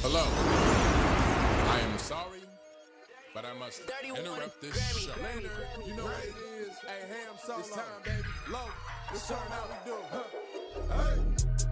Hello. I am sorry, but I must interrupt this show. Later, you know what it is. Hey, Ham Solo. It's time, baby. Low. Let's turn out we do. Hey.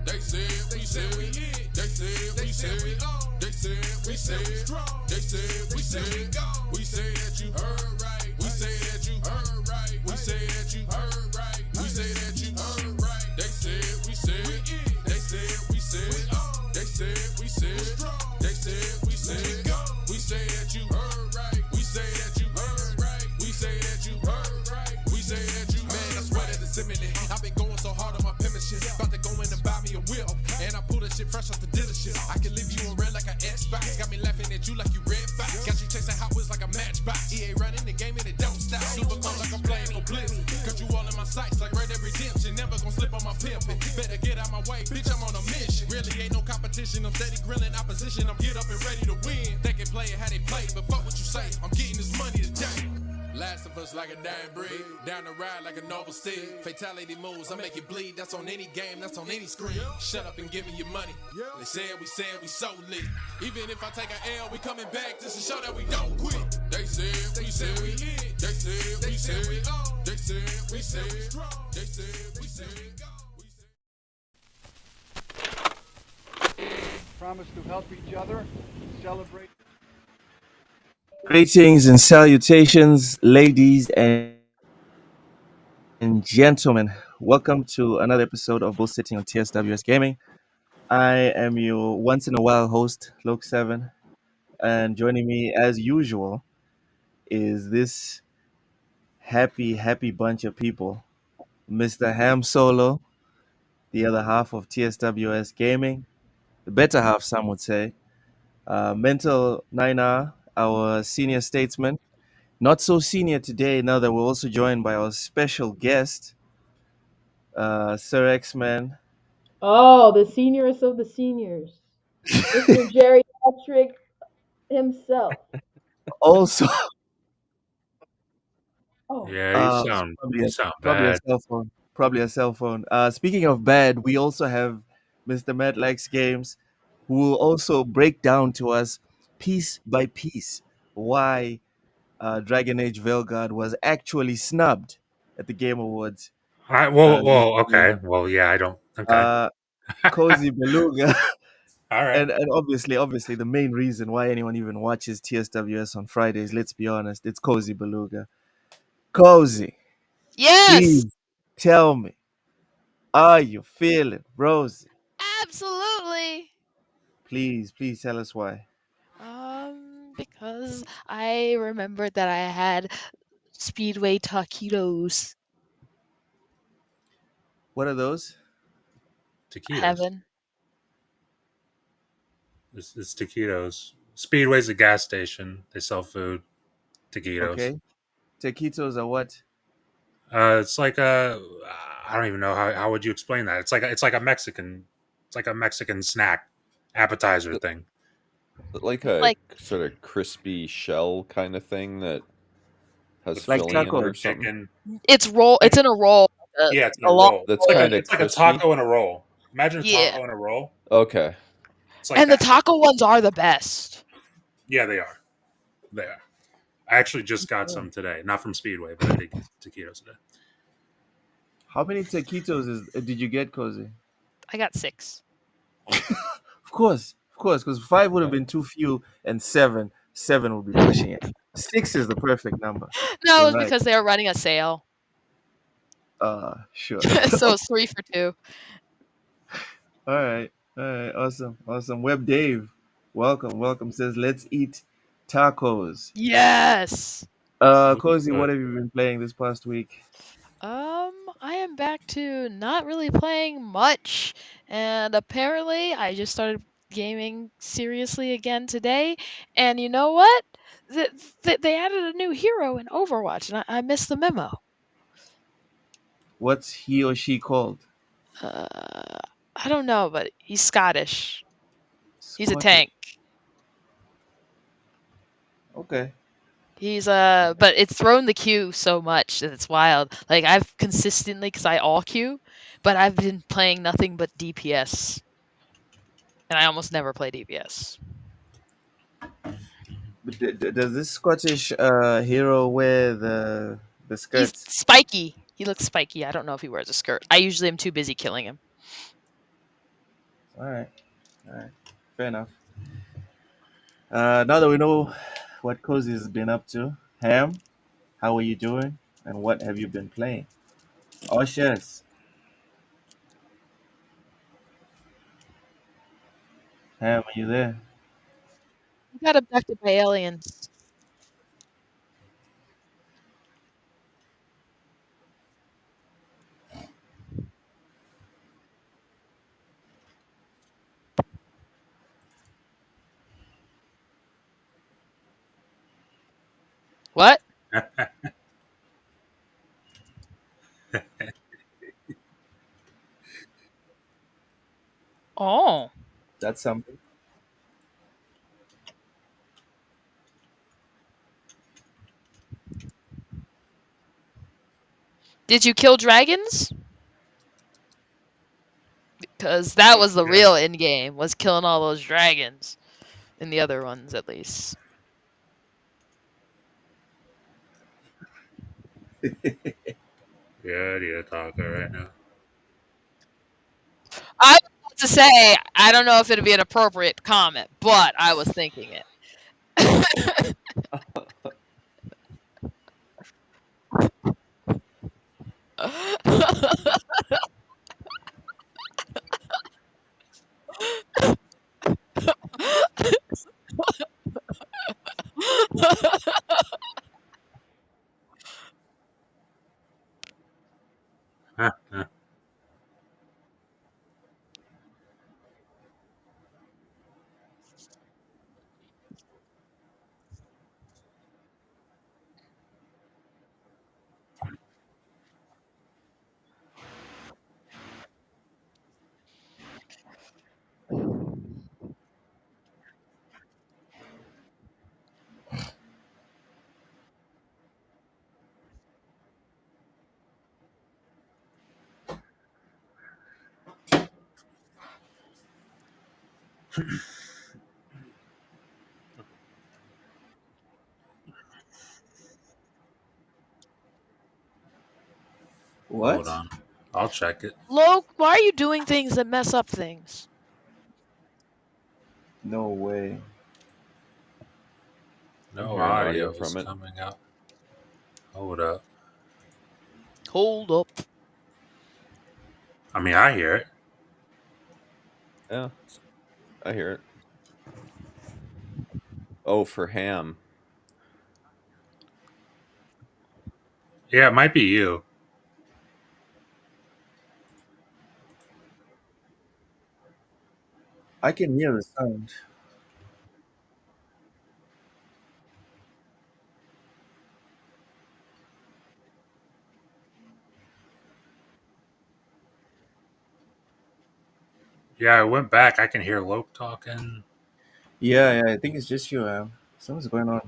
They said we said we in. They said we said we on. They said we said we strong. They said we said we gone. We say that you heard right. We say that you heard right. We say that you heard right. We say that you heard right. They said we said we in. They said we said we on. They said we said strong. They said we said we gone. We say that you heard right. We say that you heard right. We say that you heard right. We say that you heard right. I swear that it's imminent. I've been going so hard on my penmanship. About to go in and buy me a whip. And I pull that shit fresh off the dealership. I can leave you on red like an Xbox. Got me laughing at you like you Red Fox. Got you chasing Hot Wheels like a matchbox. EA running the game and it don't stop. Super cold like I'm playing for Blitz. Got you all in my sights like Red Dead Redemption. Never gonna slip on my pimpin'. Better get out my way, bitch, I'm on a mission. Really ain't no competition. I'm steady grilling opposition. I'm get up and ready to win. They can play it how they play, but fuck what you say. I'm getting this money today. Last of us like a dying breed. Down the ride like a noble steed. Fatality moves, I make it bleed. That's on any game, that's on any screen. Shut up and give me your money. They said we so lit. Even if I take an L, we coming back just to show that we don't quit. They said we in. They said we said we on. They said we said we strong. They said we said we gone. Promise to help each other, celebrate. Greetings and salutations, ladies and gentlemen. Welcome to another episode of BullSittin on TSWS Gaming. I am your once in a while host, Loke7, and joining me as usual is this happy bunch of people. Mr. Ham Solo, the other half of TSWS Gaming, the better half, some would say. Mental Nina, our senior statesman. Not so senior today, now that we're also joined by our special guest, Sir X-Man. Oh, the seniorest of the seniors. Mr. Jerry Patrick himself. Also, Oh, Yeah, you sound probably a bad. cell phone. Probably a cell phone. Speaking of bad, we also have Mr. Matt Likes Games, who will also break down to us piece by piece why Dragon Age Veilguard was actually snubbed at the Game Awards. Okay. Well, yeah, I don't. Okay. Cozy Beluga. All right. And obviously, the main reason why anyone even watches TSWS on Fridays, let's be honest, it's Cozy Beluga. Cozy, Yes, please tell me, are you feeling rosy? absolutely. Please tell us why. Because I remembered that I had Speedway taquitos. What are those? Taquitos. Heaven. It's taquitos. Speedway's a gas station. They sell food. Taquitos. Okay. Taquitos are what? It's like a. I don't even know how would you explain that. It's like a Mexican. It's like a Mexican snack appetizer thing. Like a Like- sort of crispy shell kind of thing that has Like filling in it or tacos. something. Chicken. It's in a roll. Yeah, it's in a long- roll. That's It's kinda it's like a crispy. taco in a roll. Imagine a Yeah. taco in a roll. Okay. It's like And that. the taco ones are the best. Yeah, they are. They are. I actually just got some today, not from Speedway, but I did get taquitos today. How many taquitos did you get, Cozy? I got 6. Of course, because 5 would have been too few, and 7 would be pushing it. 6 is the perfect number. No, You're it's right. because they were running a sale. Sure. So it's 3 for 2. All right, awesome. Web Dave, welcome. Says let's eat tacos. Yes. Cozy, what have you been playing this past week? I am back to not really playing much, and apparently I just started gaming seriously again today. And you know what? They added a new hero in Overwatch, and I missed the memo. What's he or she called? I don't know, but he's Scottish. He's a Scottish. tank. Okay. He's but it's thrown the queue so much that it's wild. Like I've consistently, because I all queue, but I've been playing nothing but DPS, and I almost never play DPS. But does this Scottish hero wear the He's skirt? spiky. He looks spiky. I don't know if he wears a skirt. I usually am too busy killing him. All right, all right, fair enough. Now that we know what Cozy's been up to, Ham, how are you doing, and what have you been playing? Oh, yes, Ham, are you there? He got abducted by aliens. What? Oh. That's something. Did you kill dragons? Because that was the Yeah. real end game, was killing all those dragons. In the other ones, at least. Yeah, yeah, talker right now. I was about to say, I don't know if it'd be an appropriate comment, but I was thinking it. Hold What? on. I'll check it. Loke, why are you doing things that mess up things? No way. I'm No hearing audio audio is from it. coming out. Hold up. Hold up. I mean, I hear it. Yeah, I hear it. Oh, for Ham. Yeah, it might be you. I can hear the sound. Yeah, I went back. I can hear Loke talking. Yeah, yeah, I think it's just you, Ham. Something's going on.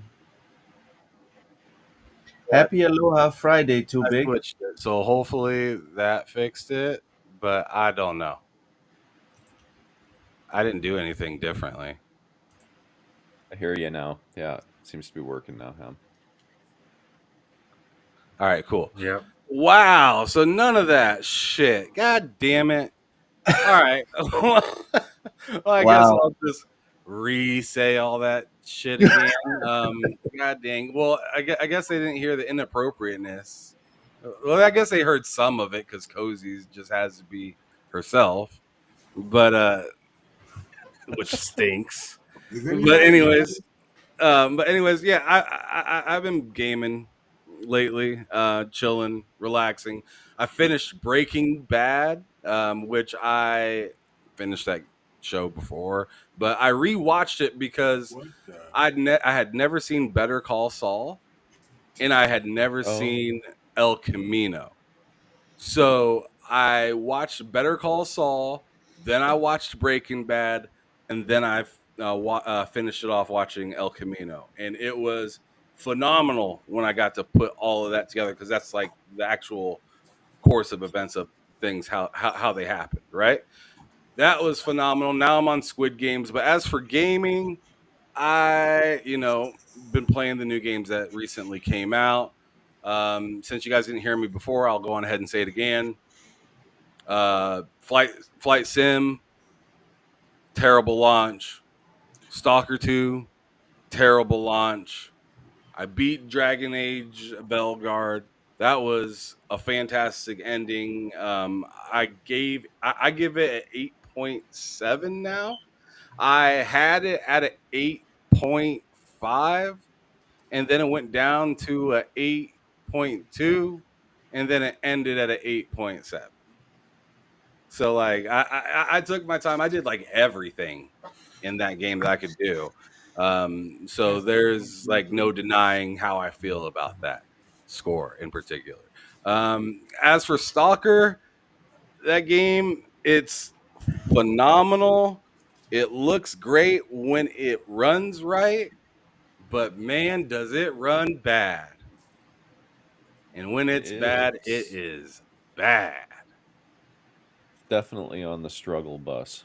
Yeah, Happy Aloha Friday, too I big. switched it. So hopefully that fixed it, but I don't know. I didn't do anything differently. I hear you now. Yeah, it seems to be working now, Ham. All right, cool. Yep. Wow. So none of that shit. God damn it. All right. Well, I guess Wow. I'll just re-say all that shit again. God dang. Well, I guess they didn't hear the inappropriateness. Well, I guess they heard some of it because Cozy just has to be herself, but which stinks. But anyways, yeah, I've been gaming lately, chilling, relaxing. I finished Breaking Bad, which I finished that show before, but I rewatched it because I had never seen Better Call Saul, and I had never Oh, seen El Camino. So I watched Better Call Saul, then I watched Breaking Bad, and then I finished it off watching El Camino, and it was phenomenal when I got to put all of that together because that's like the actual course of events of things how they happened, right? That was phenomenal. Now I'm on Squid Games, but as for gaming, I, been playing the new games that recently came out. Since you guys didn't hear me before, I'll go on ahead and say it again. Flight Sim, terrible launch. Stalker 2, terrible launch. I beat Dragon Age Belgard. That was a fantastic ending. I give it an 8.7 now. I had it at an 8.5, and then it went down to a 8.2, and then it ended at an 8.7. So like I took my time. I did like everything in that game that I could do. So there's like no denying how I feel about that score in particular. As for Stalker, that game, it's phenomenal. It looks great when it runs right, but man, does it run bad. And when it's bad, it It's is bad. definitely on the struggle bus.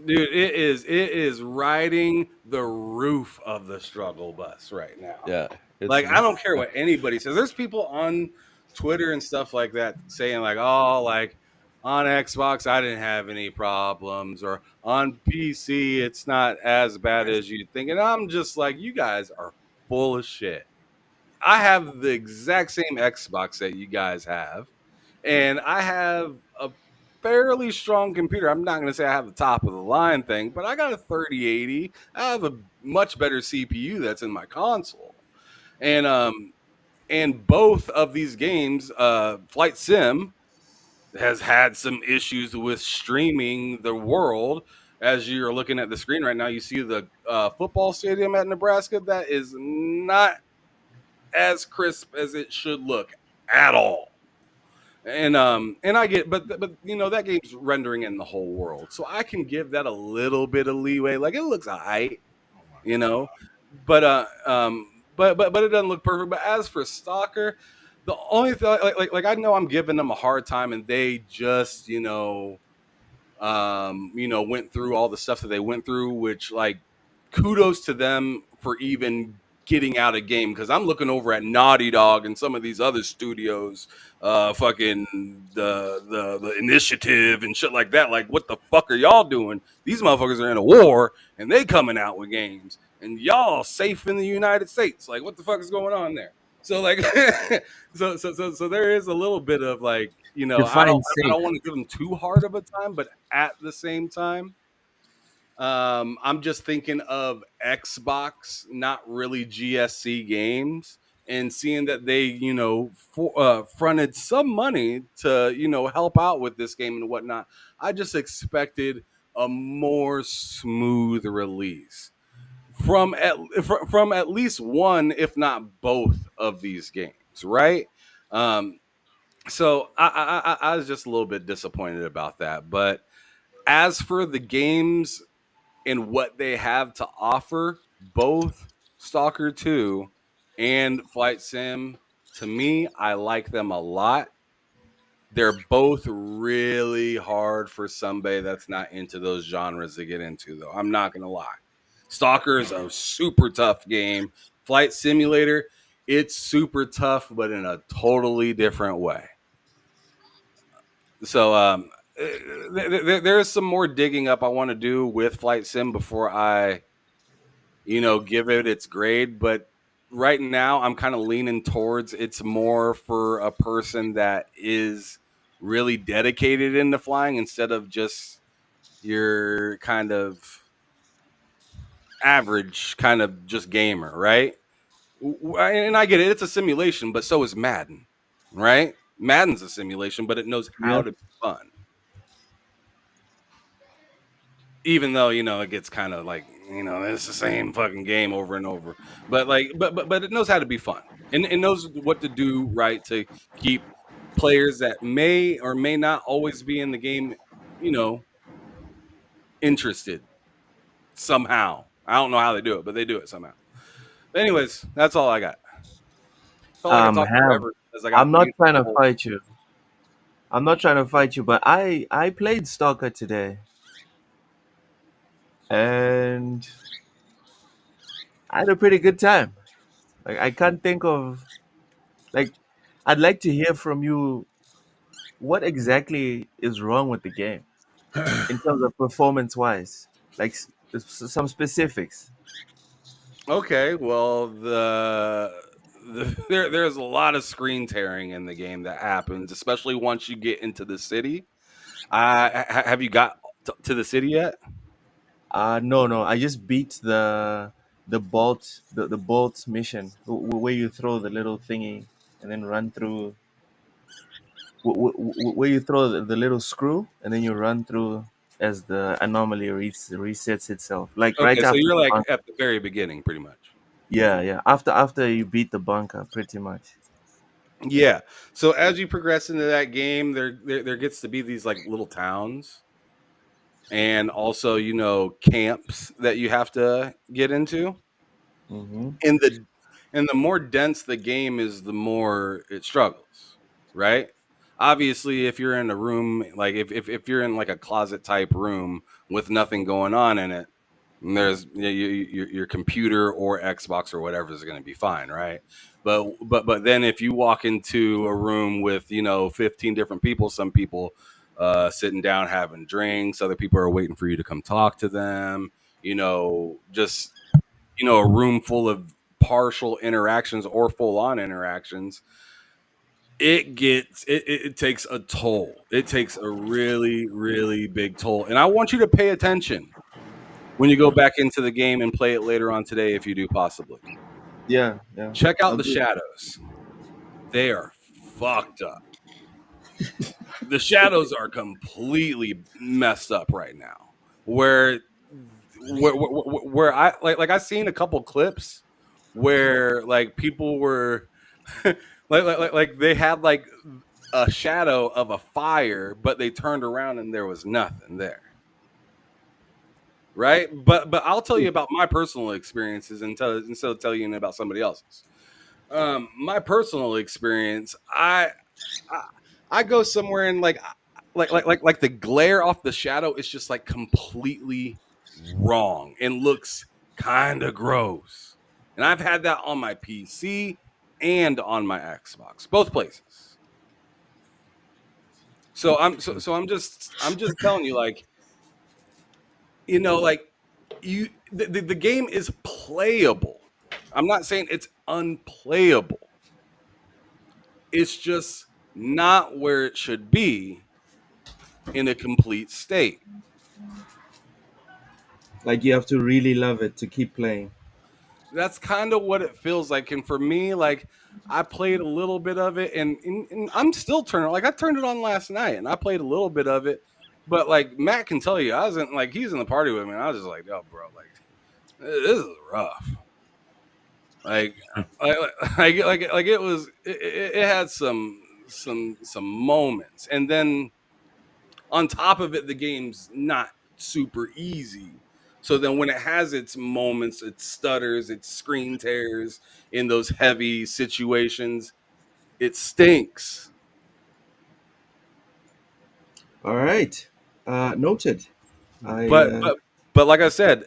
Dude, it is riding the roof of the struggle bus right now. Yeah, it's Like, I don't care what anybody says. There's people on Twitter and stuff like that saying like, "Oh, like on Xbox I didn't have any problems, or on PC it's not as bad as you think." And I'm just like, "You guys are full of shit." I have the exact same Xbox that you guys have, and I have a fairly strong computer. I'm not going to say I have the top of the line thing, but I got a 3080. I have a much better CPU that's in my console, and both of these games, Flight Sim has had some issues with streaming the world. As you're looking at the screen right now, you see the football stadium at Nebraska that is not as crisp as it should look at all. And I get, but that game's rendering in the whole world, so I can give that a little bit of leeway. Like, it looks alright, you know, but but it doesn't look perfect. But as for Stalker, the only thing, like I know I'm giving them a hard time, and they just went through all the stuff that they went through, which, like, kudos to them for even getting out of game, because I'm looking over at Naughty Dog and some of these other studios, fucking the initiative and shit like that. Like, what the fuck are y'all doing? These motherfuckers are in a war and they coming out with games, and y'all safe in the United States. Like, what the fuck is going on there? So like, so there is a little bit of like, I Define don't safe. want to give them too hard of a time, but at the same time, I'm just thinking of Xbox, not really GSC games, and seeing that they, fronted some money to, help out with this game and whatnot. I just expected a more smooth release from at least one, if not both, of these games, right? Um, so I was just a little bit disappointed about that. But as for the games and what they have to offer, both Stalker 2 and Flight Sim, to me, I like them a lot. They're both really hard for somebody that's not into those genres to get into, though. I'm not going to lie. Stalker is a super tough game. Flight Simulator, it's super tough, but in a totally different way. So there's some more digging up I want to do with Flight Sim before I, give it its grade. But right now, I'm kind of leaning towards it's more for a person that is really dedicated into flying instead of just your kind of average kind of just gamer, right? And I get it, it's a simulation, but so is Madden, right? Madden's a simulation, but it knows how Yeah. to be fun. Even though, it gets kind of like, it's the same fucking game over and over. But like but it knows how to be fun. And it knows what to do right to keep players that may or may not always be in the game, you know, interested somehow. I don't know how they do it, but they do it somehow. But anyways, that's all I got. Felt like I talked Ham, forever because I got I'm not me. trying to fight you. I'm not trying to fight you, but I played Stalker today, and I had a pretty good time. Like I can't think of like I'd like to hear from you what exactly is wrong with the game in terms of performance wise. Like some specifics. Okay, well, there's a lot of screen tearing in the game that happens, especially once you get into the city. Have you got to the city yet? No, I just beat the bolt mission where you throw the little thingy and then run through where you throw the little screw and then you run through as the anomaly resets itself. Like right Okay, so after you're the like bunker. at the very beginning, pretty much. Yeah. After you beat the bunker, pretty much. Yeah. So as you progress into that game, there gets to be these like little towns, and also camps that you have to get into. Mm-hmm. And the more dense the game is, the more it struggles, right? Obviously, if you're in a room, like if you're in like a closet type room with nothing going on in it, and there's your computer or Xbox or whatever is going to be fine, right? But then if you walk into a room with 15 different people, some people sitting down having drinks, other people are waiting for you to come talk to them, just a room full of partial interactions or full on interactions, it takes a toll. It takes a really, really big toll. And I want you to pay attention when you go back into the game and play it later on today, if you do possibly. Yeah. Check I'll out the do it. shadows. They are fucked up. The shadows are completely messed up right now. Where I like I've seen a couple clips where like people were like they had like a shadow of a fire, but they turned around and there was nothing there. Right? But I'll tell you about my personal experiences instead of telling you about somebody else's. My personal experience, I I go somewhere and like the glare off the shadow is just like completely wrong and looks kind of gross. And I've had that on my PC and on my Xbox, both places. So I'm just telling you, like, like the game is playable. I'm not saying it's unplayable. It's just not where it should be in a complete state. Like you have to really love it to keep playing. That's kind of what it feels like. And for me, like, I played a little bit of it, and I'm still turning. Like, I turned it on last night, and I played a little bit of it. But like Matt can tell you, I wasn't like he's in the party with me. And I was just like, "Yo, bro, like this is rough." Like, like it was. It had some moments, and then on top of it, the game's not super easy. So then when it has its moments, it stutters, it screen tears in those heavy situations, it stinks. All right. Noted. I But but like I said,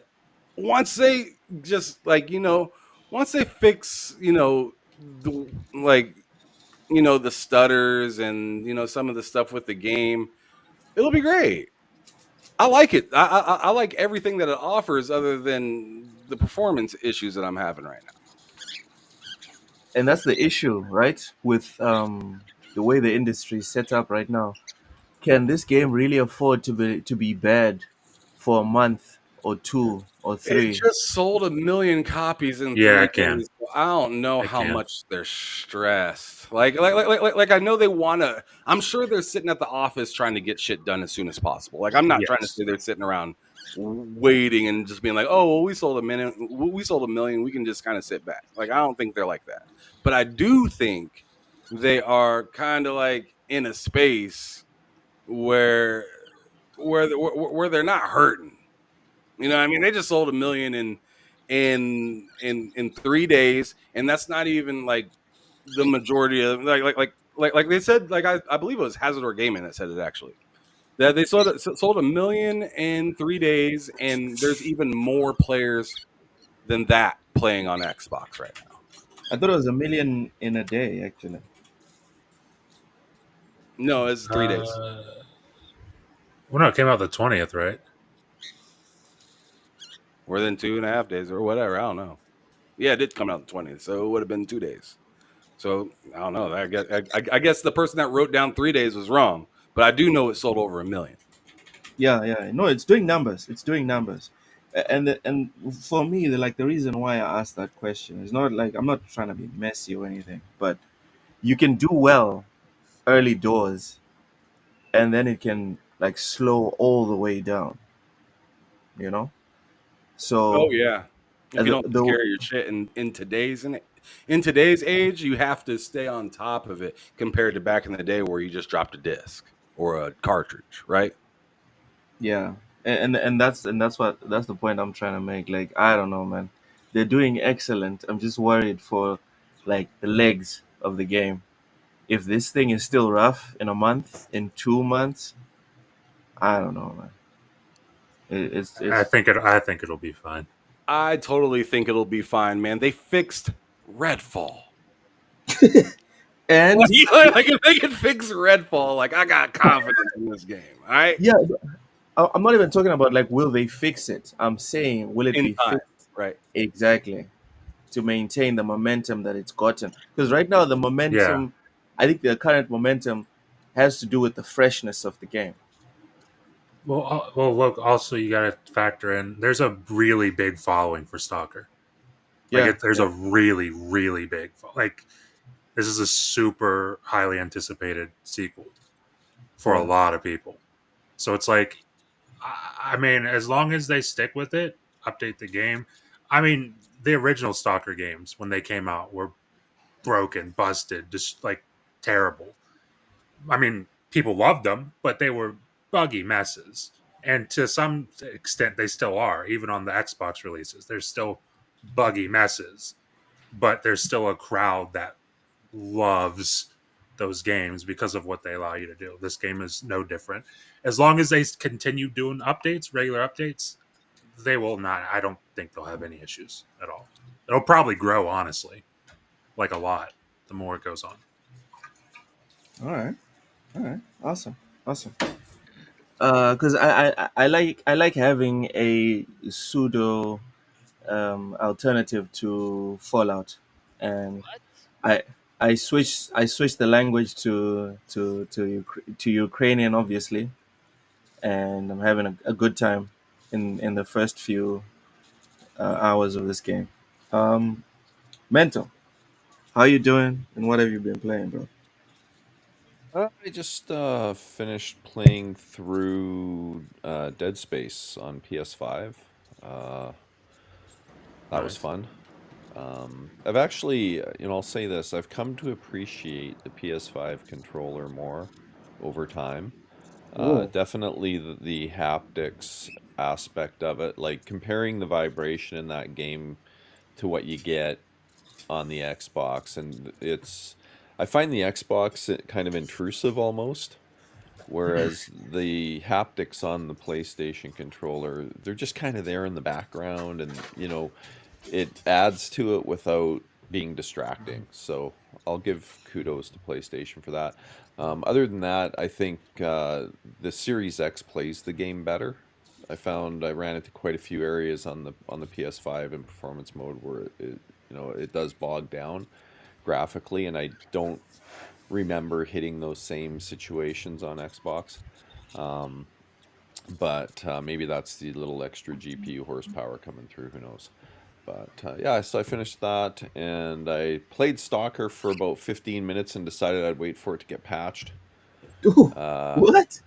once they just once they fix, the like the stutters and some of the stuff with the game, it'll be great. I like it. I like everything that it offers, other than the performance issues that I'm having right now. and that's the issue, right? With the way the industry is set up right now. Can this game really afford to be bad for a month or two or It three? just sold 1 million copies in Yeah, 3 days. So I don't know I how can. much they're stressed. Like I know they want to. I'm sure they're sitting at the office trying to get shit done as soon as possible. Like, I'm not trying to Yes. say they're sitting around waiting and just being like, "Oh, well, we sold 1 million. We sold 1 million. We can just kind of sit back." Like, I don't think they're like that. But I do think they are kind of like in a space where where they're not hurting. You know what I mean? They just sold 1 million in 3 days, and that's not even like the majority of like they said, like I believe it was Hazard or Gaming that said it, actually. That they sold 1 million in 3 days, and there's even more players than that playing on Xbox right now. I thought it was 1 million in a day, actually. No, it's 3 days. Well, no, it came out the 20th, right? More than 2.5 days or whatever. I don't know. Yeah, it did come out the 20th, so it would have been 2 days. So I don't know. I guess the person that wrote down 3 days was wrong, but I do know it sold over 1 million. Yeah. No, it's doing numbers. It's doing numbers. And for me, the reason why I asked that question is not like I'm not trying to be messy or anything, but you can do well early doors, and then it can like slow all the way down. You know. Oh So yeah. If you the, don't take the care of your shit in today's age, you have to stay on top of it compared to back in the day where you just dropped a disc or a cartridge, right? Yeah, and that's the point I'm trying to make. Like, I don't know, man. They're doing excellent. I'm just worried for like the legs of the game. If this thing is still rough in a month, in 2 months, I don't know, man. I It's think it'll be fine. I totally think it'll be fine, man. They fixed Redfall. and Like if they can fix Redfall, like I got confidence in this game. All right, yeah, I'm not even talking about like will they fix it. I'm saying will it in be time, fixed right? exactly to maintain the momentum that it's gotten? Because right now the Yeah. momentum, I think the current momentum has to do with the freshness of the game. Well, look. Also, you got to factor in. There's a really big following for Stalker. Yeah, There's yeah, a really, really big. This is a super highly anticipated sequel for a yeah. lot of people. So it's like, I mean, as long as they stick with it, update the game. I mean, the original Stalker games when they came out were broken, busted, just like terrible. I mean, people loved them, but they were buggy messes. And to some extent, they still are, even on the Xbox releases. They're still buggy messes, but there's still a crowd that loves those games because of what they allow you to do. This game is no different. As long as they continue doing updates, regular updates, they will not. I don't think they'll have any issues at all. It'll probably grow, honestly, like a lot, the more it goes on. All right, awesome, awesome. Because I like having a pseudo alternative to Fallout, and What? I I switched the language to Ukrainian, obviously, and I'm having a good time in the first few hours of this game. Um, Mental, how you doing, and what have you been playing, bro? I just finished playing through Dead Space on PS5. Uh, that was Nice. fun. I've actually, I'll say this: I've come to appreciate the PS5 controller more over time. Cool. Definitely the haptics aspect of it, like comparing the vibration in that game to what you get on the Xbox, and I find the Xbox kind of intrusive almost, whereas the haptics on the PlayStation controller, they're just kind of there in the background, and it adds to it without being distracting. So I'll give kudos to PlayStation for that. Other than that, I think the Series X plays the game better. I found I ran into quite a few areas on the PS5 in performance mode where it does bog down graphically, and I don't remember hitting those same situations on Xbox. Um, but maybe that's the little extra GPU horsepower coming through. Who knows? But yeah, so I finished that, and I played Stalker for about 15 minutes and decided I'd wait for it to get patched. Ooh, Uh, what?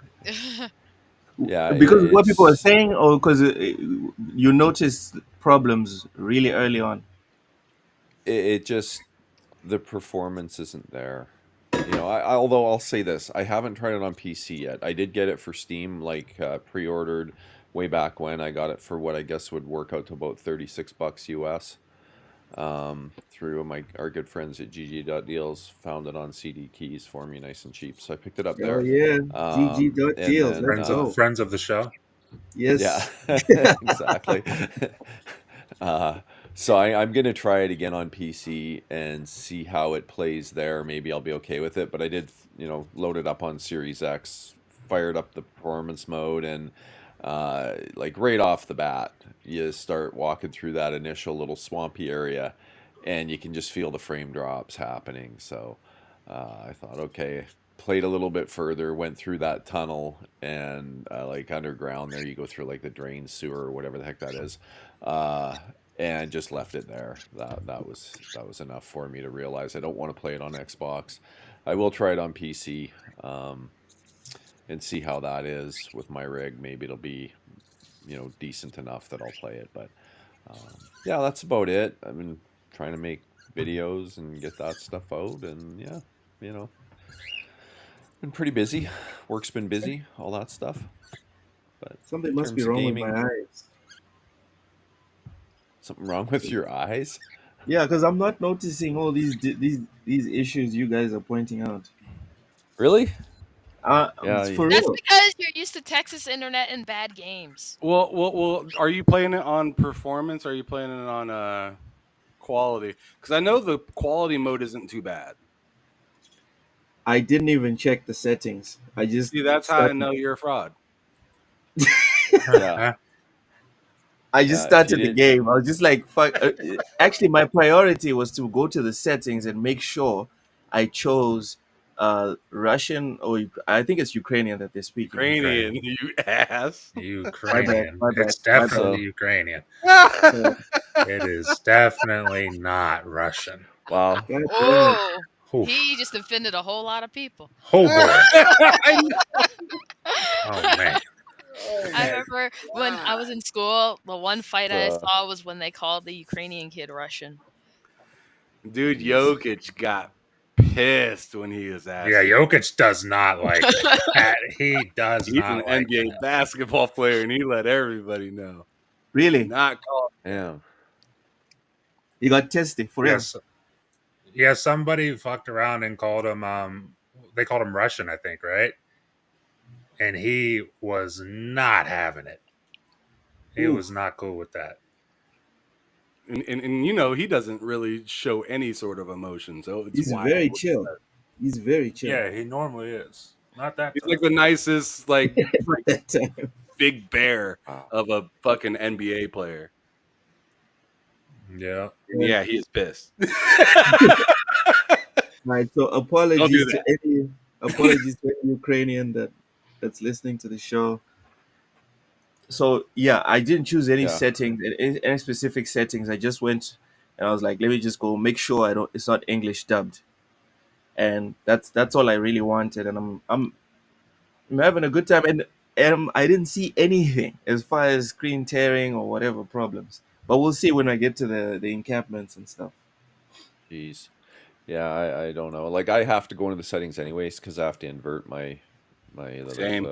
yeah, Because of what people are it's saying, or because you noticed problems really early on? it just the performance isn't there. Although I'll say this, I haven't tried it on PC yet. I did get it for Steam, like pre-ordered way back when. I got it for what I guess would work out to about $36 US. Through our good friends at GG.deals, found it on CD keys for me, nice and cheap. So I picked it up Oh there. yeah, GG And deals. then Let's go. Friends of the show. yeah, Yes. exactly. uh, So I'm gonna try it again on PC and see how it plays there. Maybe I'll be okay with it. But I did, load it up on Series X, fired up the performance mode, and like right off the bat, you start walking through that initial little swampy area, and you can just feel the frame drops happening. So I thought, okay, played a little bit further, went through that tunnel, and like underground there, you go through like the drain sewer or whatever the heck that is. Uh, and just left it there. That was enough for me to realize I don't want to play it on Xbox. I will try it on PC, and see how that is with my rig. Maybe it'll be, decent enough that I'll play it. But yeah, that's about it. I've been trying to make videos and get that stuff out, and yeah, been pretty busy. Work's been busy, all that stuff. But Something in must be terms of wrong gaming, with my eyes. something wrong with your eyes? Yeah, because I'm not noticing all these issues you guys are pointing out. Really? It's Yeah. for That's real. because you're used to Texas internet and bad games. Well. Are you playing it on performance? Or are you playing it on quality? Because I know the quality mode isn't too bad. I didn't even check the settings. I just See, that's how I started. know you're a fraud. Yeah. I just If you started the did, game. I was just like, fuck. Actually, my priority was to go to the settings and make sure I chose Russian or I think it's Ukrainian that they're speaking. Ukrainian, you ass. Ukrainian. My bad, It's my bad. definitely So- Ukrainian. So, It is definitely not Russian. wow. God damn it. Oh, Oof. he just offended a whole lot of people. Oh boy. I know. Oh man. I remember when I was in school, the one fight I Uh, saw was when they called the Ukrainian kid Russian. Dude, Jeez. Jokic got pissed when he was asked. Yeah, Jokic does not like that. He does He's an not like NBA that. basketball player, and he let everybody know. Really? Not call. Damn. You got tested for real? Yes. Yeah, somebody fucked around and called him they called him Russian, I think, right? And he was not having it. He Ooh. was not cool with that. And he doesn't really show any sort of emotion, so it's He's wild. very chill. He's very chill. Yeah, he normally is. Not that He's time. like the nicest, like That time. big bear Wow. of a fucking NBA player. Yeah. And yeah, he is pissed. Right. So Don't apologies do to any Ukrainian that's listening to the show. So yeah, I didn't choose any Yeah. settings, any specific settings. I just went and I was like, let me just go make sure it's not English dubbed, and that's all I really wanted. And I'm having a good time, and I didn't see anything as far as screen tearing or whatever problems. But we'll see when I get to the encampments and stuff. Jeez. Yeah, I don't know. Like I have to go into the settings anyways because I have to invert my Same.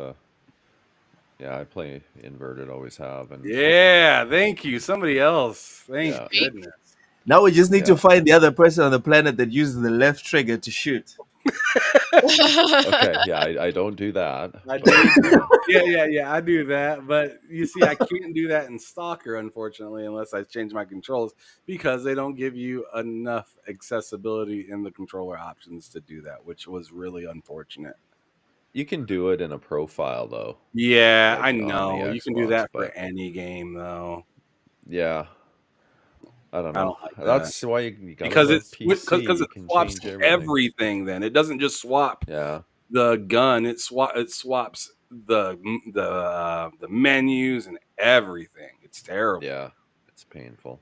yeah, I play inverted, always have, and Yeah, thank you. Somebody else. Thank Yeah. goodness. Now we just need to Yeah. find the other person on the planet that uses the left trigger to shoot. okay, yeah, I don't do that. I but, do. Yeah. I do that, but you see, I can't do that in Stalker, unfortunately, unless I change my controls because they don't give you enough accessibility in the controller options to do that, which was really unfortunate. you can do it in a profile though. Yeah, Like I on the know you can do Xbox, that for but- any game though. Yeah. I don't I know. don't like that. That's why you gotta Because love it's PC. because you it can swaps change everything. Then it doesn't just swap Yeah. the gun; it swaps the menus and everything. It's terrible. Yeah. It's painful.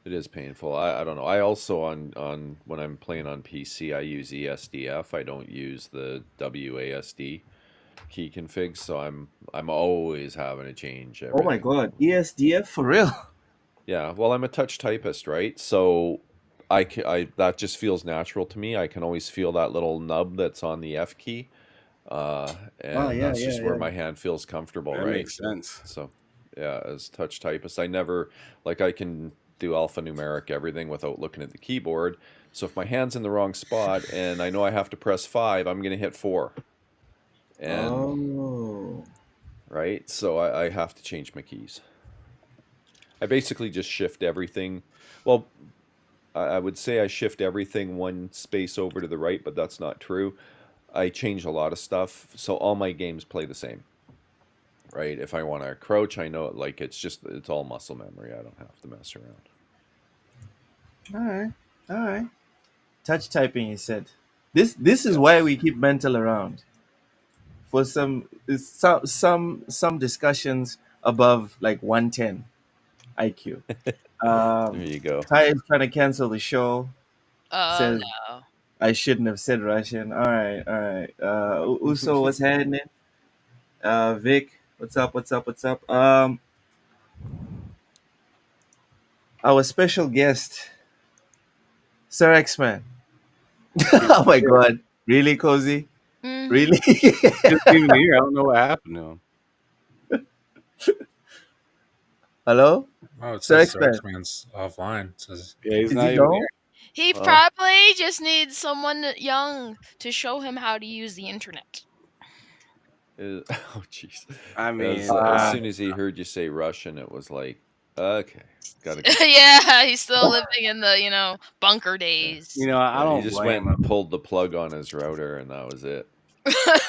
It is painful. I don't know. I also on when I'm playing on PC, I use ESDF. I don't use the WASD key config, so I'm always having to change everything. Oh my god, ESDF for real? Yeah, well, I'm a touch typist, right? So I that just feels natural to me. I can always feel that little nub that's on the F key, and yeah, that's just yeah, where yeah. my hand feels comfortable, That right? makes sense. So, yeah, as touch typist, I never I can do alphanumeric everything without looking at the keyboard. So if my hand's in the wrong spot and I know I have to press 5, I'm gonna hit 4, and Oh. right, so I have to change my keys. I basically just shift everything. Well, I would say I shift everything one space over to the right, but that's not true. I change a lot of stuff, so all my games play the same. Right? If I want to crouch, I know it. Like it's all muscle memory. I don't have to mess around. All right, all right. Touch typing, he said. This is Yeah. why we keep mental around for some discussions above like 110 IQ. There you go. Ty is trying to cancel the show. Says No. I shouldn't have said Russian. All right, all right. Uso, what's happening? Vic, what's up? What's up? What's up? Our special guest, Sir X-Man. Oh my God, really, Cozy? Hmm. Really? Just even here, I don't know what happened to him. Hello, Oh, it Sir says Sir X-Man. X-Man's offline. It says Yeah, he's Is not he even gone? here. He Well, probably just needs someone young to show him how to use the internet. oh jeez. I As Uh, soon as he heard you say Russian, it was like, okay, gotta go. Yeah, he's still living in the bunker Yeah. days. I He don't just blame went him. and pulled the plug on his router, and that was it.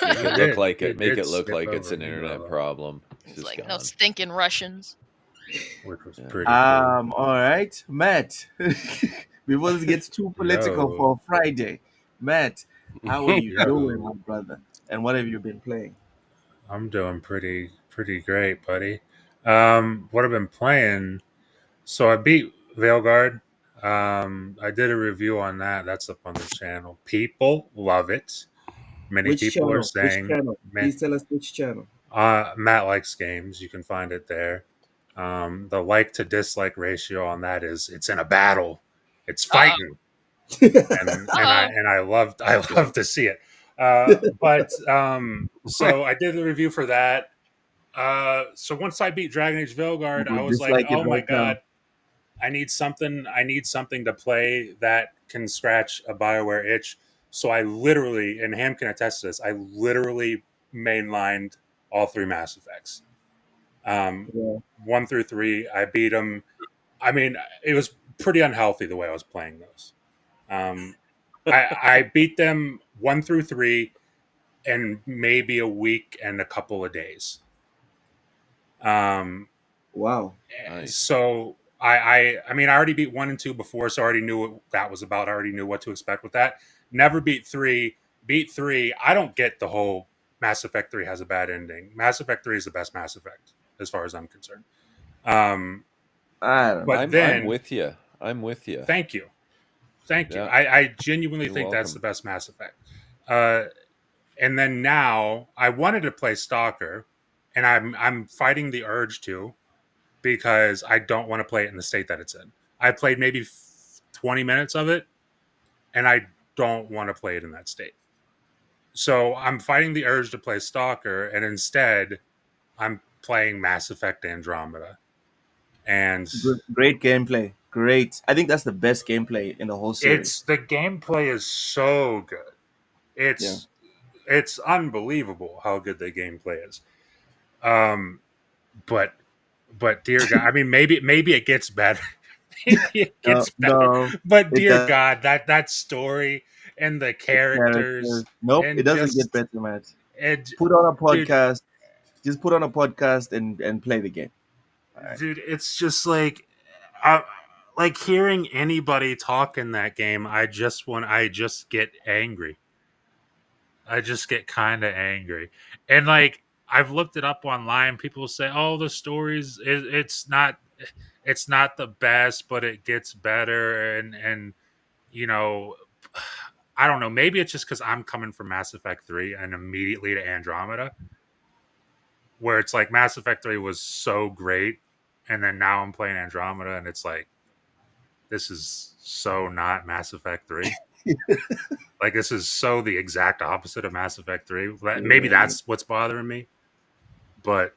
Make he it look did. like He it. Make did it look skip like it's over an me internet though, problem. It's He's just like, no gone. stinking Russians. which was Yeah. pretty cool. all right, Matt. Before this gets too political Yo, for Friday, Matt, how are you doing, yo, my brother? And what have you been playing? I'm doing pretty great, buddy. What I've been playing. So I beat Veilguard. I did a review on that. That's up on the channel. People love it. Many Which people are channel? Which saying, channel? Please tell us which channel. Matt likes games. You can find it there. The like to dislike ratio on that is it's in a battle. It's Uh fighting, oh. I loved I love to see it. But so I did the review for that. So once I beat Dragon Age You Veilguard, I would was like, dislike it oh my right now. god, I need something to play that can scratch a Bioware itch. So I literally, and Ham can attest to this, I literally mainlined all three Mass Effects. Um, Yeah. 1 through 3, I beat them. I mean, it was pretty unhealthy the way I was playing those. Um, I beat them 1 through 3 in maybe a week and a couple of days. Um, Wow. Nice. so I mean I already beat 1 and 2 before, so I already knew what that was about. I already knew what to expect with that. Never beat 3. Beat 3. I don't get the whole Mass Effect 3 has a bad ending. Mass Effect 3 is the best Mass Effect as far as I'm concerned. Um, I don't know. but I'm then with you. I'm with you. thank you, thank you. Yeah, I genuinely you're think that's the welcome. best Mass Effect. Uh, and then now I wanted to play Stalker, and I'm fighting the urge to, because I don't want to play it in the state that it's in. I played maybe 20 minutes of it, and I don't want to play it in that state. So I'm fighting the urge to play Stalker, and instead I'm playing Mass Effect Andromeda. And Great gameplay. Great. I think that's the best gameplay in the whole series. the gameplay is so good. Yeah. It's unbelievable how good the gameplay is. Um, but dear God, I mean maybe it gets better. Maybe it No, gets better. no, But it dear does. God, that story and the The characters characters. Nope, it and doesn't get just better, Matt. and Put on a dude, podcast. Just put on a podcast and play the game. All right. it's just like I, like hearing anybody talk in that game. I just get angry. I just get kind of angry, and like I've looked it up online. People say, "Oh, the stories it's not the best, but it gets better," and you know, I don't know. Maybe it's just because I'm coming from Mass Effect 3 and immediately to Andromeda, where it's like Mass Effect 3 was so great, and then now I'm playing Andromeda, and it's like this is so not Mass Effect 3. Like this is so the exact opposite of Mass Effect 3. Maybe Yeah. that's what's bothering me. But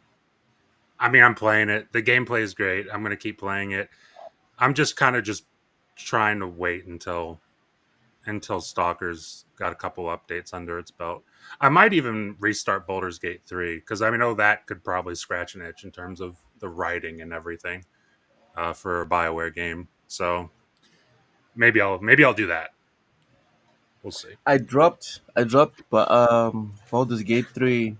I mean, I'm playing it. The gameplay is great. I'm gonna keep playing it. I'm just kind of just trying to wait until Stalker's got a couple updates under its belt. I might even restart Baldur's Gate 3 because I know that could probably scratch an itch in terms of the writing and everything. for a BioWare game. So maybe I'll do that. We'll see. I dropped Baldur's Gate 3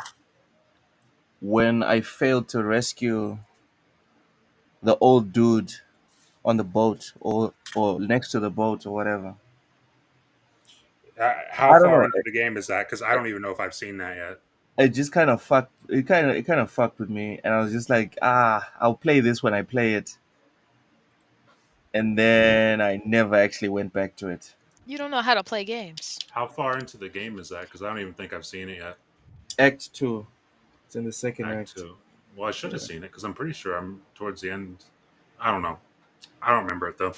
when I failed to rescue the old dude on the boat or next to the boat or whatever. How I don't far know. into the game is that? Because I don't even know if I've seen that yet. It just kind of fucked. It kind of fucked with me, and I was just like, I'll play this when I play it, and then I never actually went back to it. You don't know how to play games. How far into the game is that? Because I don't even think I've seen it yet. Act 2. It's in the second Act act. 2. Well, I should have seen it because I'm pretty sure I'm towards the end. I don't know. I don't remember it though.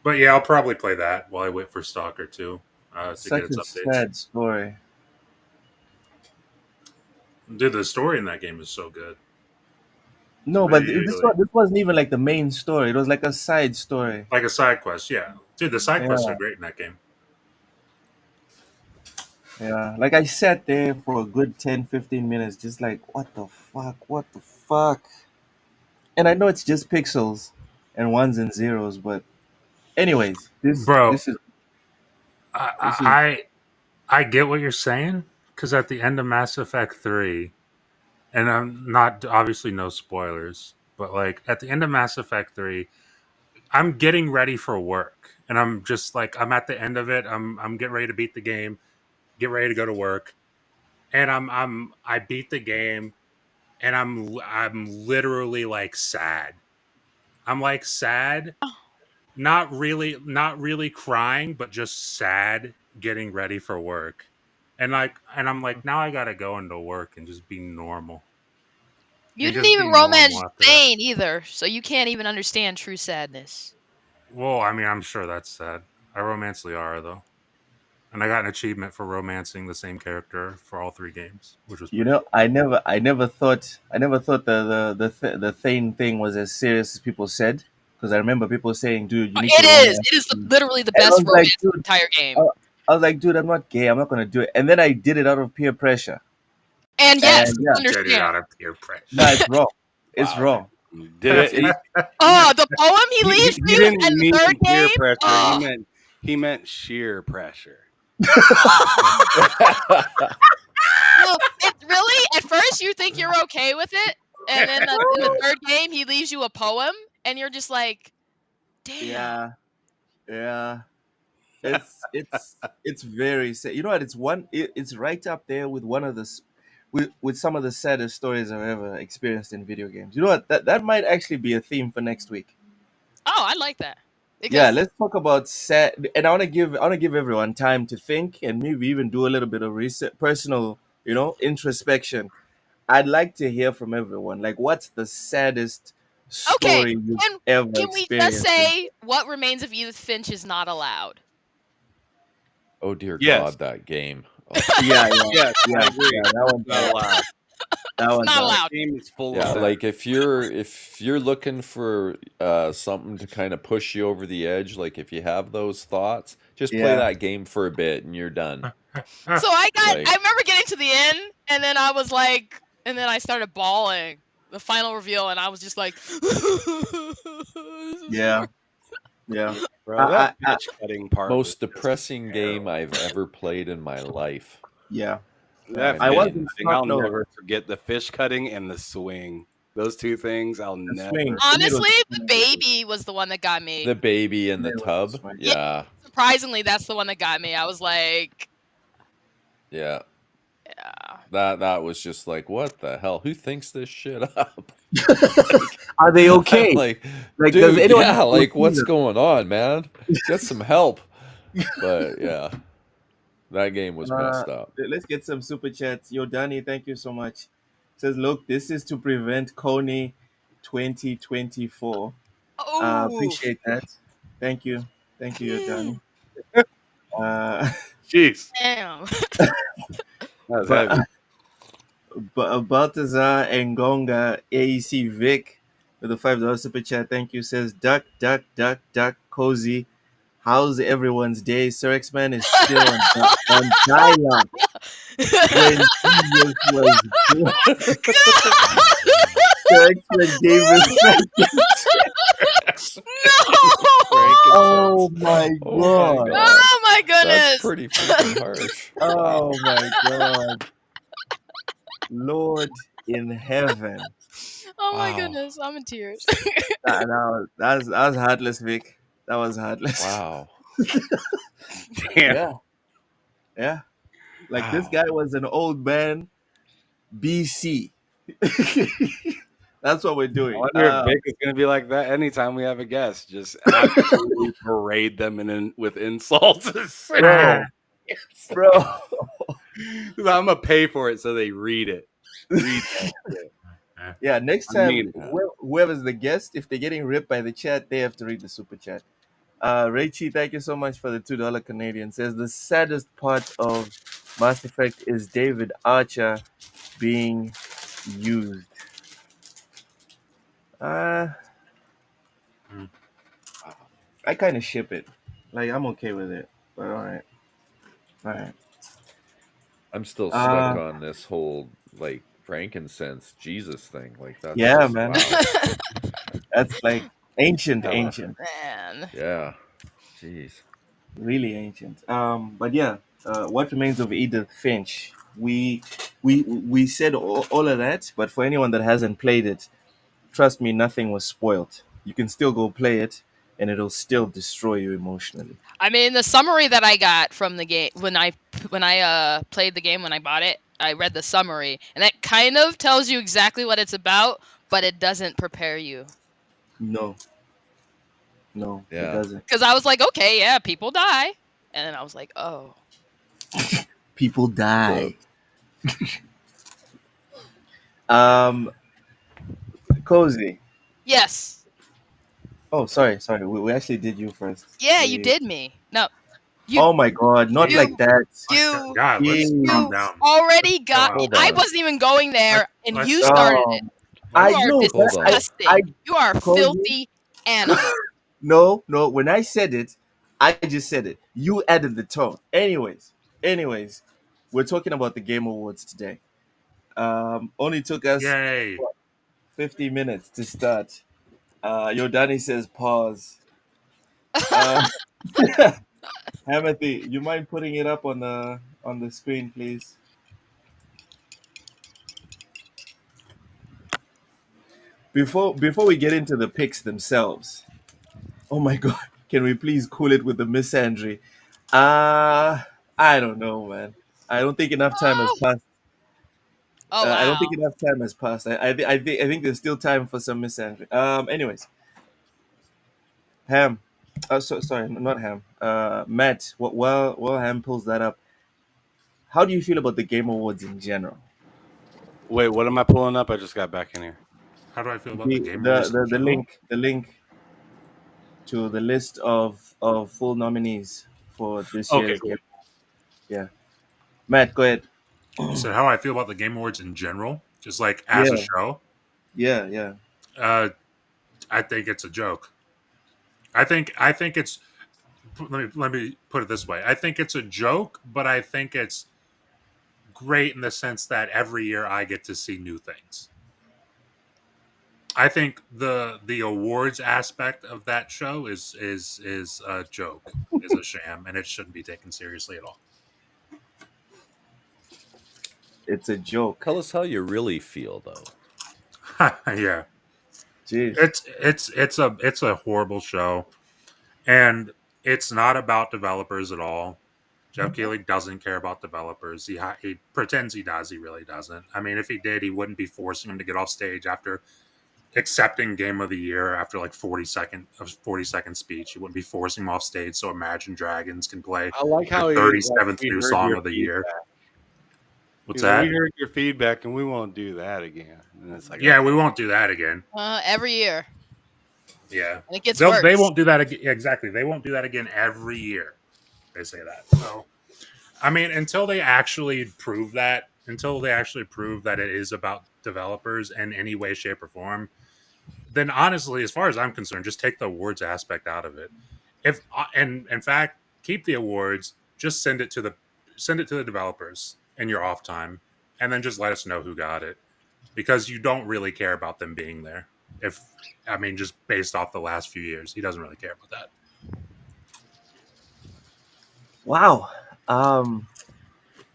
But yeah, I'll probably play that while I wait for Stalker 2 to get Such its a updates. sad story. Dude, the story in that game is so good. No, but Really, this wasn't even like the main story. It was like a side story. like a side quest. Yeah, dude, the side quests Yeah, are great in that game. yeah. Like I sat there for a good 10, 15 minutes, just like, what the fuck? What the fuck? And I know it's just pixels and ones and zeros, but anyways, this Bro, this is I this is I get what you're saying because at the end of Mass Effect 3, and I'm not obviously no spoilers, but like at the end of Mass Effect 3, I'm getting ready for work, and I'm just like I'm at the end of it. I'm getting ready to beat the game, get ready to go to work, and I beat the game, and I'm literally like sad. I'm like sad, not really crying, but just sad getting ready for work. And I'm like, now I gotta go into work and just be normal. You And didn't just be even romance normal after that. Thane either, so you can't even understand true sadness. Well, I mean, I'm sure that's sad. I romance Liara though. And I got an achievement for romancing the same character for all 3 games, which was you pretty know, cool. I never thought the Thane thing was as serious as people said, because I remember people saying, "Dude, you need to It is. romance." It is Me." literally the And I best was like, romance in the "Dude, entire I, game. I was like, dude, I'm not gay. I'm not gonna do it." And then I did it out of peer pressure, And yes, and yeah, Get it understand. out of peer no, pressure. it's wrong. It's Wow. wrong. Did it? Oh, the poem he leaves He you didn't in the mean third peer game. pressure. Oh, He meant sheer pressure. well, it's really at first you think you're okay with it, and then in the third game he leaves you a poem, and you're just like, damn. Yeah, yeah. It's very sad. You know what? It's right up there with one of the with some of the saddest stories I've ever experienced in video games. You know what? That might actually be a theme for next week. Oh, I like that Yeah, because let's talk about sad. And I want to give everyone time to think and maybe even do a little bit of research, personal, introspection. I'd like to hear from everyone. Like, what's the saddest okay, story you've can ever can we just experienced? say what remains of Edith Finch is not allowed? Oh dear Yes. God, that game. Oh, Yeah, Yes, yeah, I agree. that one's Not out. allowed. That one's Not out. allowed. The game is full yeah, of that. like if you're looking for something to kind of push you over the edge, like if you have those thoughts, just play Yeah. that game for a bit and you're done. So I Like- remember getting to the end, and then I was like, and then I started bawling. The final reveal, and I was just like, Yeah. Yeah. Bro, I- that I- pitch cutting part. Most was just depressing game terrible. I've ever played in my life. Yeah. That I fish wasn't cutting, I'll no. never forget the fish cutting and the swing. Those two things I'll never. swing. honestly, the baby was the one that got me. The baby in the It was tub. just like- Yeah. Surprisingly, that's the one that got me. I was like, Yeah. yeah. That was just like, what the hell? Who thinks this shit up? Are they okay? I'm like, Like, does dude, anyone yeah, have like to what's see going on, man? Get some help. But yeah, that game was messed up. Let's get some super chats. Yo, Danny, thank you so much. Says, look, this is to prevent Coney 2024. Oh, Appreciate that. Thank you. Thank you, yo, Danny. Jeez, damn. that was But- heavy. Baltazar Ngonga AEC Vic with a $5 super chat. Thank you. Says, duck, duck, duck, duck, cozy. How's everyone's day? Sir X-Man is still on dialogue. When Jesus was born, Sir X-Man gave us Oh Frankincense. my Oh my god. god. Oh my That's goodness. pretty freaking harsh. Oh Wow. my god. Lord in heaven. Oh my Wow. goodness. I'm in tears. That was heartless, Vic. That was heartless. Wow. Damn. Yeah, yeah. Like this Wow. guy was an old man BC. That's what we're I doing. wonder if Vic is going to be like that anytime we have a guest. Just absolutely berate them with insults. Bro, bro. I'm going to pay for it so they read it. Read that shit. Yeah, next I time, mean, whoever's the guest, if they're getting ripped by the chat, they have to read the super chat. Rachie, thank you so much for the $2 Canadian. Says the saddest part of Mass Effect is David Archer being used. Uh, Mm. I kind of ship it. Like I'm okay with it. But all right. I'm still stuck Uh, on this whole like frankincense Jesus thing. Like that's yeah, just man. wow. That's like ancient, Yeah. ancient, Man. Yeah. Jeez. really ancient. But yeah, what remains of Edith Finch? We said all of that, but for anyone that hasn't played it, trust me, nothing was spoiled. You can still go play it, and it'll still destroy you emotionally. I mean, the summary that I got from the game when I played the game when I bought it, I read the summary, and it kind of tells you exactly what it's about, but it doesn't prepare you. No, it Yeah. doesn't. Because I was like, okay, yeah, people die, and then I was like, oh, People die. Um, Cozy. yes, Oh, sorry. We actually did you first. yeah, you did me. No, you Oh my God, not You- like that. you God, let's calm Jeez. down. already Let's got chill me. out. Hold I on. wasn't even going there, and let's- you started it. I You are know. Hold on. disgusting. You are a Cozy. filthy animal. No. When I said it, I just said it. You added the tone. Anyways, we're talking about the Game Awards today. Only took us Yay. 50 minutes to start. Yodani says pause. Uh, Hamothy, you mind putting it up on the screen, please? Before we get into the picks themselves, oh my God, can we please cool it with the misandry? I don't know, man. I don't think enough time has Oh, passed. oh I don't wow. think enough time has passed. I think there's still time for some misandry. Anyways, Ham. Oh, sorry, not Ham. Matt. While Ham pulls that up, how do you feel about the Game Awards in general? wait, what am I pulling up? I just got back in here. How do I feel about the The Game the Awards in the, the general? link to the list of full nominees for this Okay, year's cool. Game. Yeah, Matt, go ahead. You said how I feel about the Game Awards in general, just like as a Yeah, show. yeah. Uh, I think it's a joke. I think it's. Let me put it this way. I think it's a joke, but I think it's great in the sense that every year I get to see new things. I think the awards aspect of that show is a joke, is a sham, and it shouldn't be taken seriously at all. It's a joke. Tell us how you really feel though. Yeah, Jeez. it's a horrible show, and it's not about developers at all. Jeff Keighley doesn't care about developers. He pretends he does. He really doesn't. I mean, if he did, he wouldn't be forcing them to get off stage after accepting Game of the Year after like 40 second speech. He wouldn't be forcing him off stage so Imagine Dragons can play I like their how he 37th we new heard song your of the feedback. year. What's He's like, that? we heard your feedback and we won't do that again. And it's like, Yeah, we won't do that again. Every year, Yeah, and it gets worse. they won't do that again. Exactly, they won't do that again every year. They say that. So, I mean, until they actually prove that, it is about developers in any way, shape, or form, then honestly, as far as I'm concerned, just take the awards aspect out of it. If and in fact, keep the awards. Just send it to the developers in your off time, and then just let us know who got it, because you don't really care about them being there. If I mean, just based off the last few years, he doesn't really care about that. Wow. Um,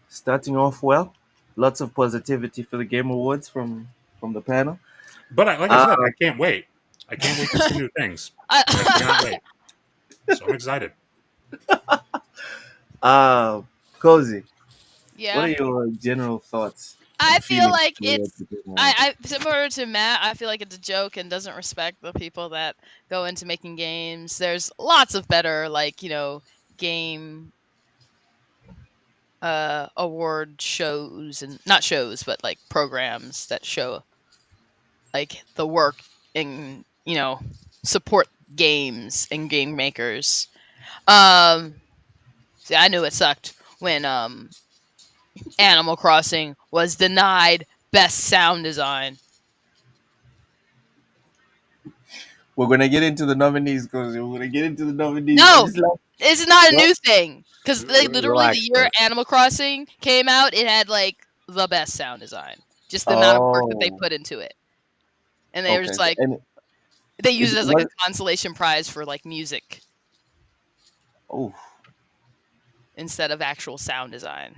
Starting off well. Lots of positivity for the Game Awards from the panel. But like I Uh, said, I can't wait. I can't wait to see new things. I cannot wait. So I'm excited. uh, Cozy, what are Yeah. your general thoughts I and feel feelings like towards it's the Game Awards? similar to Matt, I feel like it's a joke and doesn't respect the people that go into making games. There's lots of better game award shows, and not shows but like programs that show like the work and support games and game makers. See, I knew it sucked when Animal Crossing was denied best sound design. We're gonna get into the nominees, Cozy. We're gonna get into the nominees. I No, just like it's not a what? new thing because like literally the Relax, year bud. Animal Crossing came out, it had like the best sound design. Just the amount of work that they Oh, put into it, and they were okay. just like And they use is it as like a what? consolation prize for like music Oh, instead of actual sound design.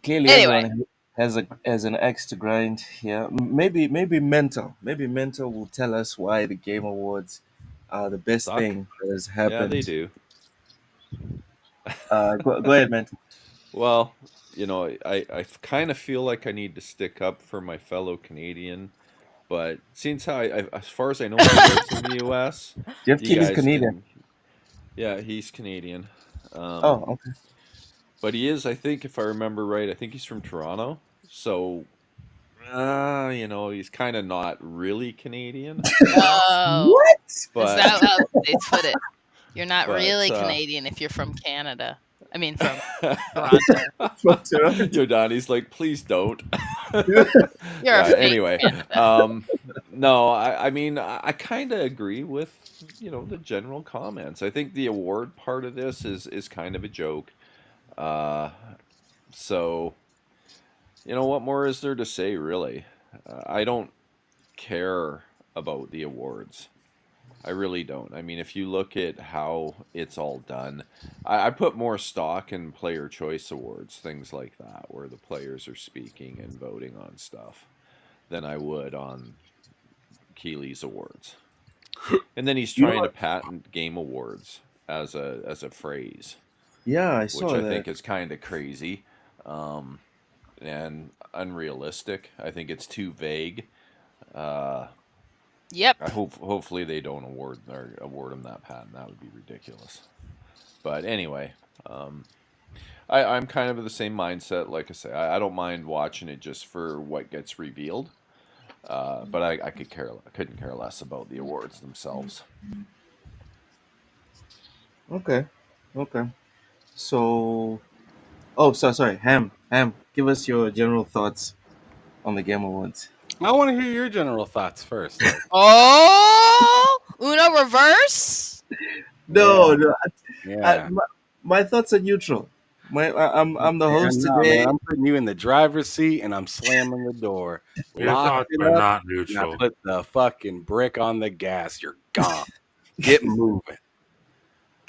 clearly Anyway, everyone has an axe to grind here. Maybe mental will tell us why the Game Awards are the best Suck. thing that has Yeah, they happened. do. Go ahead, Mental. Well, I kind of feel like I need to stick up for my fellow Canadian, but since as far as I know, he lives in the U.S. Jeff You Keighley's guys Canadian. can, yeah, he's Canadian. Um, Oh, okay. but he is, I think, if I remember right, I think he's from Toronto. So, he's kind of not really Canadian, oh, What? is but that how they put it? You're not but really Canadian if you're from Canada. I mean, from Toronto. From Toronto. Yo, Donnie's like, please don't. You're a Yeah. fake Anyway, Canada. no, I mean, I kind of agree with the general comments. I think the award part of this is kind of a joke. Uh, so what more is there to say, really? I don't care about the awards. I really don't. I mean, if you look at how it's all done, I put more stock in player choice awards, things like that, where the players are speaking and voting on stuff, than I would on Keeley's awards. And then he's You trying know, to patent game awards as a phrase, yeah, I which saw I that. think is kind of crazy um, and unrealistic. I think it's too vague. Uh, Yep. hopefully they don't award him that patent. That would be ridiculous. But anyway, um, I'm kind of of the same mindset. Like I say, I don't mind watching it just for what gets revealed. But I couldn't care less about the awards themselves. Okay, okay. So, oh, sorry, Ham. Give us your general thoughts on the Game Awards. I want to hear your general thoughts first, though. Oh, Uno reverse. No, Yeah, no. yeah. My thoughts are neutral. I'm the Yeah, host no, man. today. I'm putting you in the driver's seat and I'm slamming the door. Your Lock thoughts it are up, not and I neutral. put the fucking brick on the gas. You're gone. Get moving.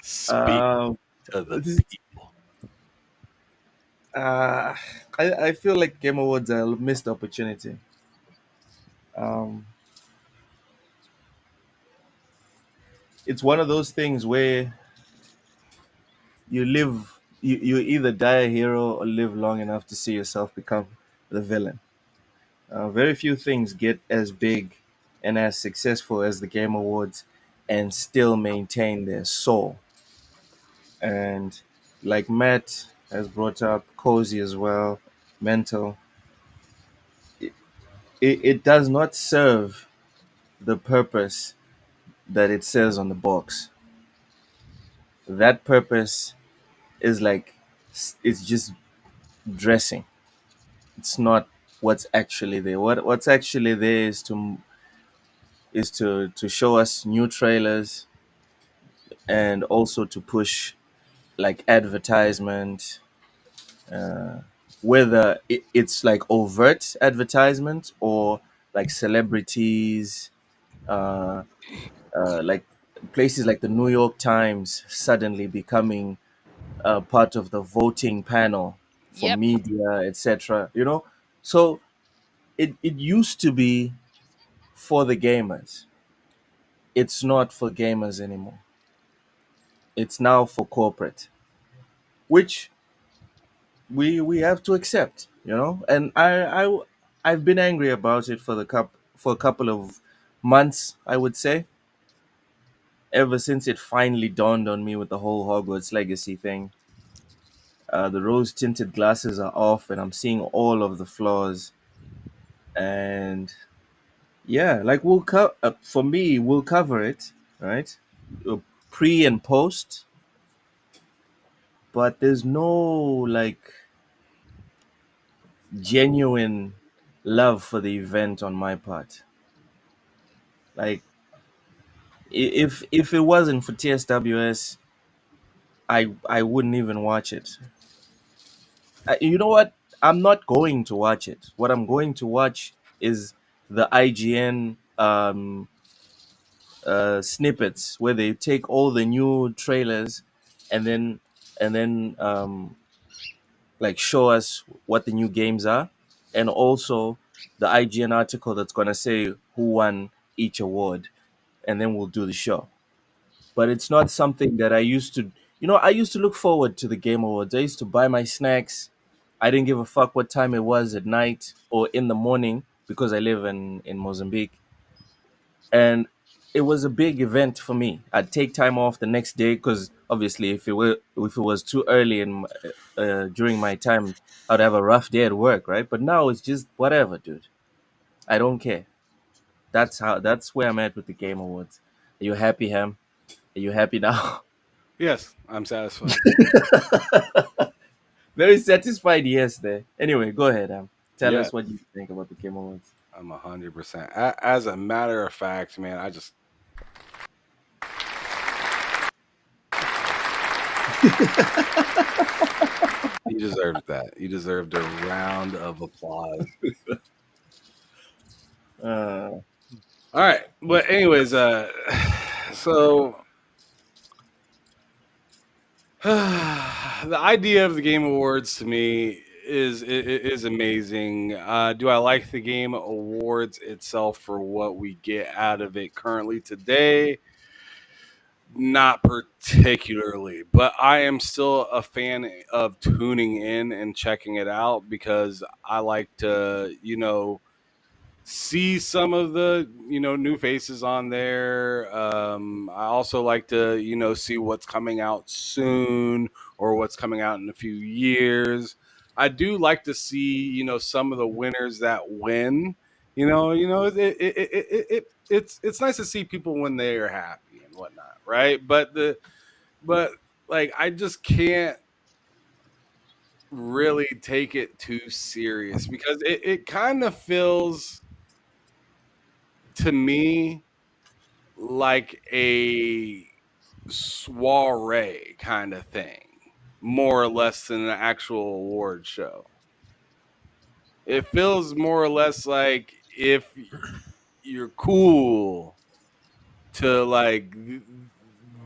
Speak Um, to the this, people. uh, I feel like Game Awards are a missed opportunity. Um, it's one of those things where you either die a hero or live long enough to see yourself become the villain. Very few things get as big and as successful as the Game Awards and still maintain their soul. And like Matt has brought up, Cozy as well, Mental, it does not serve the purpose that it says on the box. That purpose is like, it's just dressing. It's not what's actually there. What's actually there is to show us new trailers and also to push like advertisement, uh, whether it's like overt advertisement or like celebrities, uh, like places like the New York Times suddenly becoming part of the voting panel for Yep. media, etc. You know, so it used to be for the gamers. It's not for gamers anymore. It's now for corporate, which we have to accept, you know. And I've been angry about it for for a couple of months, I would say, ever since it finally dawned on me with the whole Hogwarts Legacy thing. The rose tinted glasses are off, and I'm seeing all of the flaws. And yeah, like for me, we'll cover it, right? Uh, Pre and post, but there's no like genuine love for the event on my part. Like if it wasn't for TSWS, I wouldn't even watch it. You know what? I'm not going to watch it. What I'm going to watch is the IGN snippets where they take all the new trailers and then like show us what the new games are, and also the IGN article that's gonna say who won each award, and then we'll do the show. But it's not something that I used to. You know, I used to look forward to the Game Awards. I used to buy my snacks. I didn't give a fuck what time it was at night or in the morning because I live in Mozambique, and it was a big event for me. I'd take time off the next day because obviously, if it was too early during my time, I'd have a rough day at work, right? But now it's just whatever, dude. I don't care. That's where I'm at with the Game Awards. Are you happy, Ham? Are you happy now? Yes, I'm satisfied. Very satisfied, yes. There. Anyway, go ahead, Ham. Tell Yeah, us what you think about the Game Awards. I'm 100%. As a matter of fact, man, I just you deserved that. You deserved a round of applause. Uh, All right, but anyways, so the idea of the Game Awards to me is amazing. Do I like the Game Awards itself for what we get out of it currently today? Not particularly, but I am still a fan of tuning in and checking it out because I like to, see some of the new faces on there. I also like to see what's coming out soon or what's coming out in a few years. I do like to see some of the winners that win. It's nice to see people when they are happy and whatnot, right? But like I just can't really take it too serious because it kind of feels to me like a soiree kind of thing, more or less than an actual award show. It feels more or less like if you're cool to like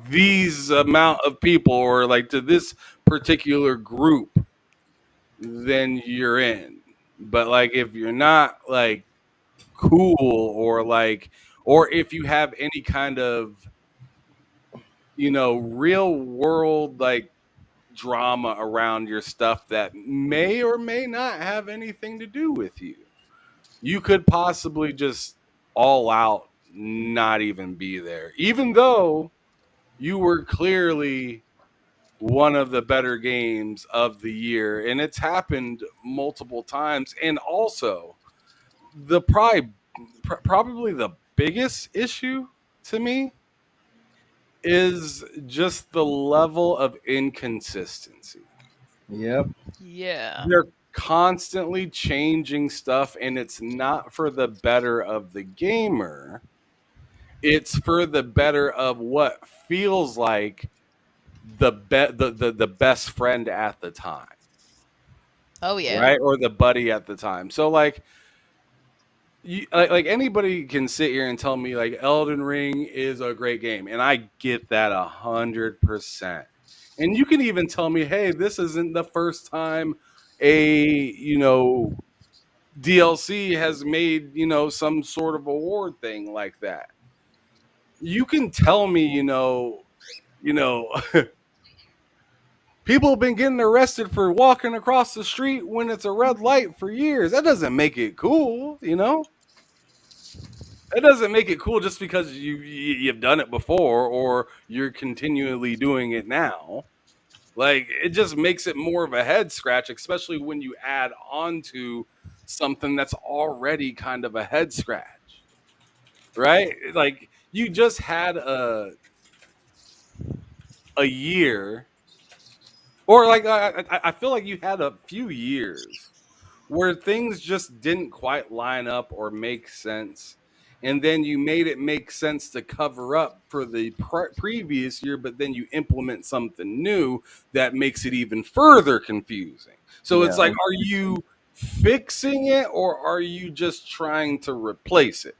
these amount of people or like to this particular group, then you're in. But like if you're not like cool or if you have any kind of real world like drama around your stuff that may or may not have anything to do with you. You could possibly just all out not even be there, even though you were clearly one of the better games of the year. And it's happened multiple times. And also, probably the biggest issue to me is just the level of inconsistency. yep. Yeah. They're constantly changing stuff, and it's not for the better of the gamer. It's for the better of what feels like the best friend at the time, Oh yeah. right? Or the buddy at the time. So like like anybody can sit here and tell me like Elden Ring is a great game, and I get that 100%. And you can even tell me, hey, this isn't the first time a DLC has made some sort of award thing like that. You can tell me, you know, people have been getting arrested for walking across the street when it's a red light for years. That doesn't make it cool, It doesn't make it cool just because you've done it before or you're continually doing it now. Like it just makes it more of a head scratch, especially when you add on to something that's already kind of a head scratch, right? Like you just had a year, or like I feel like you had a few years where things just didn't quite line up or make sense. And then you made it make sense to cover up for the previous year, but then you implement something new that makes it even further confusing. So it's Yeah. like, are you fixing it or are you just trying to replace it?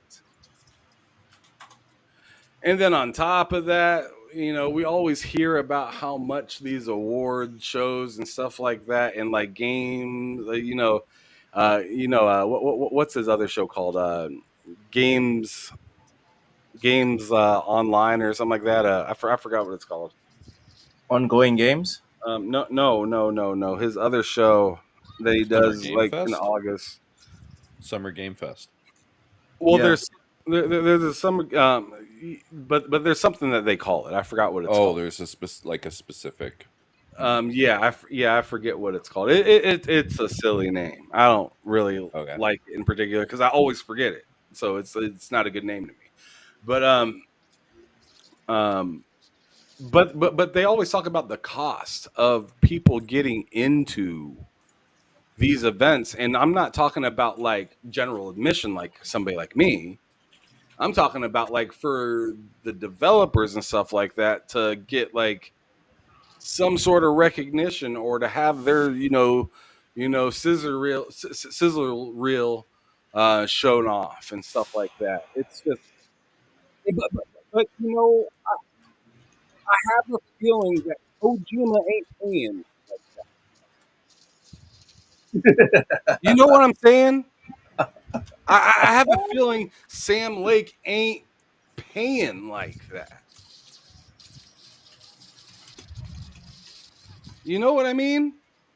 And then on top of that, we always hear about how much these award shows and stuff like that, and like games, what's his other show called? Games, online or something like that. I forgot what it's called. Ongoing games. No. His other show that he Summer does Game like in Fest? August. Summer Game Fest. Well, Yeah. there's some, but there's something that they call it. I forgot what it's called. There's a specific. I forget what it's called. It's a silly name. I don't really Okay. like it in particular because I always forget it. So it's not a good name to me. But but they always talk about the cost of people getting into these events, and I'm not talking about like general admission like somebody like me. I'm talking about like for the developers and stuff like that to get like some sort of recognition or to have their sizzle reel shown off and stuff like that. It's just but I have a feeling that Kojima ain't paying. You know what I'm saying? I have a feeling Sam Lake ain't paying like that. You know what I mean?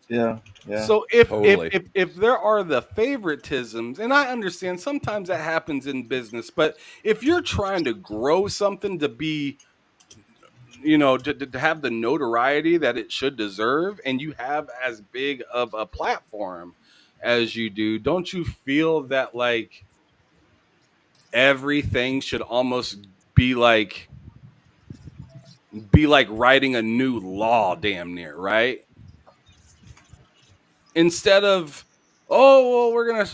Yeah. Yeah. So if Totally. if there are the favoritisms, and I understand sometimes that happens in business, but if you're trying to grow something to be, to have the notoriety that it should deserve, and you have as big of a platform as you do, don't you feel that like everything should almost be like writing a new law, damn near, right? Instead of, oh well, we're gonna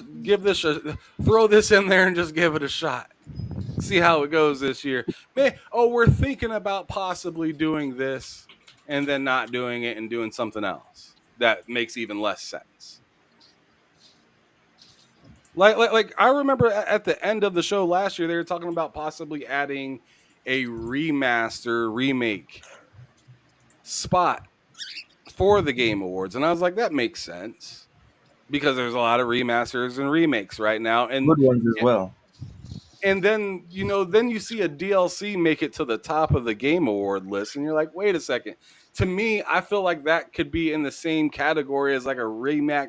throw this in there and just give it a shot, see how it goes this year. We're thinking about possibly doing this and then not doing it and doing something else that makes even less sense. Like I remember at the end of the show last year, they were talking about possibly adding a remake spot for the Game Awards, and I was like, that makes sense because there's a lot of remasters and remakes right now, and Good ones as well. and then then you see a DLC make it to the top of the Game Award list, and you're like, wait a second. To me, I feel like that could be in the same category as like a remake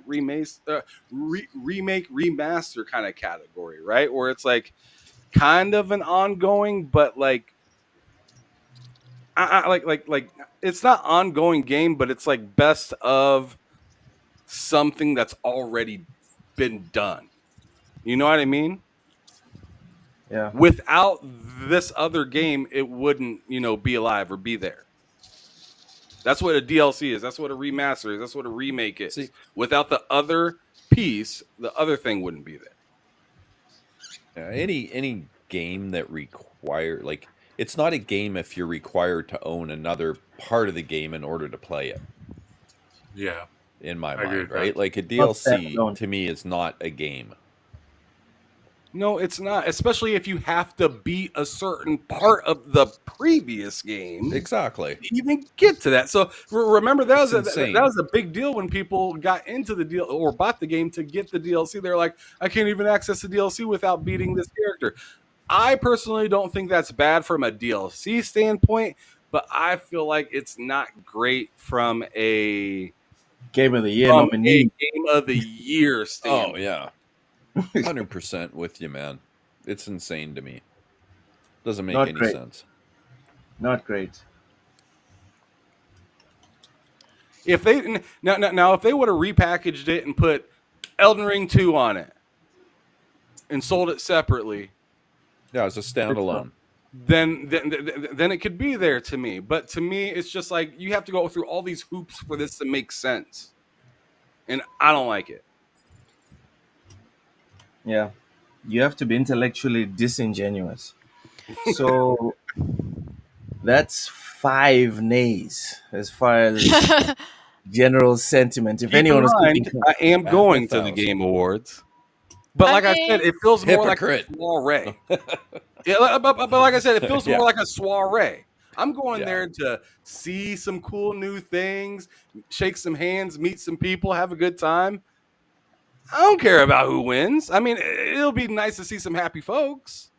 remaster kind of category, right? Where it's like kind of an ongoing, but like I like it's not ongoing game, but it's like best of something that's already been done. You know what I mean? Yeah. Without this other game, it wouldn't, be alive or be there. That's what a DLC is. That's what a remaster is. That's what a remake is. See- Without the other piece, the other thing wouldn't be there. Any game that require like it's not a game if you're required to own another part of the game in order to play it. Yeah. In my I agree mind, with that. right? Like a Not DLC standalone. to me is not a game. No, it's not. Especially if you have to beat a certain part of the previous game Exactly. to even get to that. So remember that It's that insane. was a big deal when people got into the deal or bought the game to get the DLC. They're like, I can't even access the DLC without beating this character. I personally don't think that's bad from a DLC standpoint, but I feel like it's not great from a Game of the Year nominee. Game of the Year Oh standpoint. yeah, 100% with you, man. It's insane to me. Doesn't make Not any great. sense. Not great. If they now if they would have repackaged it and put Elden Ring 2 on it and sold it separately, Yeah, it's a standalone. then it could be there to me. But to me, it's just like you have to go through all these hoops for this to make sense, and I don't like it. Yeah. You have to be intellectually disingenuous. So that's 5 nays as far as general sentiment. If Keep in anyone was mind, keeping I am Bat going to the 1,000. Game Awards, but I like I said, mean- it feels more Hypocrite. like a soiree. Yeah, but like I said, it feels Yeah. more like a soiree. I'm going Yeah. there to see some cool new things, shake some hands, meet some people, have a good time. I don't care about who wins. I mean, it'll be nice to see some happy folks.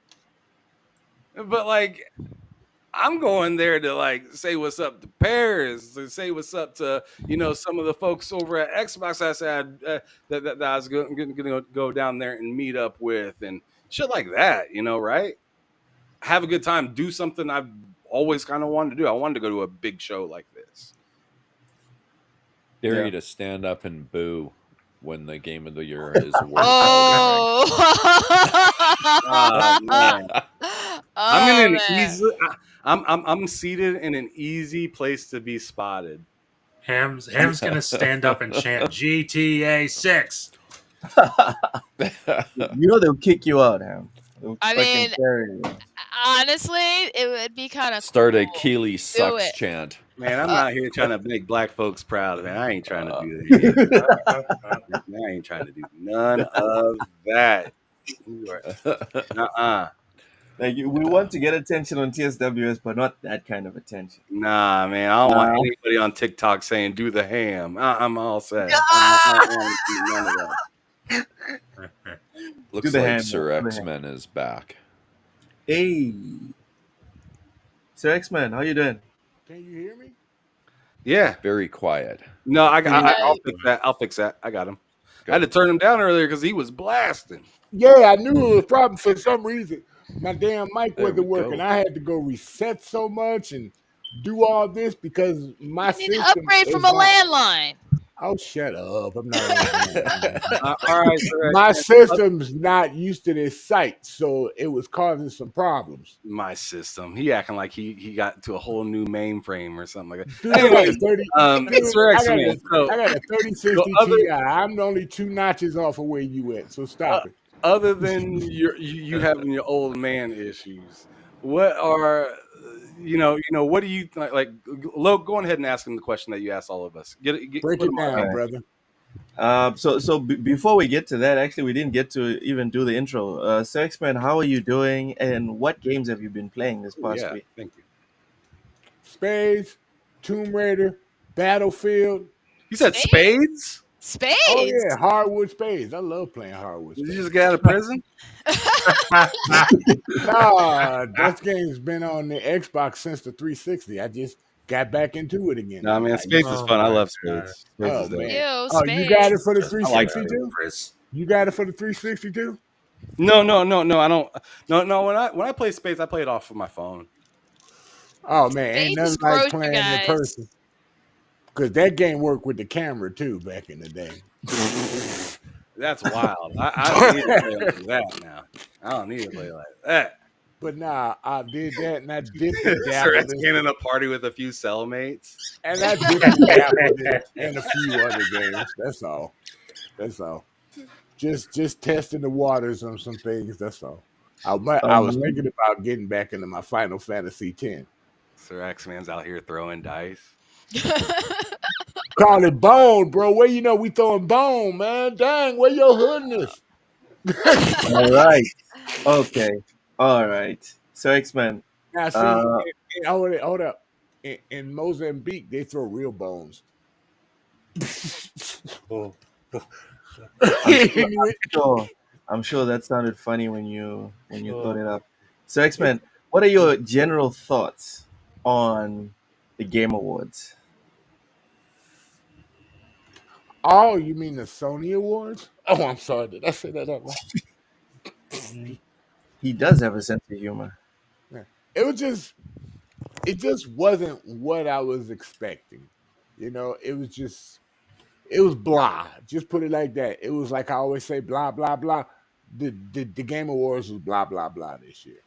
But like, I'm going there to like say what's up to Paris, to say what's up to some of the folks over at Xbox I said that I was going to go down there and meet up with and shit like that. Right? Have a good time. Do something I've always kind of wanted to do. I wanted to go to a big show like this. Dare Yeah. you to stand up and boo when the Game of the Year is awarded. Oh. Oh man. I'm in an man. easy. I'm seated in an easy place to be spotted. Ham's gonna stand up and chant GTA 6. They'll kick you out, Ham. They'll I fucking mean, carry you. honestly, it would be kind of Start cool. a Keeley sucks it. chant. Man, I'm not here trying to make black folks proud, man. I ain't trying to do that. I ain't trying to do none of that. Like we want to get attention on TSWS, but not that kind of attention. Nah, man. I don't want Nah. anybody on TikTok saying "do the ham." I'm all set. I don't want to do none of that. Looks the like hand, Sir do the X-Men is back. Hey, Sir X-Man, how you doing? Can you hear me? Yeah. Very quiet. No, I'll Yeah. fix that. I'll fix that. I got him. Good. I had to turn him down earlier because he was blasting. Yeah, I knew it was a problem for some reason. My damn mic There wasn't we working. go. I had to go reset so much and do all this because my You need to system upgrade is from a not- landline. Oh, shut up! I'm not. On All right, sir. my system's not used to this site, so it was causing some problems. My system. He acting like he got to a whole new mainframe or something like that. Dude, Anyways, dude, Sir I got X-Man. a- I got a 3060 So other- Ti. I'm only 2 notches off of where you at, so stop it. Other than you having your old man issues, what are what do you like? Lo, go ahead and ask him the question that you asked all of us. Break put it him on. down, brother. Before we get to that, actually, we didn't get to even do the intro. Sir X-Man, how are you doing? And what games have you been playing this past Yeah, week? thank you. Spades, Tomb Raider, Battlefield. You said spades? Spades. Oh yeah, hardwood spades. I love playing hardwood Did spades. you just get out of prison? Nah, that game's been on the Xbox since the 360. I just got back into it again. No, man, spades is fun. I love God. spades. Spades Oh, is dope. man. Ew, Oh, spades. you got it for the I like 360 that, too? Chris. You got it for the 360 too? No, I don't. No. When I play spades, I play it off of my phone. Oh man, ain't Spades nothing is gross, like playing in guys. person. Because that game worked with the camera too back in the day. That's wild. I don't need to play like that now. I don't need to play like that. But nah, I did that and I dipped and Sir dabbled X in, getting in a party with a few cellmates. and I dipped and dabbled in a few other games. That's all. That's all. Just testing the waters on some things. That's all. I was thinking about getting back into my Final Fantasy X. Sir X Man's out here throwing dice. Call it bone, bro. Where you know we throwing bone, man? Dang, where your hoodness? All right. Okay. All right. So X-Men. Now, see, Uh, hold up. In Mozambique, they throw real bones. Oh, I'm sure. I'm sure. I'm sure that sounded funny when you thought oh. it up. So X-Men, what are your general thoughts on the Game Awards? Oh, you mean the Sony Awards? Oh, I'm sorry. Did I say that out loud? He does have a sense of humor. Yeah. It was just, it just wasn't what I was expecting. It was blah. Just put it like that. It was like I always say, blah blah blah. The Game Awards was blah blah blah this year.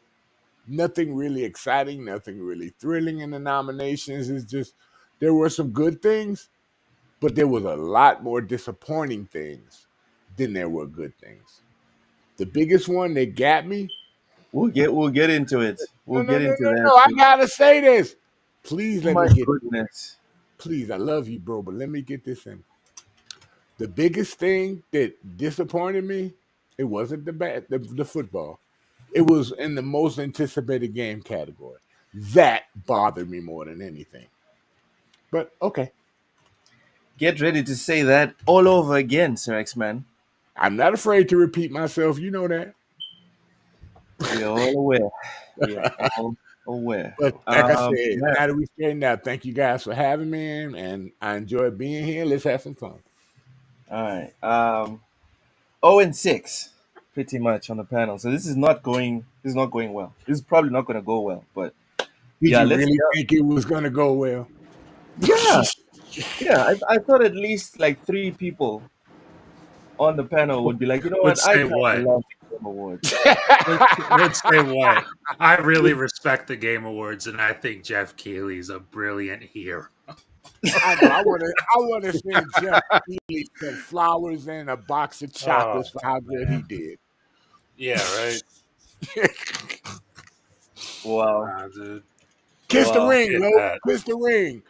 Nothing really exciting, nothing really thrilling in the nominations. It's just there were some good things, but there was a lot more disappointing things than there were good things. The biggest one that got me. We'll get into it. No, We'll no, get no, into no, that. no. I gotta say this. Please let My me get. goodness. Please, I love you, bro, but let me get this in. The biggest thing that disappointed me, it wasn't the football. It was in the most anticipated game category. That bothered me more than anything. But okay, Get ready to say that all over again, Sir X-Man. I'm not afraid to repeat myself. You know that. We are all aware. We are all aware. But like I said, Yeah. now that we straightened out, thank you guys for having me, and I enjoyed being here. Let's have some fun. All right. 0-6, pretty much on the panel. So this is not going well. This is probably not going to go well. But Did yeah, you let's really go. think it was going to go well? Yeah, yeah. I thought at least like three people on the panel would be like, you know Would what? I say kind of what? love the Game Awards. Would say what? I really respect the Game Awards, and I think Jeff Keighley's a brilliant hero. I know. I want to send Jeff Keighley some flowers and a box of Oh chocolates for how good he man, did. yeah, right. Wow. Dude, Kiss the Wow. ring, did Lo. that. Kiss the ring.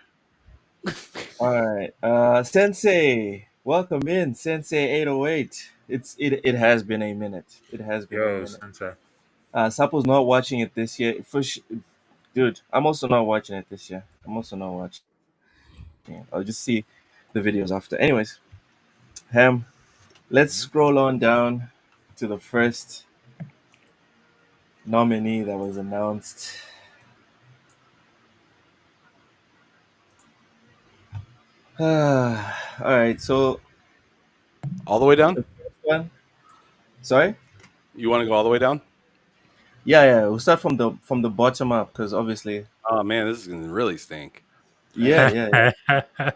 All right. Sensei, welcome in, Sensei 808. It has been a minute. It has been a Yo, minute. Sensei. Sapo's not watching it this year. Dude, I'm also not watching it this year. I'm also not watching it. I'll just see the videos after. Anyways, Ham, let's scroll on down to the first nominee that was announced. All right, so All the way down? the first one. Sorry. You want to go all the way down? Yeah, yeah. We'll start from the bottom up because obviously, Oh man, this is gonna really stink. yeah, yeah, yeah.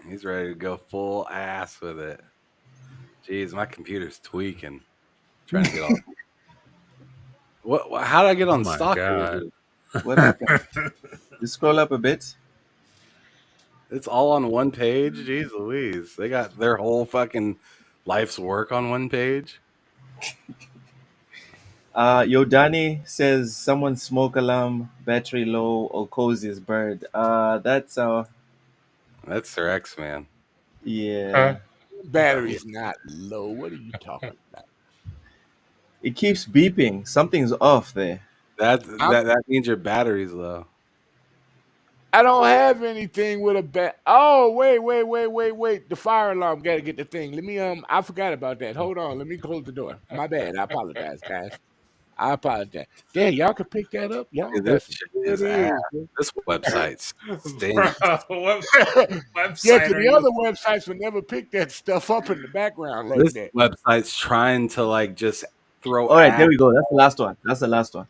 He's ready to go full ass with it. Jeez, my computer's tweaking. Trying to get all. How did I get Oh on my Stalker? god. What happened? Just scroll up a bit. It's all on one page. Jeez Louise, they got their whole fucking life's work on one page. Yodani says someone smoke alarm, battery low, or cozy's bird. That's Sir X Man. Yeah. Battery's not low. What are you talking about? It keeps beeping. Something's off there. That means your battery's low. I don't have anything with a bat. Oh, wait. The fire alarm got to get the thing. Let me I forgot about that. Hold on. Let me close the door. My bad. I apologize, guys. I apologize. Damn, y'all can pick that up. Y'all Dude, this got some shit good is ass. ears. Bro. This website Bro, stinks. what Yeah, website because are the you? other websites would never pick that stuff up in the background like This that. website's trying to like just throw All right, there ads we go. That's the last one. That's the last one.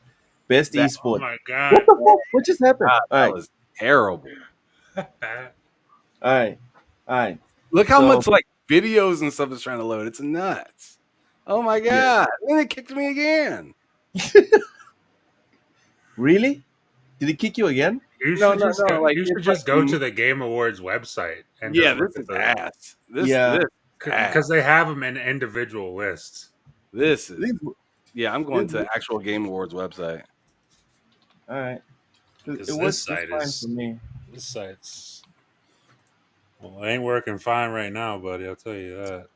Best that Oh esport. my What god. the fuck? What just happened? God, All that right, was terrible. all right, all right. Look how So much like videos and stuff is trying to load. It's nuts. Oh my yeah, god. Then it kicked me again. really? Did it kick you again? You No, should no, just no. go. Like You should it's like just go to the Game Awards website and just yeah, look this at is the ass. Yeah. This because ass. they have them in individual lists. This is This, yeah, I'm going this, to actual Game Awards website. all right. It Because works just fine for me. this site's well, it ain't working fine right now, buddy. I'll tell you that.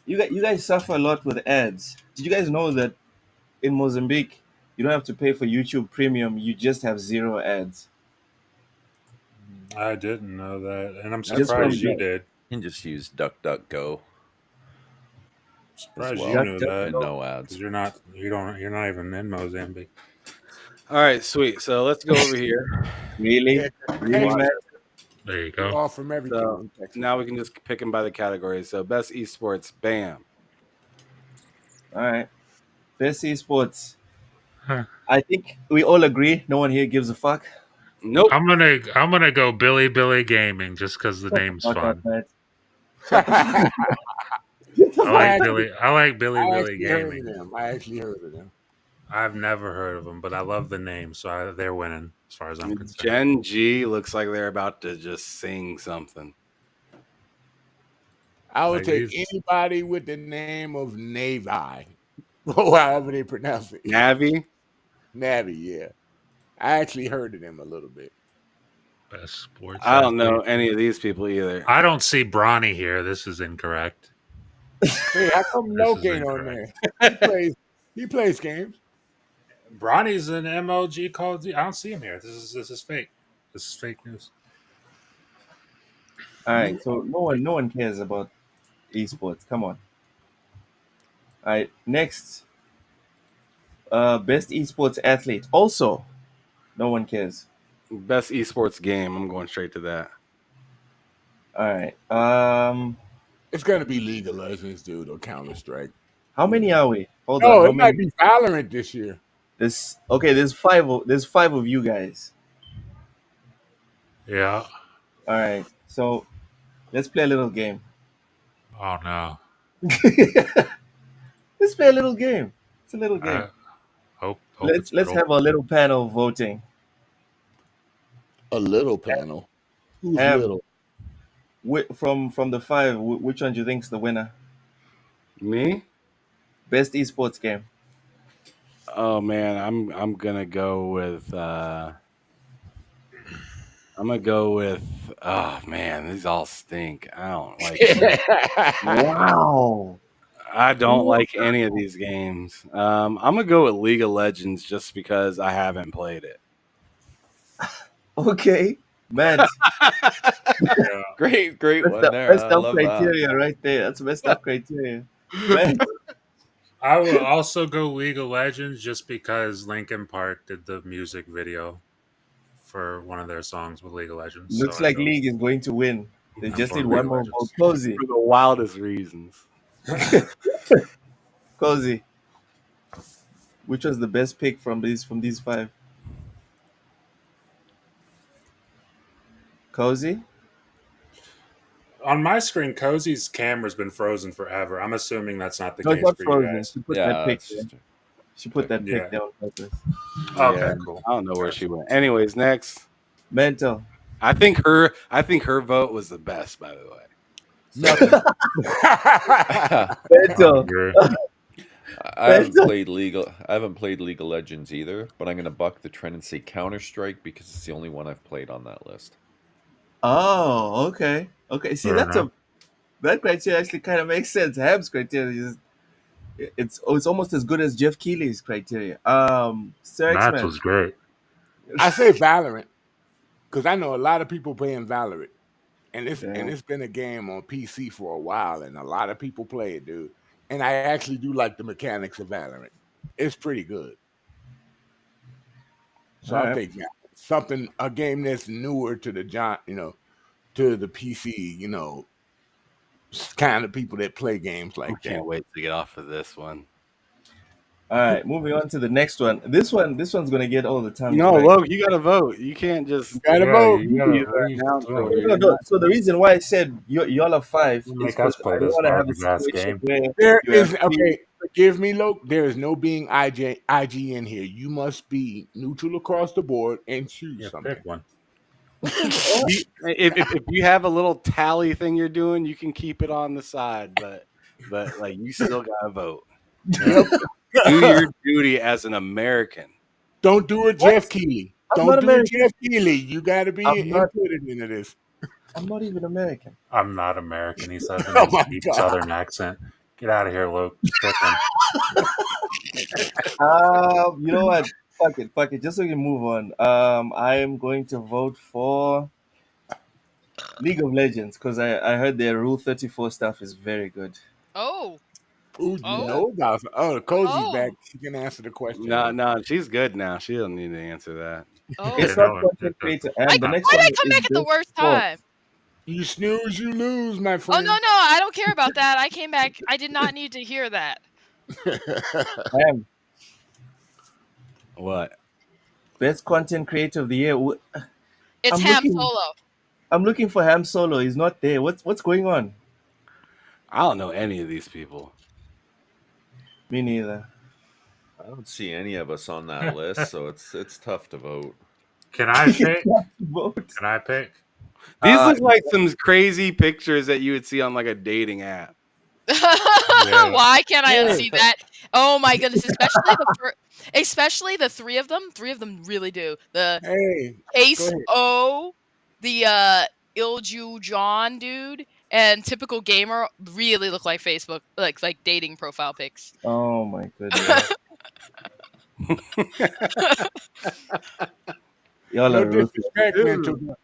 You guys suffer a lot with ads. Did you guys know that in Mozambique you don't have to pay for YouTube Premium? You just have zero ads. I didn't know that, and I'm Just from surprised you the did. You can just use DuckDuckGo as Surprised you well, duck, knew duck, that and go. no because ads. you're not even in Mozambique. All right, sweet. So let's go over here. Really, Yeah, really, Texas, man. There you we go. all from everything So in Texas. now we can just pick them by the categories. So best esports, bam. All right, best esports. Huh. I think we all agree. No one here gives a fuck. Nope. I'm gonna go Billy Gaming just because the Shut the name's fuck up, fun. man. Shut the fuck up. Get the I fuck like up. Billy. I like I Billy actually heard of Gaming. them. I actually heard of them. I've never heard of them, but I love the name, so they're winning as far as I'm concerned. Gen G looks like they're about to just sing something. I would Like take these, anybody with the name of Navi, or however they pronounce it. Navi. Navi, yeah. I actually heard of them a little bit. best sports. I don't know athlete. any of these people either. I don't see Bronny here. This is incorrect. Hey, how come This is Loke ain't on there? incorrect. He plays games. Bronny's an MLG Call of Duty. I don't see him here. This is fake. This is fake news. All right, so no one cares about esports. Come on. All right, next, best esports athlete. Also, no one cares. Best esports game. I'm going straight to that. All right. It's gonna be League of Legends, dude, or Counter Strike. How many are we? Hold on. No, How it might many? be Valorant this year. This okay. There's five of you guys. Yeah. All right. So let's play a little game. Oh no. Let's play a little game. It's a little game. I hope Let's it's let's real. have a little panel voting. A little panel. Who's Have little? from the five, which one do you think's the winner? Me? Best esports game. Oh man, I'm gonna go with. I'm gonna go with. Oh man, these all stink. I don't like. Wow. I don't like any of these games. I'm gonna go with League of Legends just because I haven't played it. Okay, Matt. Yeah. Great That's one the there. best I up love that. criteria right there. That's the best up criteria. Matt. I will also go League of Legends just because Linkin Park did the music video for one of their songs with League of Legends. Looks so I like go- League is going to win. They I'm just for need League one of more vote. Legends. Cozy. For the wildest reasons. Cozy. Which was the best pick from these five? Cozy? On my screen, Cozy's camera's been frozen forever. I'm assuming that's not the No, it's case not for you frozen. guys. She put Yeah, that pic it's there. just She put that Yeah. pic there on purpose. Okay, Yeah, cool. I don't know where she went. Anyways, next. Mental. I think her vote was the best, by the way. Nothing. I Mental. agree. I haven't Mental. played League of Legends either, but I'm gonna buck the trend and say Counter Strike because it's the only one I've played on that list. Oh, okay. Okay. See, Fair that's enough. that criteria actually kind of makes sense. Hab's criteria is it's almost as good as Jeff Keighley's criteria. Sir Match X-Men. was great. I say Valorant because I know a lot of people playing Valorant, and Yeah. it's been a game on PC for a while, and a lot of people play it, dude. And I actually do like the mechanics of Valorant. It's pretty good. So I'll Alright. take that. A game that's newer to the to the PC, kind of people that play games I like can't that. wait to get off of this one. All right, moving on to the next one. This one's gonna get all the time. No, look, you got to vote. You can't just. Gotta vote. you gotta You gotta announce vote. it. No. So the reason why I said y'all are five You is make us because play I don't this want to have a garbage ass situation game. where you have Okay, forgive me, Loke. There is no being IG in here. You must be neutral across the board and choose Yeah, something. pick one. If you have a little tally thing you're doing, you can keep it on the side, but like you still gotta vote. Yep. Do your duty as an American. Don't do it, Jeff Keighley. I'm Don't not do it, American. Jeff Keighley. You got to be I'm not- included into this. I'm not even American. I'm not American. He says in Oh a my deep God. Southern accent. Get out of here, Luke. Pick one. You know what? Fuck it. Just so we can move on. I am going to vote for League of Legends because I heard their Rule 34 stuff is very good. Oh, Ooh, you oh, know about the Cozy's back. oh, She can answer the question. No, no, she's good now. She doesn't need to answer that. It's oh. not No, content creator, and the Why'd next I one come is back at the best worst sport. time? You snooze, you lose, my Oh, friend. no, I don't care about that. I came back. I did not need to hear that. Ham, What? best content creator of the year. It's I'm Ham looking. Solo. I'm looking for Ham Solo. He's not there. What's going on? I don't know any of these people. Me neither. I don't see any of us on that list, so it's tough to vote. Can I pick? Vote. Can I pick? These Uh, look like some crazy pictures that you would see on like a dating app. Yeah. Why can't I Hey. unsee that? Oh my goodness! Especially the three of them. Three of them really do. The Hey, Ace ahead. O, the Ilju John dude, and typical gamer really look like Facebook, like dating profile pics. oh my goodness. Y'all no are ruthless. disrespect, Mental.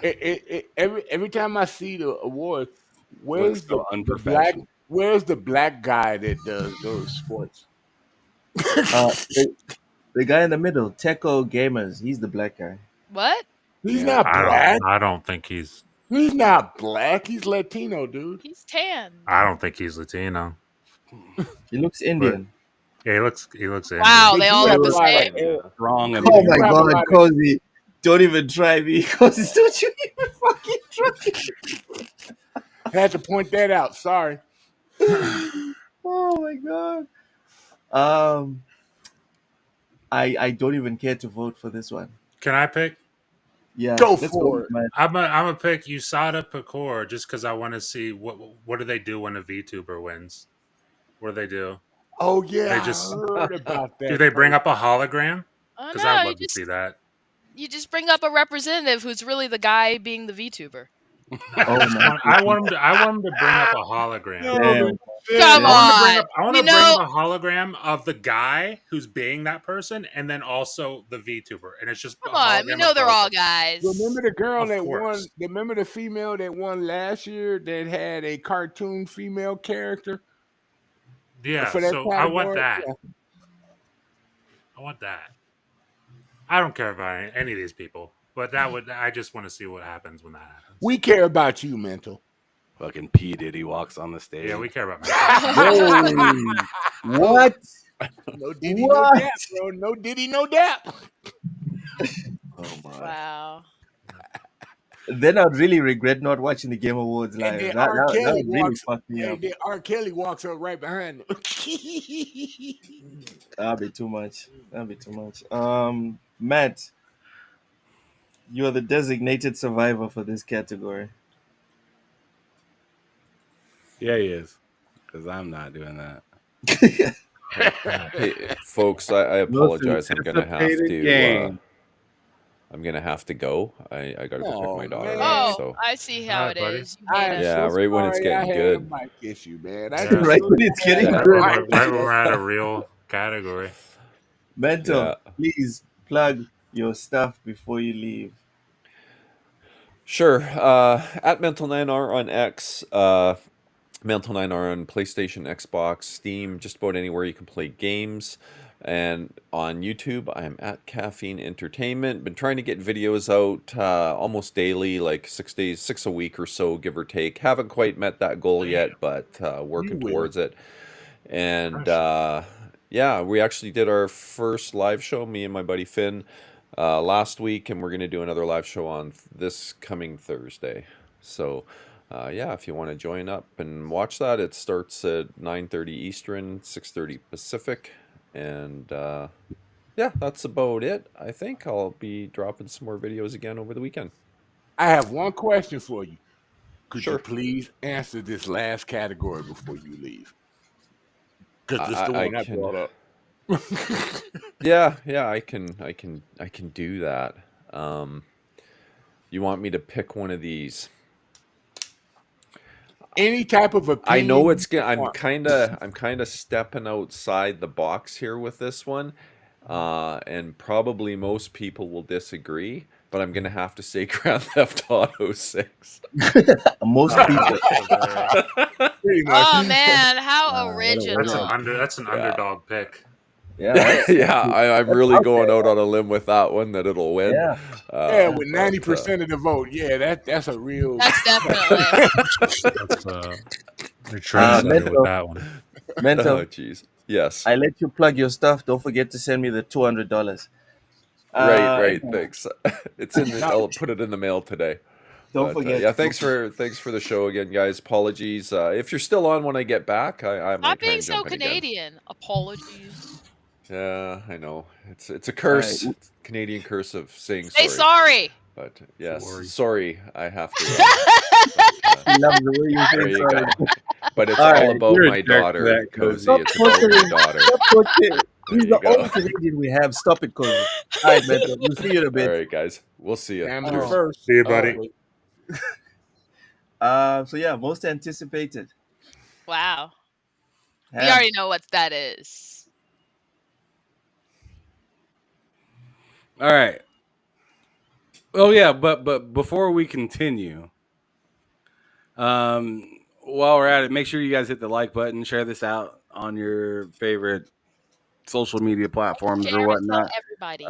but every time I see the awards, Looks where's so the black? unprofessional. Where's the black guy that does those sports? The guy in the middle, Techo Gamers. He's the black guy. What? He's Yeah. not black. I don't think he's. He's not black. He's Latino, dude. He's tan. I don't think he's Latino. He looks Indian. Yeah, he looks Indian. Wow, They they do all have look a the lot of same. air. Strong and They Oh do my have a god, lot of- Cozy. Don't even try me. Cozy, don't you even fucking try. Had to point that out. Sorry. Oh my god. I don't even care to vote for this one. Can I pick? Yeah. Go let's for with it. my- I'm gonna pick USADA Picor just because I want to see what do they do when a VTuber wins. What do they do? Oh yeah, They just- I heard about that. Do they bring up a hologram? Oh Because no, I'd love to see that. you just bring up a representative who's really the guy being the VTuber. Oh my I want him to bring up a hologram. Damn. Come I on. want We to bring know- up a hologram of the guy who's being that person, and then also the VTuber, and it's just Come a on, we hologram know of they're both all of them. guys. Remember the girl Of that won? course. Remember the female that won last year that had a cartoon female character? Yeah, For that so I want category? that. Yeah. I want that. I don't care about any of these people, but I just want to see what happens when that happens. We care about you, Mental. Fucking P Diddy walks on the stage. Yeah, we care about. Whoa. What? No Diddy, What? no dap, bro. No Diddy, no dap. Oh my. Wow. Then I'd really regret not watching the Game Awards And live. then That R. Kelly would really walks. fuck me Hey, up. then R. Kelly walks up right behind him. That'd be too much. Matt, you are the designated survivor for this category. Yeah, he is. Because I'm not doing that. Hey, folks, I apologize. I'm gonna have anticipated to. game. I'm gonna have to go. I gotta go pick my Oh, daughter man. up. Oh, So I see how Alright, it buddy. is. You I made am us. Yeah, so right when it's sorry getting I good. had a mic issue, man. Yeah. Right when it's getting I had a good. mic Right when issue. we're at a real category. Mental, Yeah. please plug your stuff before you leave. Sure. At Mental9R on X, Mental9R on PlayStation, Xbox, Steam, just about anywhere you can play games. And on YouTube, I'm at Caffeine Entertainment. Been trying to get videos out almost daily, like 6 a week or so, give or take. Haven't quite met that goal yet, but working will. towards it. And yeah, we actually did our first live show, me and my buddy Finn, last week, and we're going to do another live show on this coming Thursday. So yeah, if you want to join up and watch that, it starts at 9:30 Eastern, 6:30 Pacific. And yeah, that's about it. I think I'll be dropping some more videos again over the weekend. I have one question for you. Could Sure. you please answer this last category before you leave? Because this is the I one I can- brought up. Yeah, I can do that. You want me to pick one of these? Any type of opinion. I know it's you good. I'm want. kind of stepping outside the box here with this one, and probably most people will disagree. But I'm gonna have to say Grand Theft Auto 6. Most people. Pretty much. Oh man, how What a original! That's an Yeah. underdog pick. Yeah, that's, I'm that's really out going there. out on a limb with that one that it'll win. Yeah. Yeah, with but, 90% of the vote. Yeah, that's a real. That's definitely. That's your trendsetter with Mental, that one. oh mental. jeez. Yes. I let you plug your stuff. Don't forget to send me the $200. Right. Anyway, Thanks. It's in the. I'll put it in the mail today. don't But forget. yeah, thanks for the show again, guys. Apologies if you're still on when I get back. I Stop might try being and so jump in again. Canadian. Apologies. Yeah, I know it's a All right. curse. It's a Canadian curse of saying Say sorry. sorry. But yes, Sorry. sorry. I have to. He loves the way you There say you sorry. go. But it's All all right, about you're a my jerk for daughter, that, Cozy. Stop It's about my torturing. daughter. Stop torturing. There He's you the go. only Canadian we have. Stop it, Cozy. All right, mental. We'll see you in a All bit. right, guys. We'll see you. Family Cheers. first. See you, buddy. always. So yeah, most anticipated. Wow. We Ham. already know what that is. All right. Oh yeah, but before we continue, while we're at it, make sure you guys hit the like button, share this out on your favorite social media platforms Share or and tell whatnot. everybody.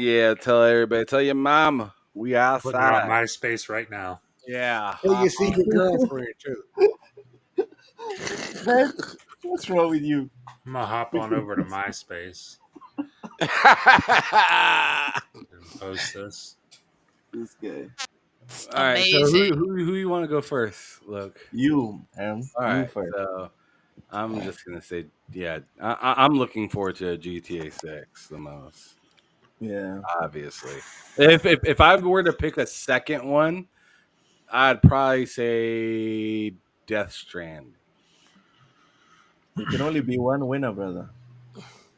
Yeah, tell everybody, tell your mama we Putting it on outside. MySpace right now. Yeah, Tell your hop on. secret girlfriend, too. Man, what's wrong with you? I'm gonna hop on over to MySpace and post this. This guy. It's All right, so amazing. who you want to go first, Luke? You, Ham. All You right, first. so I'm just gonna say, yeah, I'm looking forward to GTA 6 the most. Yeah. Obviously, if I were to pick a second one, I'd probably say Death Stranding. There can only be one winner, brother.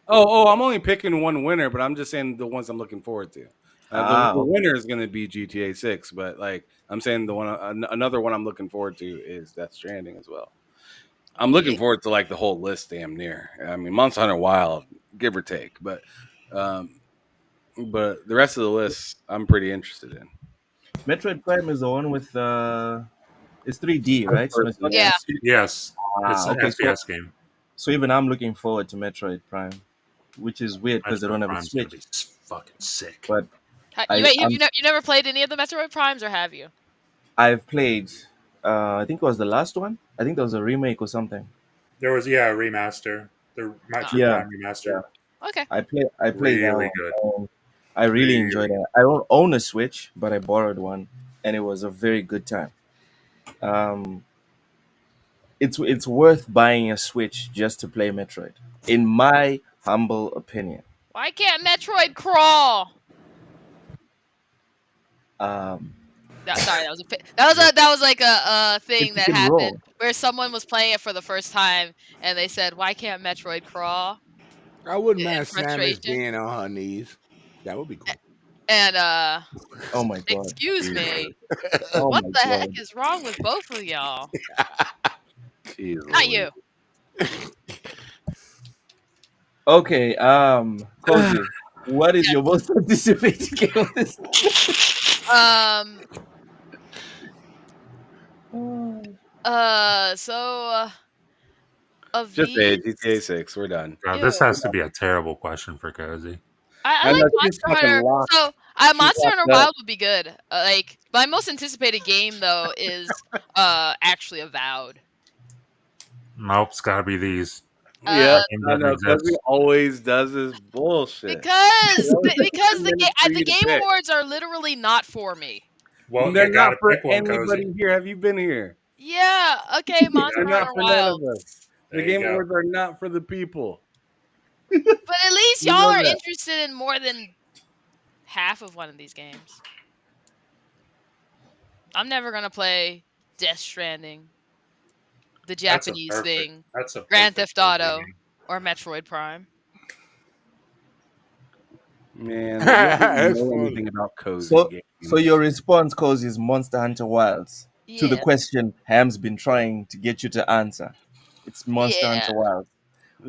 Oh, I'm only picking one winner, but I'm just saying the ones I'm looking forward to. The Okay. winner is going to be GTA 6, but like I'm saying, the one another one I'm looking forward to is Death Stranding as well. I'm looking forward to like the whole list, damn near. I mean, Monster Hunter Wild, give or take, but the rest of the list I'm pretty interested in. Metroid Prime is the one with it's 3D, right? So it's not Yeah. Yes, it's an okay, FPS game. so even I'm looking forward to Metroid Prime, which is weird because they don't have a Prime's gonna Switch. be fucking sick. But Wait, I'm- you never played any of the Metroid Primes, or have you? I've played. I think it was the last one. I think there was a remake or something. There was a remaster. The Metroid Yeah. Prime remaster. Okay. I played that Really one. good. I really Really enjoyed it. I don't own a Switch, but I borrowed one, and it was a very good time. It's worth buying a Switch just to play Metroid, in my humble opinion. Why can't Metroid crawl? Sorry, that was like a thing If that you can happened roll. where someone was playing it for the first time and they said, "Why can't Metroid crawl?" I wouldn't Yeah, mind Samus frustration. being on her knees. That would be cool. And Oh my god! excuse me, Oh what my the god! heck is wrong with both of y'all? Jeez, Not Louise. you. Okay, Cozy, what is your most anticipated game of this? Of Just say these, GTA 6. We're done. Now, this has to be a terrible question for Cozy. I I like know, she's Monster fucking Hunter. locked. So She's Monster locked Hunter up. Wild would be good. Like my most anticipated game though is actually Avowed. Nope, it's got to be these. Yeah, Game I doesn't know. exist. Kobe always does this bullshit. Because always the minutes for you to Game pick. Awards are literally not for me. Well, They're you not got to for pick one, anybody Cozy. here. Have you been here? Yeah, okay, Monster They're not Hunter for none Wild. of us. The There you Game go. Awards are not for the people. But at least You y'all know are that. interested in more than half of one of these games. I'm never gonna play Death Stranding, the That's a Japanese perfect- thing, That's a Grand perfect Theft Auto, game. or Metroid Prime. Man, That's you don't know funny. anything about cozy games. So your response, Cozy, is Monster Hunter Wilds. to the Yeah. question Ham's been trying to get you to answer. It's Monster Yeah. Hunter Wilds.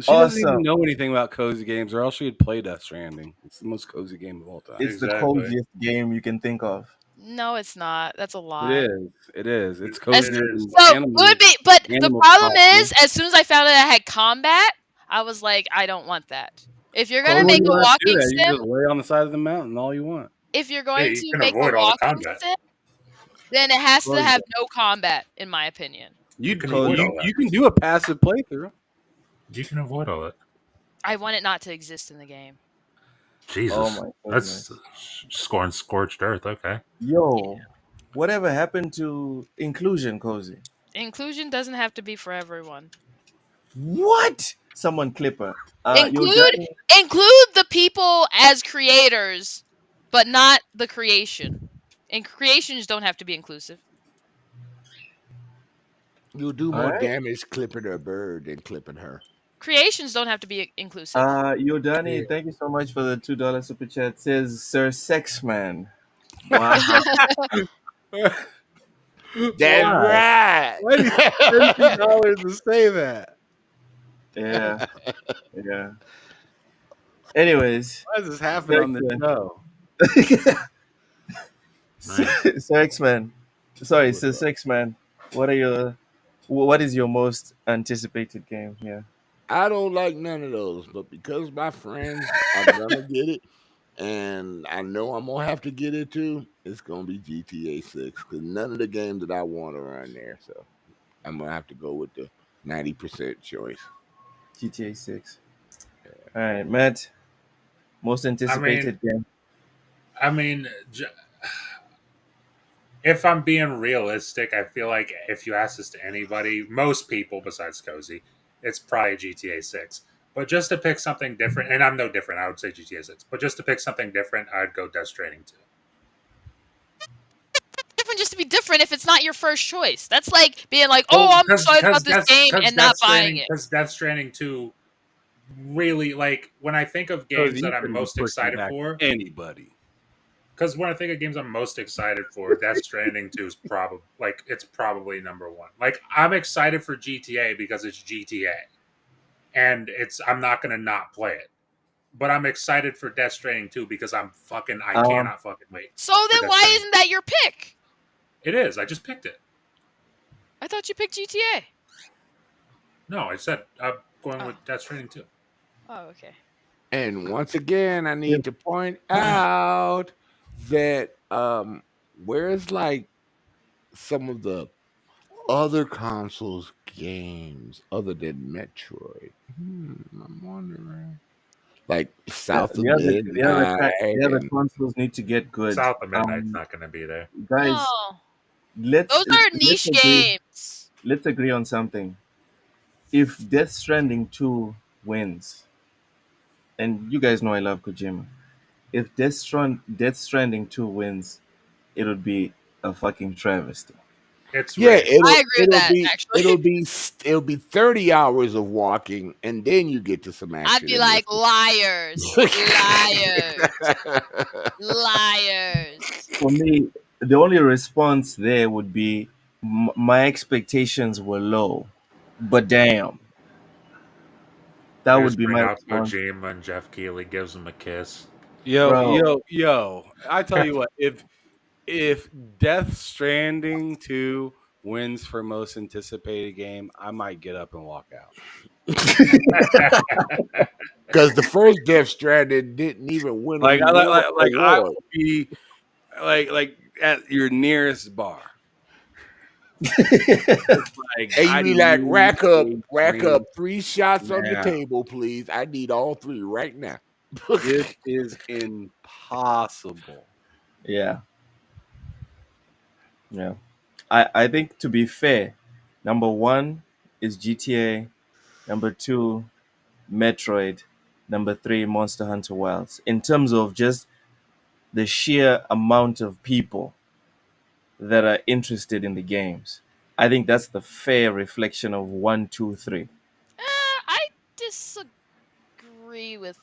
She doesn't even Awesome. know anything about cozy games, or else she'd play Death Stranding. It's the most cozy game of all time. It's the Exactly. coziest game you can think of. No, it's not. That's a It lie. is. It is. It's As, It cozier is. than so it Animal. would be, but the Animal problem Crossing. is, as soon as I found out I had combat, I was like, I don't want that. If you're gonna Well, make you a don't have to do walking that. You can sim, just lay on the side of the mountain all you want. if you're Yeah, going you to can make a avoid all the walking combat. sim, then it has to Well, have no combat, in my opinion. You can avoid you, all that. you can do a passive playthrough. You can avoid all that. I want it not to exist in the game. Jesus, Oh my that's goodness. scoring scorched earth. Okay. Yo, whatever happened to inclusion, Cozy? Inclusion doesn't have to be for everyone. What? Someone clipper. Yo, Include Danny, include the people as creators, but not the creation. And creations don't have to be inclusive. You'll do all more right. damage clipping a bird than clipping her. Creations don't have to be inclusive. Yo, Danny, Yeah. thank you so much for the $2 super chat. Says Sir Sexman. Wow. That's Why? right. Why do you spend $2 to say that? Yeah, yeah. Anyways, Why does this happen on the Sexman. show? Nice. Sir X-Man. Sorry, What's Sir up? Sexman. What is your most anticipated game? Yeah. I don't like none of those, but because my friends are gonna get it, and I know I'm gonna have to get it too, it's gonna be GTA 6 because none of the games that I want are on there. So I'm gonna have to go with the 90% choice. GTA 6. All right, Matt. Most I mean, anticipated game. if I'm being realistic, I feel like if you ask this to anybody, most people besides Cozy, it's probably GTA 6. But just to pick something different, and I'm no different, I would say GTA 6. But just to pick something different, I'd go Death Stranding 2. Different just to be different if it's not your first choice. That's like being like, oh, Well, I'm excited about this game and not buying it. Because Death Stranding 2 really, like, when I think of Because games you that I'm couldn't be most pushing excited back for, anybody. because when I think of games I'm most excited for, Death Stranding 2 is probably number one. Like, I'm excited for GTA because it's GTA. And I'm not gonna not play it. But I'm excited for Death Stranding 2 because I Um, cannot fucking wait. So for then Death why Stranding. isn't that your pick? It is. I just picked it. I thought you picked GTA. No, I said I'm going Oh. with Death Stranding 2. Oh, okay. And once again, I need to point out that where's like some of the other consoles games other than Metroid? I'm wondering. Like South of Midnight the other and consoles need to get good. South of Midnight's not going to be there. Guys, No, let's those are let's niche agree. games. Let's agree on something. If Death Stranding 2 wins, and you guys know I love Kojima, if Death Stranding 2 wins, it would be a fucking travesty. It's yeah, rigged. I agree with that, actually. it'll be 30 hours of walking, and then you get to some action. I'd be like, liars, liars, liars. For me, the only response there would be my expectations were low, but damn, that They would just be bring my out response, Kojima and Jeff Keighley gives him a kiss. bro. Yo! I tell you what, if Death Stranding 2 wins for most anticipated game, I might get up and walk out. Because the first Death Stranding didn't even win a Like I award. will be like at your nearest bar. Like And I you be like, need a rack drink up 3 shots on the now. table, please. I need all 3 right now. This is impossible. Yeah, yeah. I think to be fair, number one is GTA, number two Metroid, number three Monster Hunter Wilds. In terms of just the sheer amount of people that are interested in the games, I think that's the fair reflection of one, two, three. I disagree with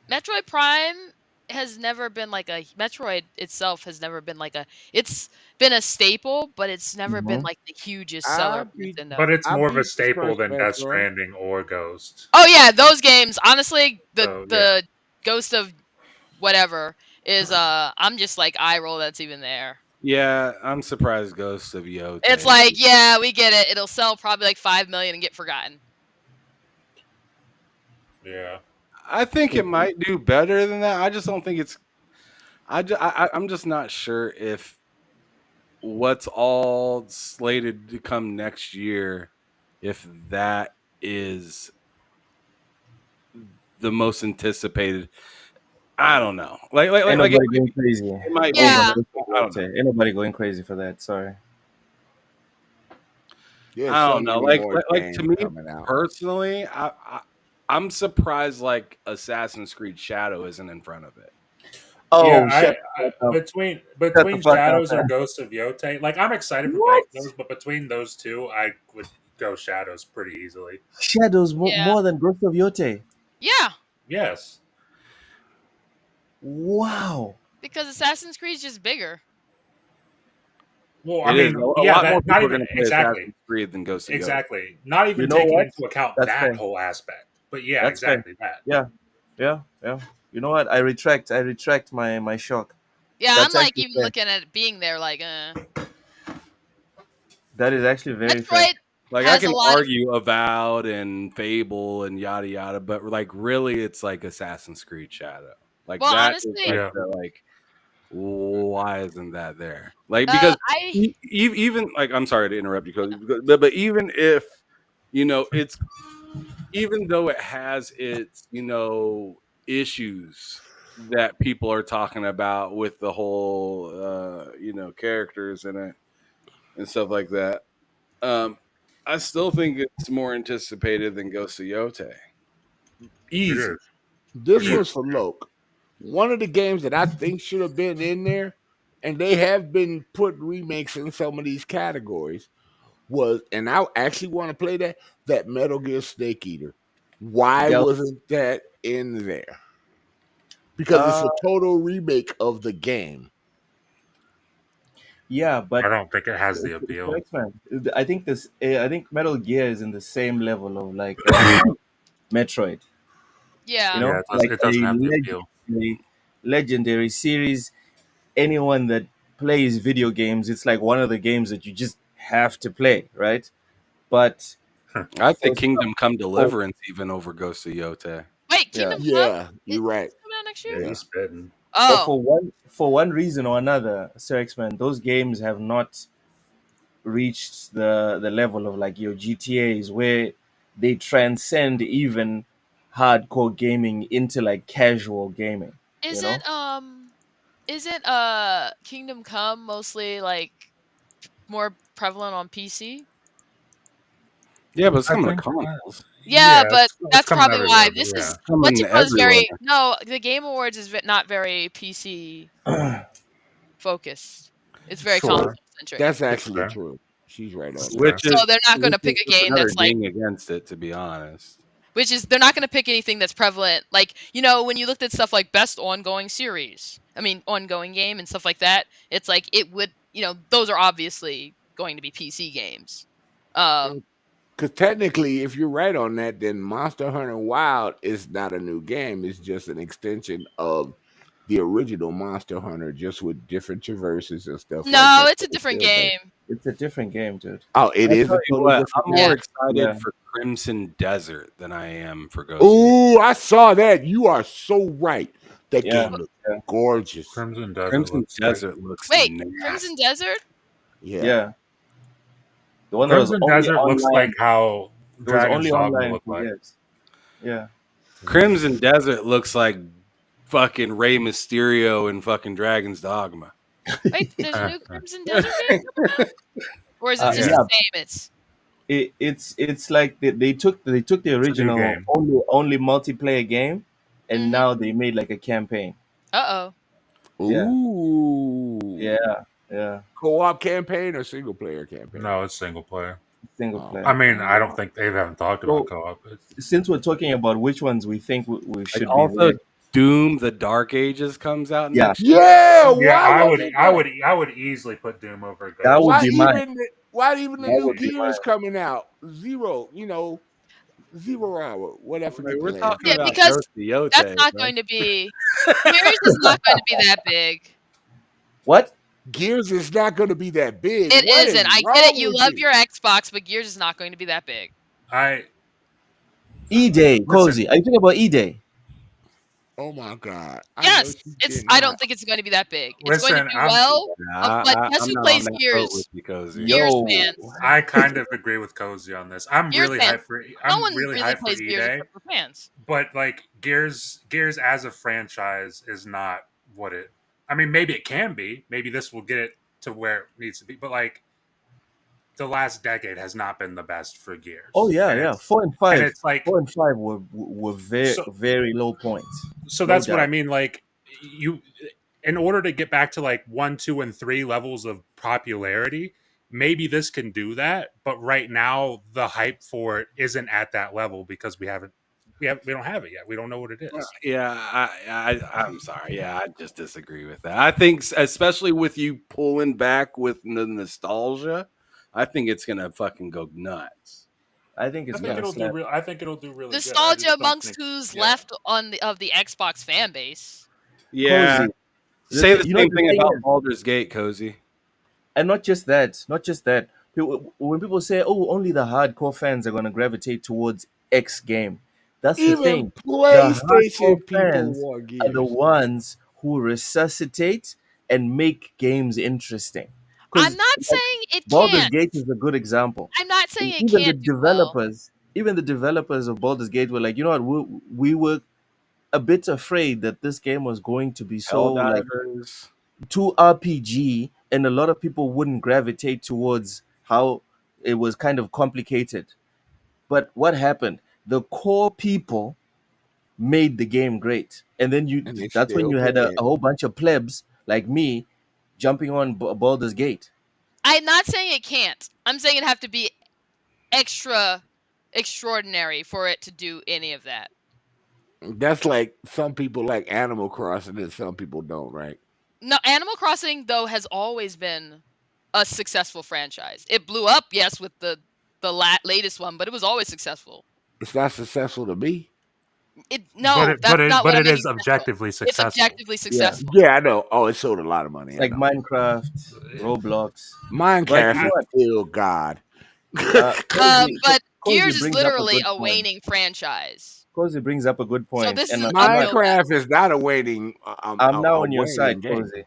Metroid Prime has never been like a Metroid itself has never been like a. It's been a staple, but it's never been Mhm. like the hugest I seller for beat But Nintendo. it's I more of a beat the staple first than Death Metroid. Stranding or Ghost. Oh yeah, those games. Honestly, the So yeah, the Ghost of whatever is I'm just like eye roll that's even there. Yeah, I'm surprised Ghosts of Yote. It's like, yeah, we get it. It'll sell probably like 5 million and get forgotten. yeah. I think it might do better than that. I just don't think it's. I'm just not sure if what's all slated to come next year, if that is the most anticipated. I don't know. Ain't Like nobody going crazy it might be. over Yeah. Ghost of I don't Yote. know. Ain't nobody going crazy for that. Sorry. There's I so don't know. many more Like to games me coming out. personally, I'm surprised like Assassin's Creed Shadow isn't in front of it. Oh, Yeah, shut the fuck up. between Shut the fuck up. Shadows or Ghost of Yote, like I'm excited for both What? of those, but between those two, I would go Shadows pretty easily. Shadows Yeah. more than Ghost of Yote. Yeah. Yes. Wow. Because Assassin's Creed's just bigger. Well, I It is mean, a yeah, lot more that not people are even going to play exactly, Assassin's Creed than Ghost of Yote. exactly. Not even You know taking what? into account That's that fair. whole aspect. But yeah, That's fair. exactly that. Yeah. Yeah. Yeah. You know what? I retract my shock. Yeah, I'm That's like actually even fair. looking at it being there like That is actually very fair. Metroid Like I has a can lot of argue Avowed and Fable and yada yada, but like really, it's like Assassin's Creed Shadow. Like well, that is honestly, like Yeah. like why isn't that there? Like because I even like I'm sorry to interrupt you, Cody, but even if it's even though it has its issues that people are talking about with the whole characters in it and stuff like that. I still think it's more anticipated than Ghost of Yote. It Easy. is. This Easy. one's for Loke. One of the games that I think should have been in there, and they have been put remakes in some of these categories, was, and I actually want to play that Metal Gear Snake Eater. Why Del- wasn't that in there? Because it's uh a total remake of the game. yeah, I but don't think it has the appeal. X-Men. I think Metal Gear is in the same level of like Metroid. You yeah. Yeah, know, it does. like It doesn't have the appeal. a legendary series. Anyone that plays video games, it's like one of the games that you just have to play, right? But I for think Kingdom Come for Deliverance even over Ghost of Yote. Wait, yeah, Kingdom Come? Yeah, you're right. Is coming out next year? Yeah, Yeah. he's spitting. but Oh, for one reason or another, Sir X-Men, those games have not reached the level of like your GTA's where they transcend even hardcore gaming into like casual gaming, you know? isn't isn't Kingdom Come mostly like more prevalent on PC? Yeah, but it's I coming to think. consoles. Yeah, Yeah, but it's that's coming probably why everywhere. But this yeah, is It's what coming you call is everywhere. very no. The Game Awards is not very PC focused. It's very console sure. centric. That's That's actually fair. true. She's right on That's that. Which fair. So is they're not going which to is pick a just game another that's like ding against it, to be honest. they're not going to pick anything that's prevalent. Like, when you looked at stuff like best ongoing series, I mean, ongoing game and stuff like that, it's like it would, those are obviously going to be PC games. Because technically, if you're right on that, then Monster Hunter Wild is not a new game. It's just an extension of the original Monster Hunter, just with different traverses and stuff like No, that. it's a But it's different still based. game. It's a different game, dude. Oh, it I is tell a you totally what, different I'm game. more Yeah. excited Yeah. for Crimson Desert than I am for Ghost of Yote. Ooh, I saw that. You are so right. That Yeah. game looks Yeah. gorgeous. Crimson Desert Crimson looks like Desert looks Wait, nasty. Crimson Desert? Yeah. Yeah. The one that was Crimson only Desert looks like online. how It was Dragon's only Dogma online looked for like. years. Yeah. Crimson Desert looks like fucking Rey Mysterio and fucking Dragon's Dogma. Wait, there's a new Crimson Desert game coming out? Or is it just Yeah. the Yeah. same? It's It's like they took the It's a new original game. only multiplayer game, and mm-hmm. now they made like a campaign. Uh-oh. Yeah. Ooh. Yeah. Yeah. Co-op campaign or single player campaign? No, it's single player. Single Oh. player. I mean, I don't think they haven't talked about So co-op. since we're talking about which ones we think we Like should be also, there, Doom: The Dark Ages comes out Yeah. next year. Yeah, Yeah, why wasn't that? I would easily put Doom over Ghost. That would Why be mine. even the That new would be Gears coming out? Zero, 0 hour. What Like, African you we're playing? talking Yeah, about because Ghost of that's Yote, not bro. going to be. Gears is not going to be that big. What? Gears is not going to be that big. It What is isn't. I get it. wrong You with love you? your Xbox, but Gears is not going to be that big. I E-Day, listen. Cozy. Are you thinking about E-Day? Oh my God! I know Yes, she it's. did I don't not. think it's going to be that big. It's going to Listen, do well, Nah, but guess I'm who not on plays that boat with Gears? you, Cozy. Gears Yo. fans. I kind of agree with Cozy on this. Gears fans. No I'm one really really hyped for plays Gears E-Day, except for fans. but like Gears as a franchise is not what it. I mean, maybe it can be. Maybe this will get it to where it needs to be. But like the last decade has not been the best for Oh Gears, yeah, and yeah. Four and five. it's like 4 and 5 were very so very low points. so No that's what I doubt. mean. Like you, in order to get back to like 1, 2, and 3 levels of popularity, maybe this can do that. But right now, the hype for it isn't at that level because we don't have it yet. We don't know what it is. Yeah, I'm sorry. Yeah, I just disagree with that. I think, especially with you pulling back with the nostalgia, I think it's gonna fucking go nuts. I think it's gonna slap. I think it'll do really good. I Nostalgia just don't amongst think. who's Yeah. left on the Xbox fan base. Yeah, Cozy. say the You know same what the thing thing about is, Baldur's Gate, Cozy. and not just that, not just that. When people say, "Oh, only the hardcore fans are gonna gravitate towards X game," that's the Even thing. The hardcore PlayStation people fans want are the Gears. ones who resuscitate and make games interesting. I'm Because not saying it Baldur's can't. Gate is a good example. I'm not saying it Even the can't do well. developers of Baldur's Gate were like, you know what, we were a bit afraid that this game was going to be so like Helldivers. too RPG, and a lot of people wouldn't gravitate towards how it was kind of complicated. But what happened? The core people made the game great, and then And they that's when still you had play a it. whole bunch of plebs like me jumping on Baldur's Gate. I'm not saying it can't. I'm saying it have to be extraordinary for it to do any of that. That's like some people like Animal Crossing and some people don't, right? No, Animal Crossing though has always been a successful franchise. It blew up, yes, with the latest one, but it was always successful. It's not successful to me. No, that's not what But I'm it making is sense of. objectively It's successful. objectively Yeah, successful. Yeah, I know. Oh, it sold a lot of money. it's I like know. Minecraft, Roblox. But you Minecraft know is what? still God. Cozy But Gears is brings up a literally good a point. waning franchise. Cozy brings up a good So point, this is and an uphill battle. Minecraft is not a waiting I'm now a on your side, waning game. Cozy.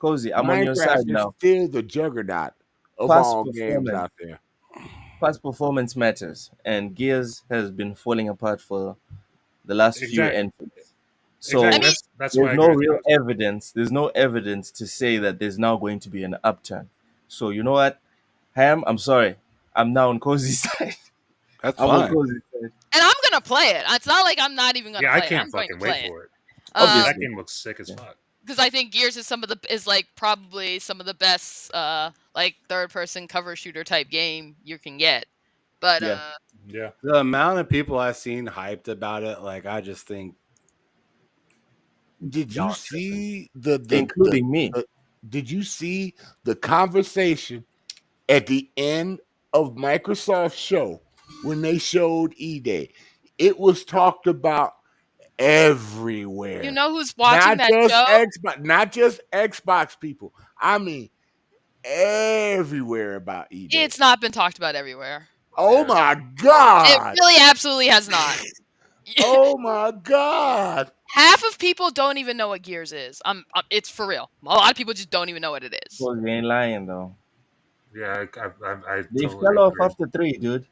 Cozy, I'm on your Minecraft side is now. still the juggernaut of Past all games performance, out there. past performance matters, and Gears has been falling apart for the last few Exactly. entries. I So mean, That's why there's I no agree with real Cozy. evidence. There's no evidence to say that there's now going to be an upturn. So you know what, Ham? I'm sorry. I'm now on Cozy's side. That's I'm on fine. Cozy's side. and I'm gonna play it. It's not like I'm not even gonna Yeah, I play it. can't I'm going to fucking wait play it. for it. That Obviously. game looks sick as Yeah. fuck. Because I think Gears is like probably some of the best like third person cover shooter type game you can get. But Yeah. Yeah. The amount of people I've seen hyped about it, like I just think Did y'all you are tripping. see Including me. did you see the conversation at the end of Microsoft's show when they showed E-Day? It was talked about everywhere. you know who's watching that show? Not just Xbox people. I mean everywhere about E-Day. It's not been talked about everywhere. Oh Yeah. my It God. really absolutely has not. Oh my God. Half of people don't even know what Gears is. It's for real. A lot of people just don't even know what it is. Cozy ain't lying though. Yeah, I They totally fell off agree. after 3, dude.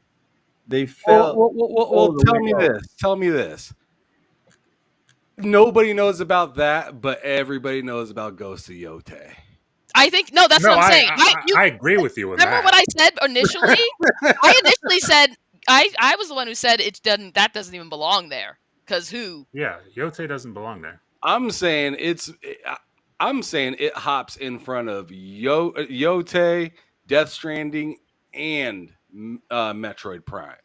They Well, fell all the tell way me off. this. Tell me this. Nobody knows about that, but everybody knows about Ghost of Yote. I think no, that's No, what I'm saying. I agree with you with Remember that. what I said initially? I initially said I was the one who said that doesn't even belong there. Cause who? Yeah, Yote doesn't belong there. I'm saying it hops in front of Yote, Death Stranding, and Metroid Prime.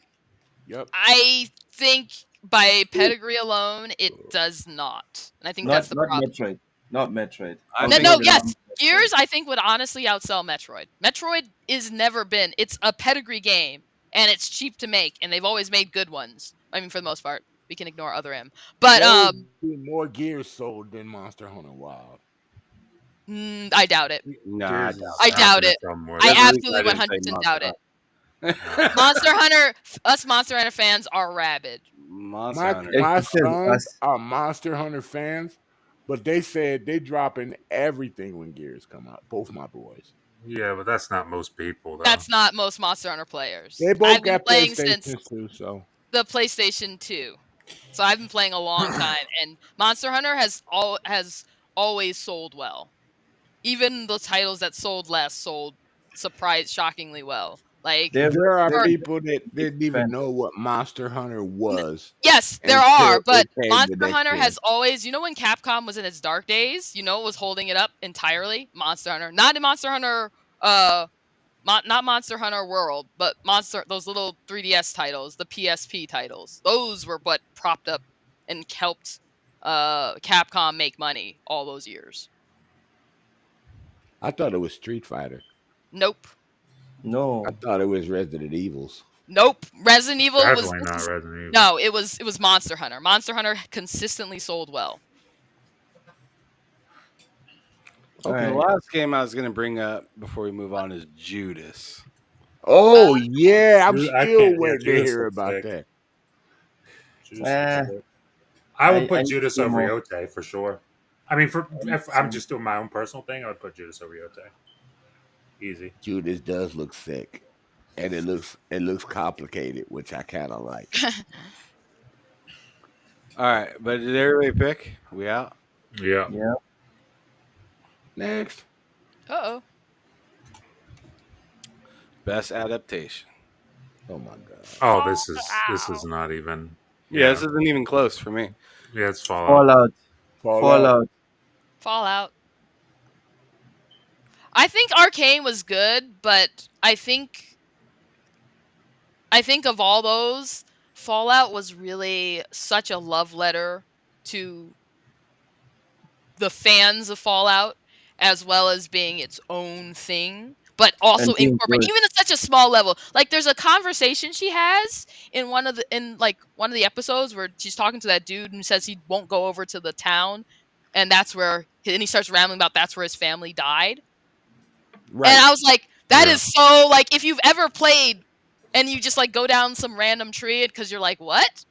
Yep. I think by pedigree alone, it does not, and I think that's the Not problem. Metroid. Not Metroid. I No, think no, Control is yes, not Metroid. Gears I think would honestly outsell Metroid. Metroid is never been. It's a pedigree game, and it's cheap to make, and they've always made good ones. I mean, for the most part, we can ignore other M, but There would be more gears sold than Monster Hunter Wild. I doubt it. Nah, I doubt Gears I is not doubt gonna it. sell more I than That's the that. reason I absolutely didn't say 100% Monster doubt it. Hunter. Monster Hunter, us Monster Hunter fans are rabid. Monster My Hunter. my It's because sons us. are Monster Hunter fans, but they said they dropping everything when Gears come out. Both my boys. Yeah, but that's not most people though. That's not most Monster Hunter players. They both I've been got playing since PlayStations too, so the PlayStation 2. So I've been playing a long time, and Monster Hunter has always sold well. Even the titles that sold less sold shockingly well. Like They're there are for very people that big didn't even fans. know what Monster Hunter was yes, there until are, but it came to Monster that Hunter gen. has always, when Capcom was in its dark days, what was holding it up entirely? Monster Hunter. Not in Monster Hunter not Monster Hunter World, but those little 3DS titles, the PSP titles. Those were what propped up and helped Capcom make money all those years. I thought it was Street Fighter. Nope. I No. thought it was Resident Evils. Nope. Resident Evil was Definitely not Resident Evil. no, it was Monster Hunter. Monster Hunter consistently sold well. All The right. last game I was going to bring up before we move on is Judas. Oh yeah, I'm I still can't. Yeah, waiting to Judas hear looks about sick. that. Judas looks Uh, sick. I would I put need to Judas see over more. Yote for sure. I mean, I need if to see I'm more. just doing my own personal thing, I would put Judas over Yote. Easy. Judas does look sick, and it looks complicated, which I kind of like. All right, but did everybody pick? We out? Yeah. Yeah. Next, Uh-oh. Best adaptation. oh my god, Oh, this is not even. Yeah, Yeah. this isn't even close for me. Yeah, it's Fallout. Fallout. Fallout. Fallout. Fallout. I think Arcane was good, but I think of all those, Fallout was really such a love letter to the fans of Fallout, as well as being its own thing, but also And being incorporate good. even at such a small level. Like there's a conversation she has in one of the episodes where she's talking to that dude and says he won't go over to the town, and he starts rambling about that's where his family died. And Right. I was like, that Yeah. is so like if you've ever played and you just like go down some random tree because you're like, what?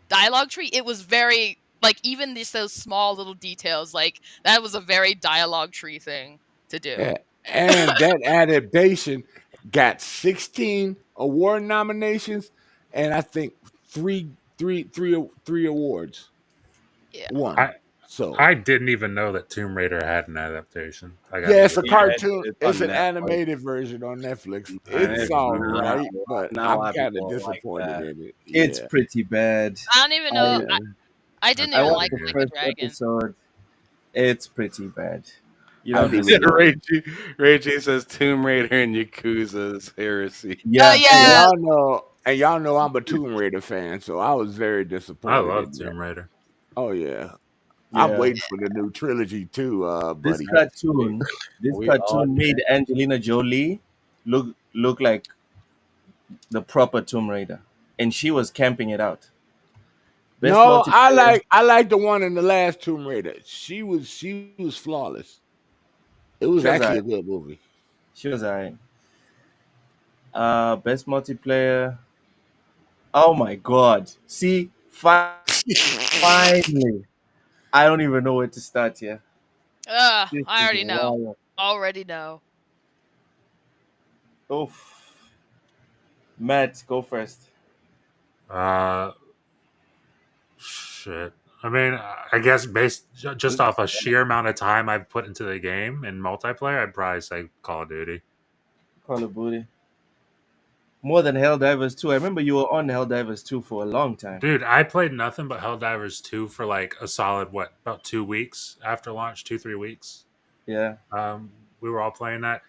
Dialogue tree? It was very like even those small little details, like that was a very dialogue tree thing to do. Yeah. And that adaptation got 16 award nominations, and I think three awards. Yeah. One. I So I didn't even know that Tomb Raider had an adaptation. I got yeah, it's a Yeah, cartoon. it's It's on an Netflix. animated version on Netflix. And It's it's all not, right, but not a I'm lot of kind of people like disappointed that. in it. It's Yeah. pretty bad. I don't even know. I I didn't I even watched like the Yeah. Like a first Dragon. episode. It's pretty bad. You I don't didn't deserve. even. Ragey says Tomb Raider and Yakuza's heresy. Yeah. And Yeah. y'all know I'm a Tomb Raider fan, so I was very I disappointed love in that. Tomb Raider. Oh yeah. I'm Yeah. waiting for the new trilogy too, This buddy. cartoon, this We all cartoon made Angelina Jolie look like the proper Tomb Raider, and she was camping it out. Best No, multiplayer. I like the one in the last Tomb Raider. She was flawless. It was She was actually alright. a good movie. She was alright. Best multiplayer. Oh my god! See, finally, I don't even know where to start here. This I is already know. wild. Already know. Oof. Matt, go first. Uh, shit. I mean, I guess based just off a sheer amount of time I've put into the game in multiplayer, I'd probably say Call of Duty. Call of Duty. More than Helldivers 2. I remember you were on Helldivers 2 for a long time. Dude, I played nothing but Helldivers 2 for like a solid, about 2 weeks after launch, 2, 3 weeks. Yeah. We were all playing that.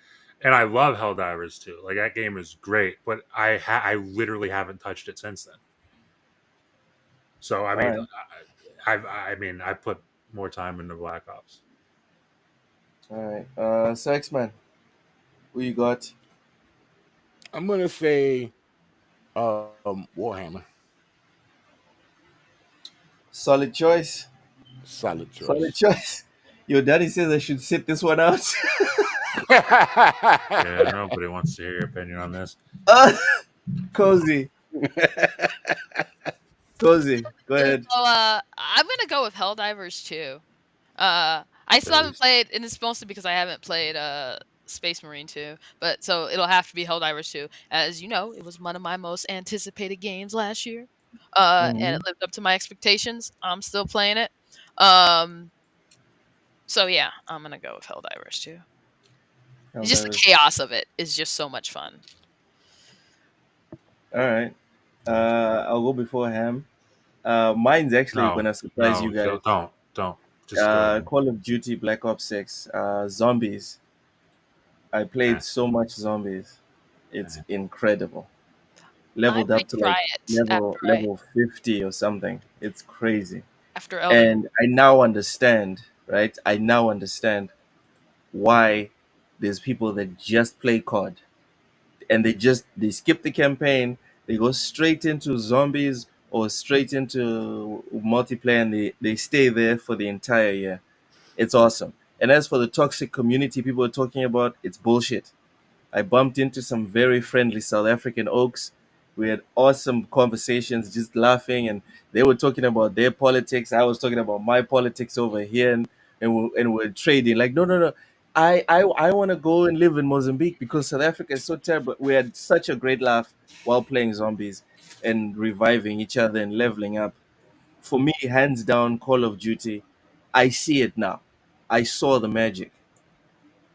And I love Helldivers 2. Like, that game is great, but I literally haven't touched it since then. So I All mean, right. I put more time into Black Ops. All right. So X-Man, who you got? I'm gonna say Warhammer. Solid choice. Solid Solid choice. choice. Your daddy says I should sit this one out. Yeah, nobody wants to hear your opinion on this. uh, Cozy. Cozy. Go ahead. So I'm gonna go with Helldivers 2. I still haven't Because played, and it's mostly because I haven't played Space Marine 2. But so it'll have to be Helldivers 2. As you know, it was one of my most anticipated games last year. And Mm-hmm. it lived up to my expectations. I'm still playing it. Um, so yeah, I'm gonna go with Helldivers 2. It's just the Helldivers. chaos of it is just so much fun. All right. I'll go before Ham. Mine's actually no, gonna surprise you no, guys. don't. Just go ahead. Call of Duty Black Ops 6. Zombies. I Eh, played so much zombies. It's eh. incredible. I Leveled up might to like try it level 50 or something. It's crazy. after Elden Ring. And I now understand, right? I now understand why there's people that just play COD and they skip the campaign, they go straight into zombies or straight into multiplayer and they stay there for the entire year. It's awesome. And as for the toxic community people are talking about, it's bullshit. I bumped into some very friendly South African oaks. We had awesome conversations, just laughing, and they were talking about their politics. I was talking about my politics over here, and we're trading. Like, no, no, no. I want to go and live in Mozambique because South Africa is so terrible. We had such a great laugh while playing zombies and reviving each other and leveling up. For me, hands down, Call of Duty. I see it now. I saw the magic.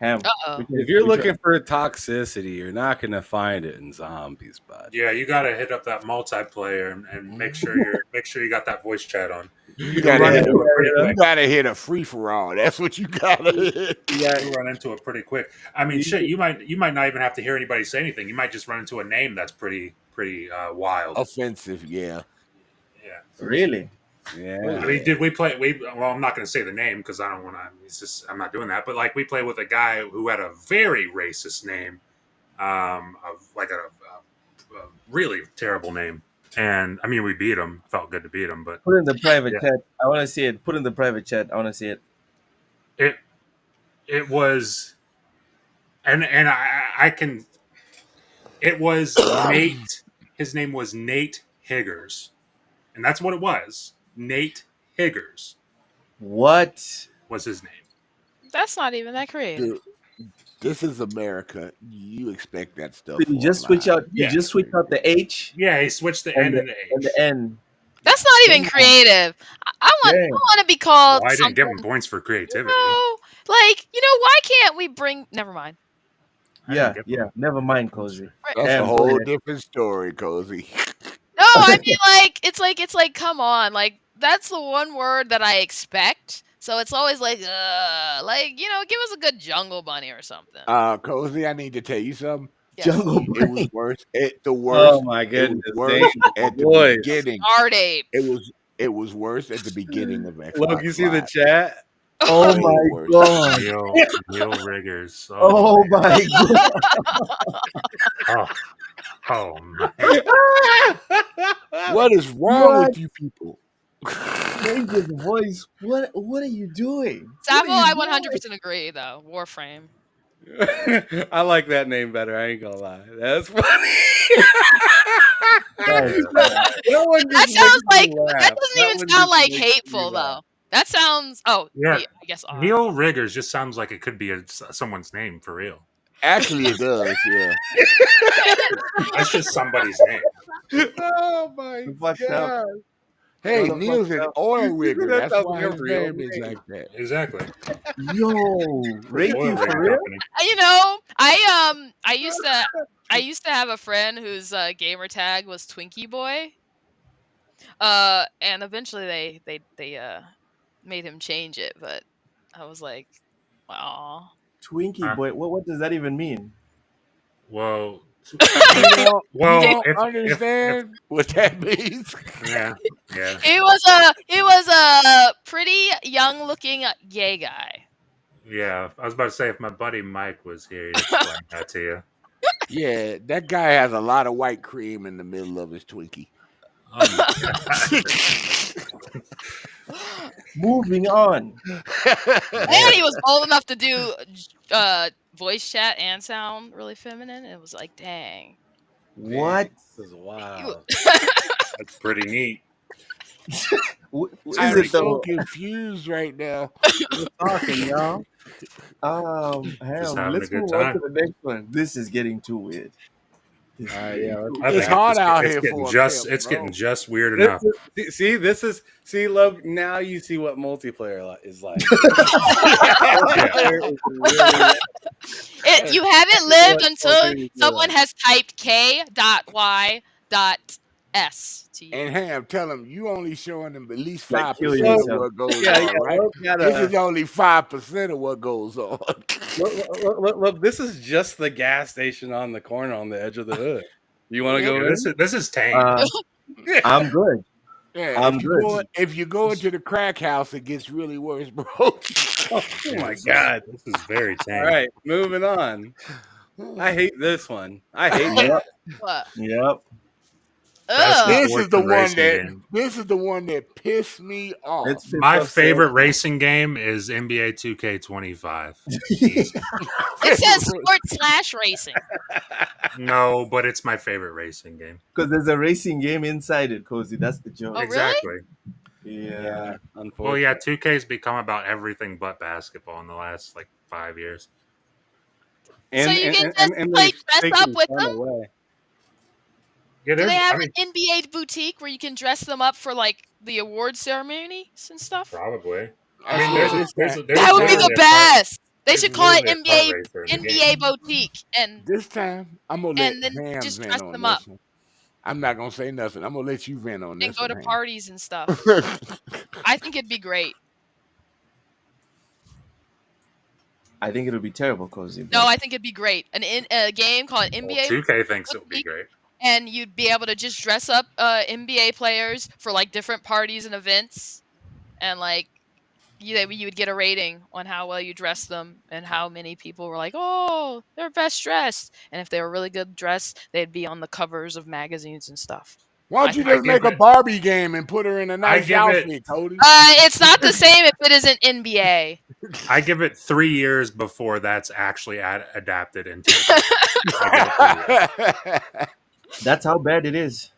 Ham. Uh-oh. If you're Which one? looking for toxicity, you're not gonna find it in zombies, bud. Yeah, you got to hit up that multiplayer and make sure you got that voice chat on. You You'll gotta run hit into a it pretty you quick. gotta hit a free for all. That's what you gotta hit. You'll run into it pretty quick. I mean, shit, you might not even have to hear anybody say anything. You might just run into a name that's pretty wild. Offensive, yeah. Yeah. Really? Oh I Yeah. mean, yeah. did we play? Well, I'm not going to say the name because I don't want to. It's just I'm not doing that. But like, we played with a guy who had a very racist name, of like a really terrible name. And I mean, we beat him. Felt good to beat him, but Put in the private yeah, chat. I want to see it. Put in the private chat. I want to see it. it it was, and I can. It was Nate. His name was Nate Higgers, and that's what it was. Nate Higgers What? was his name. That's not even that creative. Dude, this is America. You expect that So stuff you just switch online. out. You Yeah, just switch out the H yeah. He switched the and N the and the and the H. N. That's not even Damn. creative. I Damn. want to be Well, called I didn't give something. him points for You creativity. know, like why can't we bring? Never mind. I didn't Yeah. give Yeah. him Never mind, points Cozy. for. Right. That's a Ham, go whole ahead. different story, Cozy. No, I mean like it's like come on, like that's the one word that I expect. So it's always like give us a good jungle bunny or something. Cozy, I need to tell you something. Yes. Jungle It was Bunny. worse. The Oh worst. my It was goodness, Dane, worse at the boys. beginning. Art ape. It was worse at the beginning of Look, you Xbox see the Live. chat? Oh Way my worse. god. Neil Riggers. Oh Oh man. my god. Oh, oh man. What is wrong What? with you people? Change his voice. What are you doing? What are Savo, you I doing? 100% agree though. Warframe. I like that name better. I ain't gonna lie. That's funny. That's Yeah. That one That just sounds makes me like that laugh. doesn't That even one sound just like makes me hateful laugh. though. That sounds Yeah. I guess odd. Neil Riggers just sounds like it could be someone's name for real. Actually, it does. Yeah. That's just somebody's name. Oh my you fucked up. god. Hey, Brother Neil's fucked an up. oil Isn't rigger. that That's sounds why like a his real name is name? like that. Exactly. Yo, Oil Reiki for rig real? company. I used to have a friend whose gamer tag was Twinkie Boy. And eventually they made him change it, but I was like, "Aw." Twinkie Huh? boy. What does that even mean? Well, You don't, Well, you don't if understand what that means. yeah, He was a pretty young looking gay guy. yeah. I was about to say if my buddy Mike was here, he'd explain that to you. Yeah, that guy has a lot of white cream in the middle of his Twinkie. Oh my god. Moving on. And he was bold enough to do voice chat and sound really feminine. It was like, dang. What? This is wild. That's pretty neat. Is I'm it so though? confused right now. We're talking, y'all. Just Ham, having a let's good move on time. to the next one. This is getting too weird. This is getting Yeah, too I it's think weird. hard out it's here getting for a just pimp, it's bro. getting just weird This enough. is- see, this is Logan. Now you see what multiplayer is like. Multiplayer is really You haven't lived what until multiplayer is someone like. has typed K.Y.S to you. And Ham, tell him you only showing them at least Like, kill 5% of yourself. what goes Yeah, on, right? Look, This is only 5% of what goes on. look, this is just the gas station on the corner on the edge of the hood. You want to Yeah. go Yeah, in? this is tame. I'm good. Yeah, I'm if you go into the crack house, it gets really worse, bro. Oh Yeah, my this god! This is very tame. All right, moving on. I hate this one. I hate Yep. What? Yep. Best Ugh. This is the enforcement one racing that game. this is the one that pissed me off. Let's piss My off favorite racing game is NBA 2K25. Easy. It says sport/racing. No, but it's my favorite racing game. because there's a racing game inside it, Cozy. That's the joke. Oh, really? Exactly. Yeah. Unfortunately. Well, yeah, 2K's become about everything but basketball in the last like 5 years. So you can just, like, they've dress taken up with fun them? away. Yeah, Do there's. they have I mean, an NBA boutique where you can dress them up for like the award ceremonies and stuff? probably. I I mean, there's That would be the literally a best. They there's should call it literally a kart NBA racer in the NBA game. boutique and This time I'm gonna let and then Hams just vent dress on them this up one. I'm not gonna say nothing. I'm gonna let you vent on and this go to one. parties and stuff. Ham. I think it'd be great. I think it'll be terrible, Cozy. No, I think it'd be great. A game called Well, NBA 2K thinks it would be boutique, great. and you'd be able to just dress up NBA players for like different parties and events, and like you would get a rating on how well you dressed them and how many people were like, oh, they're best dressed. And if they were really good dressed, they'd be on the covers of magazines and stuff. Why don't you I just make give a it- Barbie game and put her in a nice give it- outfit, Cody? It's not the same if it isn't NBA. I give it 3 years before that's actually adapted into. I give it 3 years. That's how bad it is.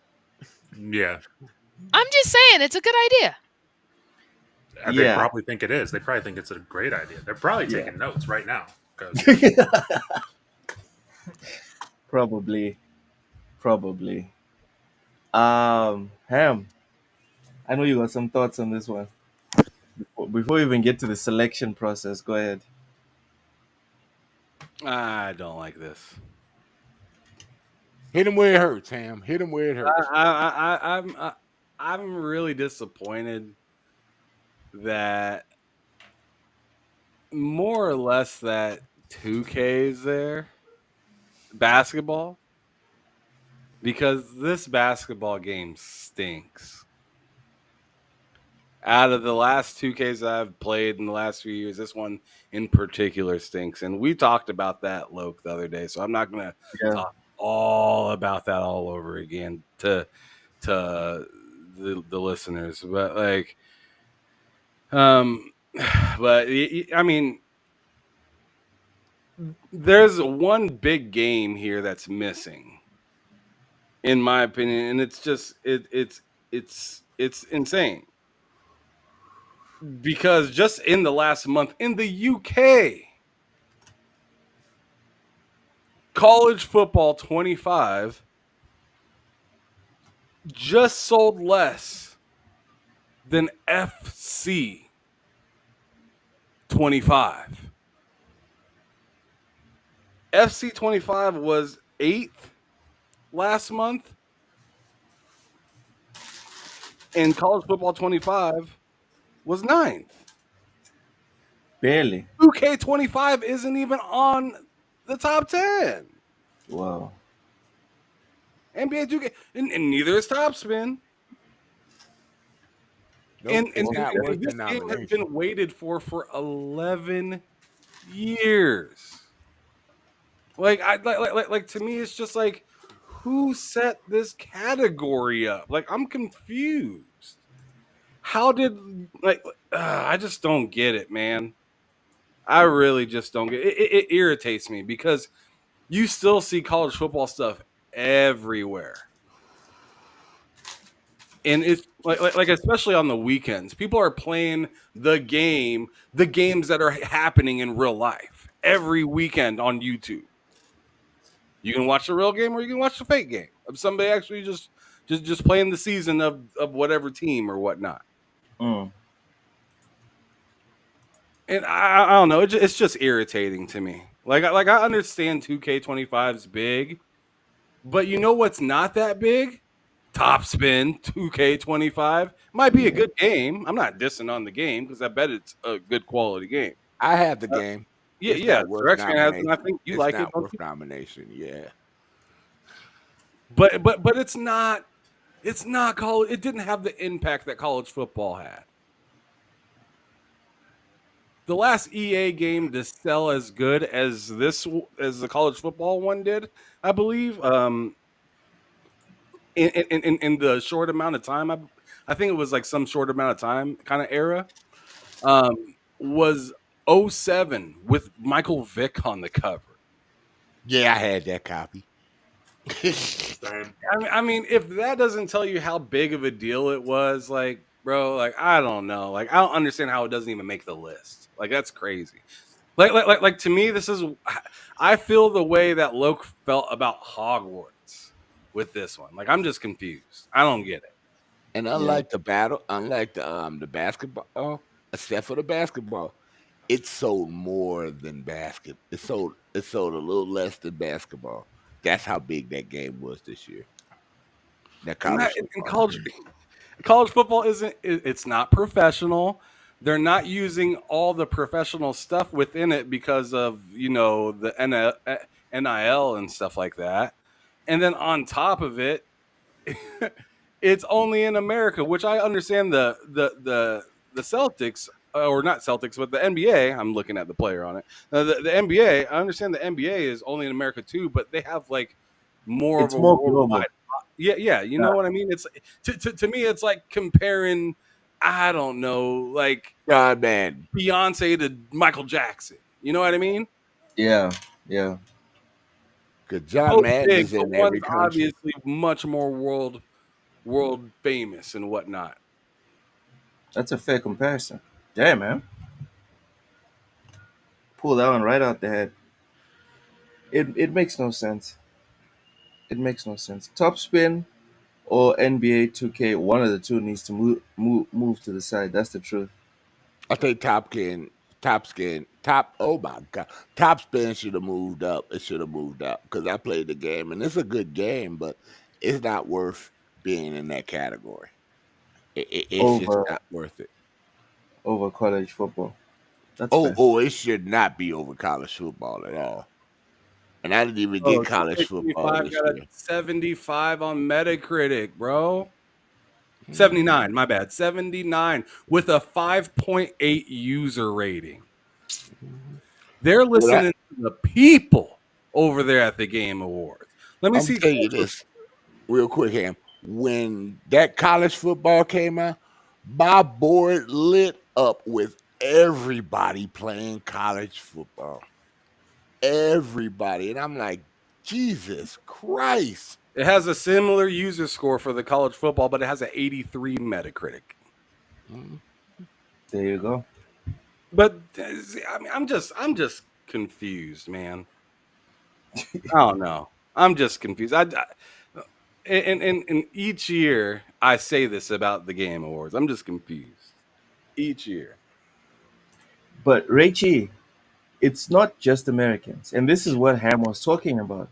Yeah, I'm just saying, it's a good idea. they Yeah. probably think it is. They probably think it's a great idea. They're probably Yeah. taking notes right now. 'Cause Probably. Ham, I know you got some thoughts on this one. Before we even get to the selection process, go ahead. I don't like this. Hit him where it hurts, Ham. Hit him where it hurts. I'm really disappointed that more or less that 2K is there, basketball, because this basketball game stinks. Out of the last 2Ks I've played in the last few years, this one in particular stinks. And we talked about that, Loke, the other day. So I'm not going to Yeah. talk all about that all over again to the listeners. But like, but I mean, there's one big game here that's missing, in my opinion, and it's just it's insane. Because just in the last month in the UK, college football 25 just sold less than FC 25. FC 25 was 8th last month, and college football 25 was 9th. Barely. 2K25 isn't even on the top 10. Wow. NBA 2K, and neither is Topspin. Nope, it's And not worth the this game has nomination. been waited for 11 years. Like to me, it's just like, who set this category up? Like, I'm confused. How did I just don't get it, man. I really just don't get it. It irritates me because you still see college football stuff everywhere. And it's like especially on the weekends, people are playing the games that are happening in real life every weekend on YouTube. You can watch the real game or you can watch the fake game of somebody actually just playing the season of whatever team or whatnot. Mm. And I don't know, it's just irritating to me. Like I understand 2K25's big, but you know what's not that big? Top Spin 2K25 might be a good game. I'm not dissing on the game because I bet it's a good quality game. I have the game. Yeah, It's yeah. not worth Direction has, and I nomination. think you It's like it, not don't worth you? nomination. Yeah. But it's not. It's not college. It didn't have the impact that college football had. The last EA game to sell as good as as the college football one did, I believe. In the short amount of time, I think it was like some short amount of time kind of era. Um, was '07 with Michael Vick on the cover. Yeah, I had that copy. Same. I mean, if that doesn't tell you how big of a deal it was, like, bro, like, I don't know. Like, I don't understand how it doesn't even make the list. Like, that's crazy. Like to me, I feel the way that Loke felt about Hogwarts with this one. Like, I'm just confused. I don't get it. And Yeah. unlike the basketball, except for the basketball, it sold more than basket. It sold a little less than basketball. That's how big that game was this year. That And college in football. college football it's not professional. They're not using all the professional stuff within it because of the NIL and stuff like that. And then on top of it, it's only in America, which I understand the Celtics, or not Celtics, but the NBA. I'm looking at the player on it. The NBA. I understand the NBA is only in America too, but they have like more of It's a more worldwide. global. Yeah, you know what I mean. It's to me, it's like comparing, I don't know, like God, man. Beyonce to Michael Jackson. You know what I mean? Yeah. Yeah. Because John Both Madden big, is but in one's every country. obviously much more world famous and whatnot. That's a fair comparison. Yeah, man. Pull that one right out the head. It makes no sense. It makes no sense. Top Spin or NBA 2K, one of the two needs to move to the side. That's the truth. I think oh my God. Top Spin should have moved up. It should have moved up because I played the game and it's a good game, but it's not worth being in that category. It's just Over not worth it. college football. That's fair. It should not be over college football at all. And I didn't even Oh, get college football 2K25 this got a year. 75 on Metacritic, bro. Mhm. 79, my bad. 79 with a 5.8 user rating. They're Well, listening to the people over there at the Game Awards. Let me I'm see. telling you this real quick, Ham. When that college football came out, my board lit up with everybody playing college football. Everybody. And I'm like, Jesus Christ. It has a similar user score for the college football, but it has an 83 Metacritic. Mhm. There you go. But I mean, I'm just confused, man. I don't know. I'm just confused. And each year I say this about the Game Awards. I'm just confused. Each year. But Raichi, it's not just Americans. And this is what Ham was talking about.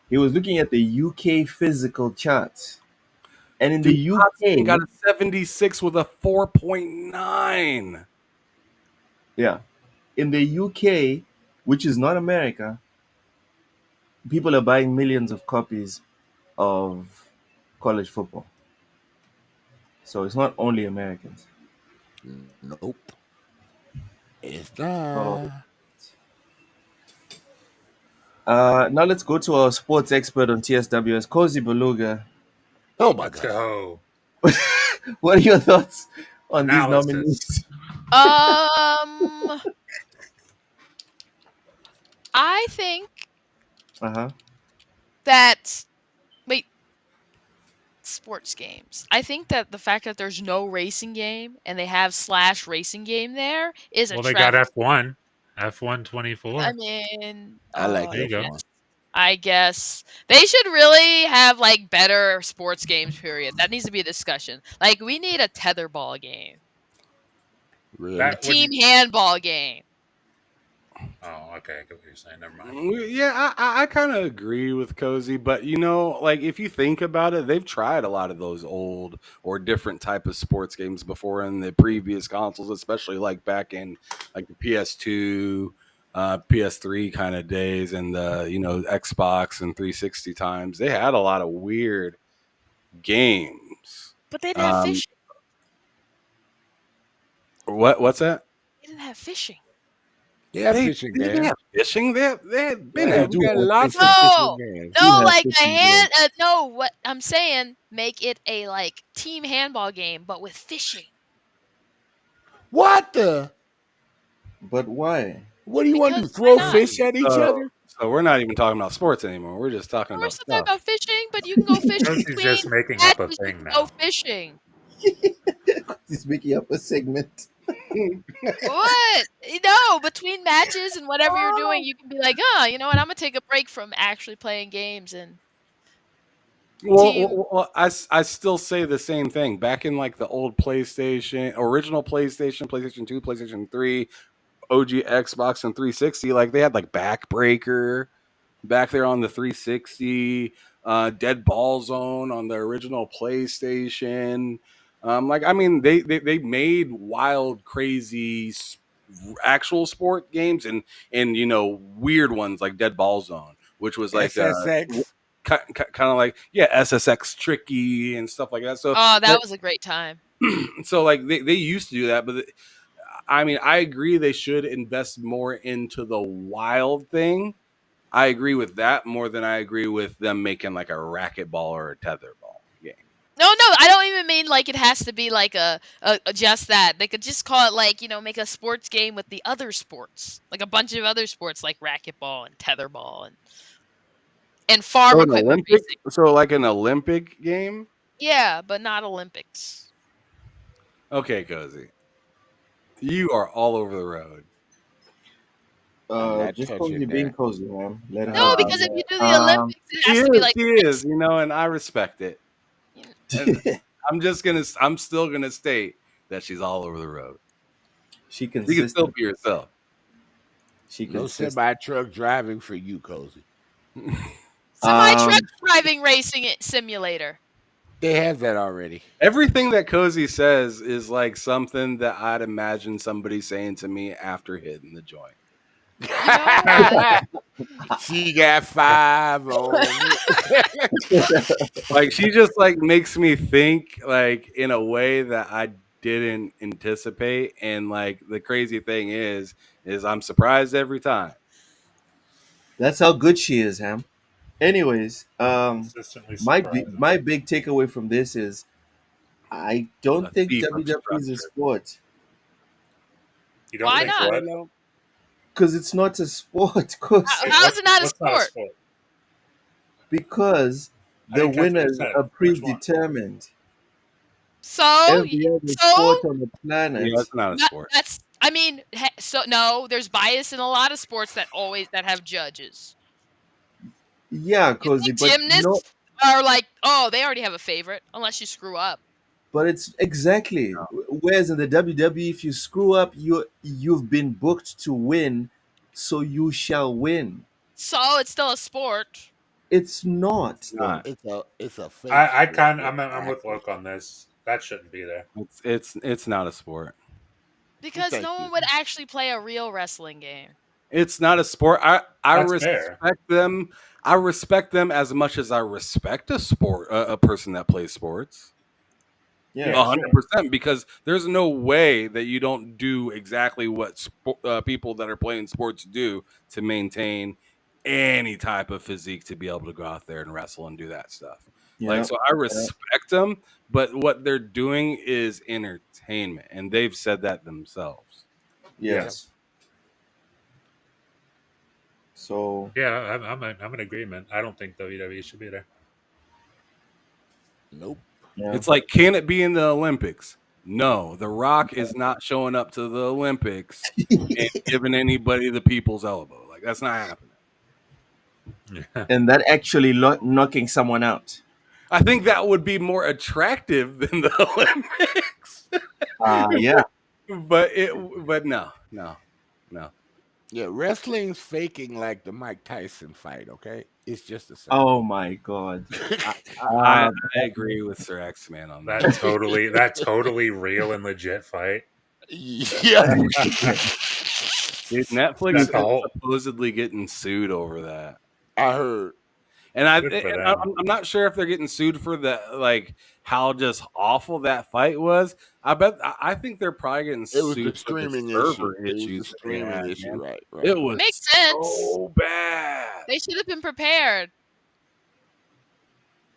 He was looking at the UK physical charts. And in the Dude, Hudson got UK, a 76 with a 4.9. yeah, in the UK, which is not America, people are buying millions of copies of college football. So it's not only Americans. Nope. It's Not all. not. Now let's go to our sports expert on TSWS, Cozy Beluga. Oh my Let's god. go. What are your thoughts on these Analysis. nominees? Um, I think Uh-huh. that wait, sports games. I think that the fact that there's no racing game and they have slash racing game there is a Well, they got travesty. F1. F1 I 24. mean, I like There you go. F1. I guess they should really have like better sports games. Period. That needs to be a discussion. Like we need a tetherball game, Really? a That team wouldn't. handball game. Oh, okay. I get what you're saying. Never mind. Yeah, I kind of agree with Cozy, but like if you think about it, they've tried a lot of those old or different type of sports games before in the previous consoles, especially like back in like the PS2, PS3 kind of days, and the Xbox and 360 times. They had a lot of weird games. But they didn't have Um, fishing. what's that? They didn't have fishing. Yeah, They fishing they game. have fishing. They had been Yeah, They having. we do got have lots of fishing. fishing No, games. Do no, have like a fishing hand. games. No, what I'm saying, make it a like team handball game, but with fishing. What the? But why? What do you want to do? Because why Throw not? fish at each So, other? so we're not even talking about sports anymore. We're just talking We're about still talking stuff. about fishing, but you can go fishing Rosie's between just making up a matches. You thing can go now. fishing. He's making up a segment. What? No, between matches and whatever you're doing, you can be like, oh, you know what? I'm gonna take a break from actually playing games and team. I still say the same thing. Back in like the old PlayStation, original PlayStation, PlayStation 2, PlayStation 3, OG Xbox and 360, like they had like Backbreaker back there on the 360, Dead Ball Zone on the original PlayStation. Like I mean, they made wild, crazy actual sport games and weird ones like Dead Ball Zone, which was like SSX. kind of like SSX tricky and stuff like that. So Oh, that was a great time. so like they used to do that, but I mean, I agree they should invest more into the wild thing. I agree with that more than I agree with them making like a racquetball or a tetherball game. No, I don't even mean like it has to be like a just that. They could just call it like, make a sports game with the other sports. Like a bunch of other sports like racquetball and tetherball and farm So an equipment Olympic, racing. so like an Olympic game. Yeah, but not Olympics. Okay, Cozy, you are all over the road. I'm not Just touching cozy being that. cozy, man. Let her No, have because it. if you do the Um, Olympics, it She has is, to be like she is, and I respect it. And I'm still gonna state that she's all over the road. she You can still consistent. be yourself. She No consistent. semi truck driving for you, Cozy. semi-truck Um, driving racing simulator. They have that already. Everything that Cozy says is like something that I'd imagine somebody saying to me after hitting the joint. You know what? She got 5 on it. Like she just like makes me think like in a way that I didn't anticipate. And like the crazy thing is I'm surprised every time. that's how good she is, Ham. Anyways, Consistently surprising. my big takeaway from this is I A don't think thief of WWE is a structure. sport You don't Why think not? what? Hello? because it's not a sport. Cause How is it not a What's not a sport? sport? because I the didn't catch what you winners said. are Which one? predetermined. So, Every other so sport on the Yeah, planet. it's not a not, sport. that's. I mean, so no, there's bias in a lot of sports that have judges. Yeah, You cozy, think but no, gymnasts are like, oh, they already have a favorite unless you screw up. but it's exactly. Whereas in the WWE, if you screw up, you've been booked to win, so you shall win. So it's still a sport. It's not It's though. not. It's a fake I sport kind with I'm with actors. Loke on this. That shouldn't be there. It's not a sport. Because Thank no you. one would actually play a real wrestling game. It's not a sport. I That's respect fair. them. I respect them as much as I respect a person that plays sports. Yeah, Yeah. 100%, because there's no way that you don't do exactly what people that are playing sports do to maintain any type of physique to be able to go out there and wrestle and do that stuff. Like, yeah, so I respect them, but what they're doing is entertainment, and they've said that themselves. yeah. Yes. So Yeah, I'm in agreement. I don't think WWE should be there. Nope. yeah, It's like, can it be in the Olympics? No, The Rock is not showing up to the Olympics and giving anybody the people's elbow. Like, that's not happening. and that actually knocking someone out. I think that would be more attractive than the Olympics. Yeah. but no. Yeah, wrestling's faking like the Mike Tyson fight. Okay, it's just the same. Oh my god. I agree with Sir X Man on that. That totally real and legit fight. Yeah. Dude, Netflix That's the is whole. supposedly getting sued over that. I heard. And Good for them. I'm not sure if they're getting sued for the like how just awful that fight was. I think they're probably getting It was sued the for streaming the server issue. It was issues. the that they streaming had, issue, man. right? It was Makes sense. so bad. They should have been prepared.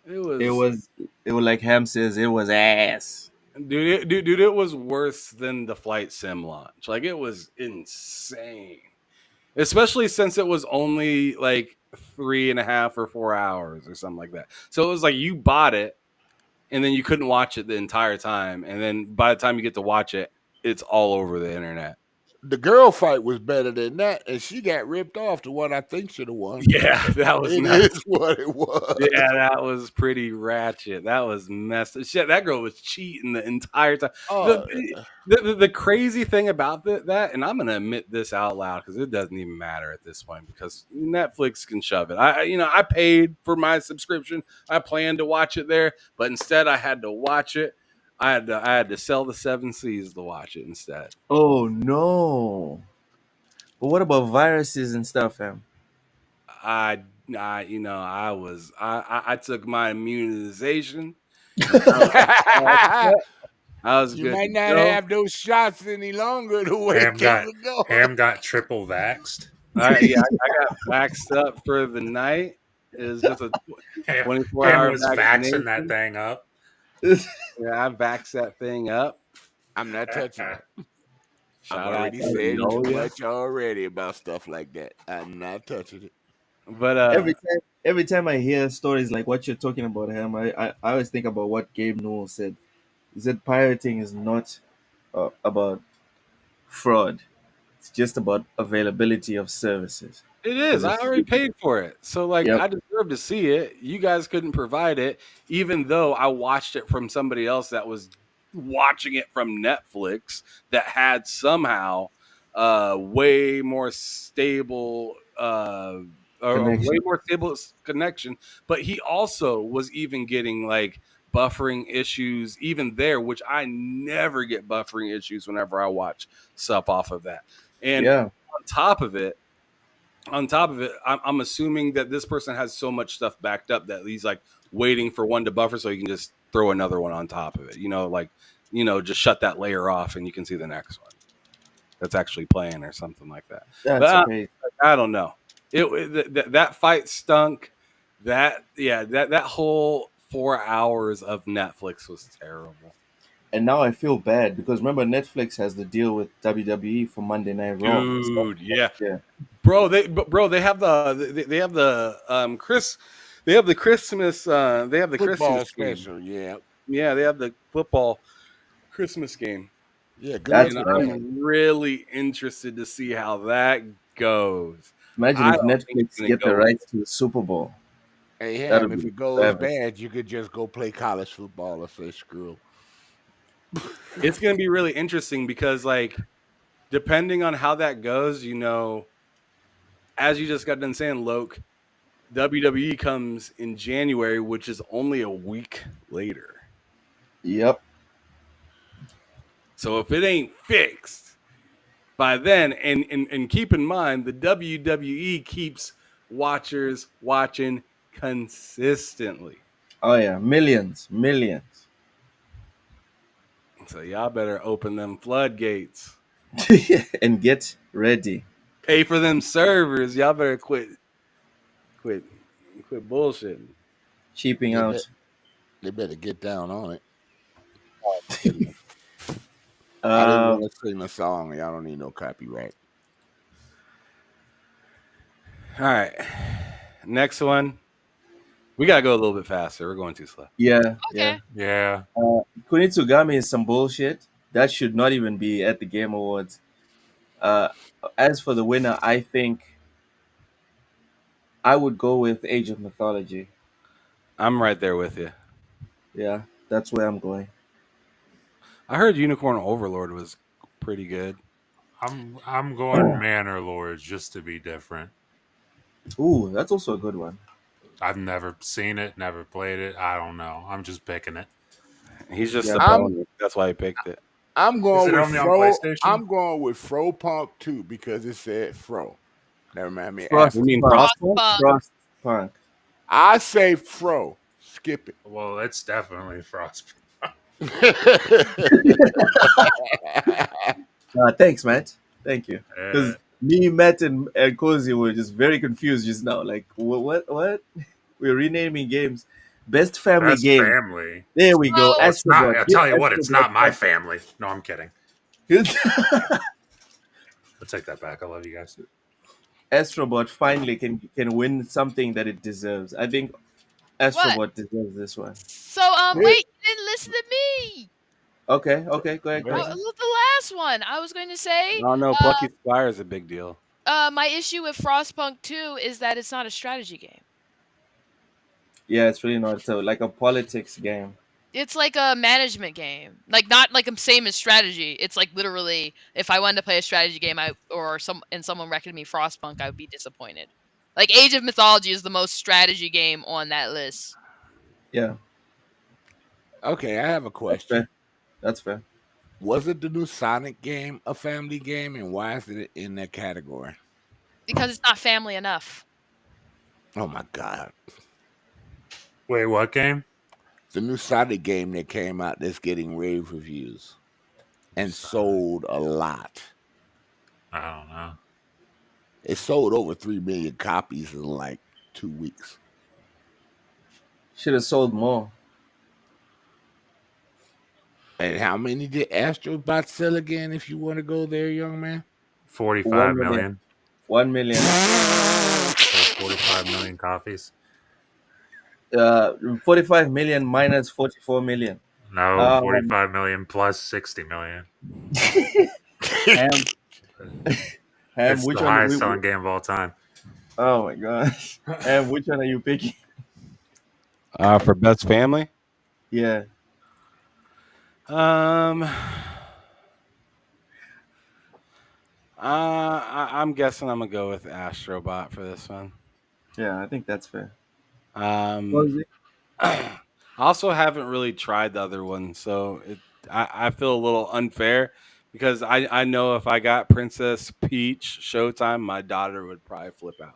It was, It was like Ham says, it was ass. dude. It was worse than the flight sim launch. Like, it was insane, especially since it was only like 3.5 or 4 hours or something like that. So it was like you bought it and then you couldn't watch it the entire time, and then by the time you get to watch it, it's all over the internet. The girl fight was better than that, and she got ripped off to what I think should have won. Yeah, that was It nuts. is what it was. Yeah, that was pretty ratchet. That was messed up. Shit, that girl was cheating the entire time. Oh, The crazy thing about that, and I'm going to admit this out loud because it doesn't even matter at this point because Netflix can shove it. I paid for my subscription. I planned to watch it there, but instead I had to watch it. I had to sell the 7 Seas to watch it instead. Oh no. But what about viruses and stuff, Ham? I took my immunization. I was you good might to not go. have those shots any longer the way Ham things are going. Ham got triple vaxxed. I got vaxxed up for the night. It was just a Ham 24-hour was vaxxing that thing up. Yeah, I vaxxed that thing up. I'm not touching it. Shout I've out already to said too Magnolia. much already about stuff like that. I'm not touching it. But Every time I hear stories like what you're talking about, Ham, I always think about what Gabe Newell said. He said pirating is not about fraud. It's just about availability of services. it is. I already paid for it. So, like, Yep. I deserve to see it. You guys couldn't provide it, even though I watched it from somebody else that was watching it from Netflix that had somehow way more stable a way Connection. more stable connection. But he also was even getting like buffering issues even there, which I never get buffering issues whenever I watch stuff off of that. And Yeah. on top of it, I'm assuming that this person has so much stuff backed up that he's like waiting for one to buffer so he can just throw another one on top of it. Just shut that layer off and you can see the next one that's actually playing or something like that. That's But okay. I don't know. That fight stunk. That whole 4 hours of Netflix was terrible. And now I feel bad because remember Netflix has the deal with WWE for Monday Night Raw. Dude, yeah. Yeah. Bro, they have Christmas Football Christmas game. special, yeah. Yeah, they have the football Christmas game. Yeah, good. That's And right. I'm really interested to see how that goes. Imagine I if don't think it's Netflix gonna get the go- rights to the Super Bowl. Hey, Ham, That'll if be it goes savage. bad, you could just go play college football or say screw 'em. It's going to be really interesting because, like, depending on how that goes, as you just got done saying, Loke, WWE comes in January, which is only a week later. Yep. So if it ain't fixed, by then, and keep in mind, the WWE keeps watchers watching consistently. Oh yeah, millions. So y'all better open them floodgates. And get ready. Pay for them servers. Y'all better quit, quit bullshitting. Cheaping They bet out. they better get down on it. Oh my goodness. I didn't Uh, want to sing the song. Y'all don't need no copyright. All right, next one. We gotta go a little bit faster. We're going too slow. yeah. Okay. Yeah. Kunitsugami is some bullshit. That should not even be at the Game Awards. Uh, as for the winner, I think I would go with Age of Mythology. I'm right there with you. Yeah, that's where I'm going. I heard Unicorn Overlord was pretty good. I'm going Manor Lords just to be different. Ooh, that's also a good one. I've never seen it, never played it. I don't know. I'm just picking it. He's just Yeah. a I'm pony. That's why he picked it. I'm Is going it with only on Fro. PlayStation? I'm going with Fro Punk too because it said Fro. Never mind me. Frost You mean Punk. Frostpunk? Frostpunk. Frost Punk. I say Fro. Skip Well, it's definitely Frost. it. Thanks, Matt. Thank you. Uh, Because me, Matt, and Cozy were just very confused just now. Like, what? We're renaming games. Best family Best game. family. There we go. Well, So it's not. Astrobot. I'll Give tell you what, it's Astrobot not my something. family. No, I'm kidding. I'll take that back. I love you guys. Astrobot finally can win something that it deserves. I think what? Astrobot deserves this one. So wait, you didn't listen to me. Okay, go ahead, Oh, Cozy. the last one. I was going to say, No, no, Plucky Squire is a big deal. my issue with Frostpunk 2 is that it's not a strategy game. Yeah, it's really not so like a politics game. It's like a management game. Like not like the same as strategy. It's like literally if I wanted to play a strategy game someone recommended me Frostpunk, I would be disappointed. Like Age of Mythology is the most strategy game on that list. Yeah, Okay, I have a that's question. fair. That's fair. Was it the new Sonic game a family game, and why is it in that category? Because it's not family enough. Oh my god. Wait, what game? The new Sonic game that came out that's getting rave reviews and sold a lot. I don't know. It sold over 3 million copies in like 2 weeks. Should have sold more. And how many did Astrobot sell again if you want to go there, young man? 45 1 million. million. 1 million. Sold 45 million copies. 45 million minus 44 million. No, Um, 45 million plus 60 million. Ham, Ham, It's which the one? highest selling game of all time. Oh my gosh. Ham, which one are you picking? For best family, Yeah. I'm guessing I'm gonna go with Astrobot for this one. Yeah, I think that's fair. Um, I also haven't really tried the other one, so I feel a little unfair because I know if I got Princess Peach Showtime, my daughter would probably flip out.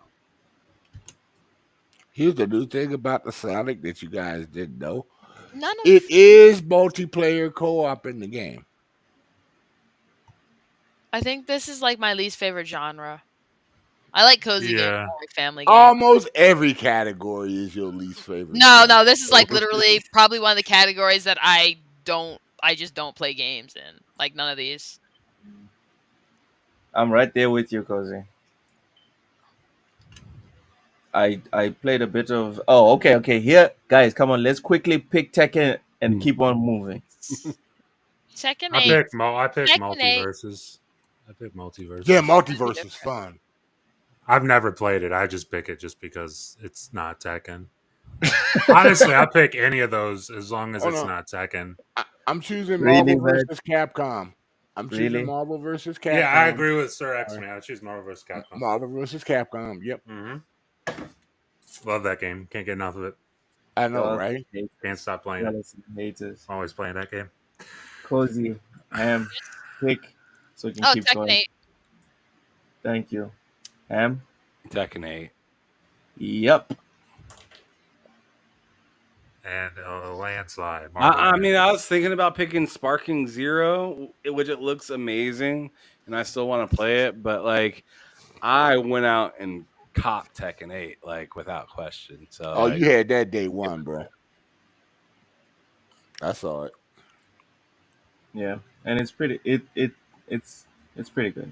Here's the new thing about the Sonic that you guys didn't know. None of It is multiplayer co-op in the game. I think this is like my least favorite genre. I like cozy games, Yeah. I like family games. Almost every category is your least favorite. No, genre. this is like literally probably one of the categories that I just don't play games in. Like none of these. I'm right there with you, Cozy. I played a bit of. Oh, okay. Here, guys, come on. Let's quickly pick Tekken and keep on moving. Tekken I 8. pick Tekken 8. multiverses. I pick multiverses. Yeah, multiverse is fun. I've never played it. I just pick it just because it's not Tekken. Honestly, I pick any of those as long as Oh, it's no. not Tekken. I'm choosing Really, Marvel man? versus Capcom. I'm choosing Really? Marvel versus Capcom. Yeah, I agree with Sir X, man. I choose Marvel vs. Capcom. Marvel versus Capcom. Yep, Love that game. Can't get enough of it. I know, God, right? Can't stop playing it. jealous haters. Always playing that game. Cozy, Ham, pick, so we can Oh, keep Tekken going. 8. Thank you. Ham? Tekken 8. Yep. And landslide. I mean, I was thinking about picking Sparking Zero, which it looks amazing, and I still want to play it. But like, I went out and copped Tekken 8, like without question. So Oh, like, you had that day one, bro. I saw it. Yeah. And it's pretty it's pretty good.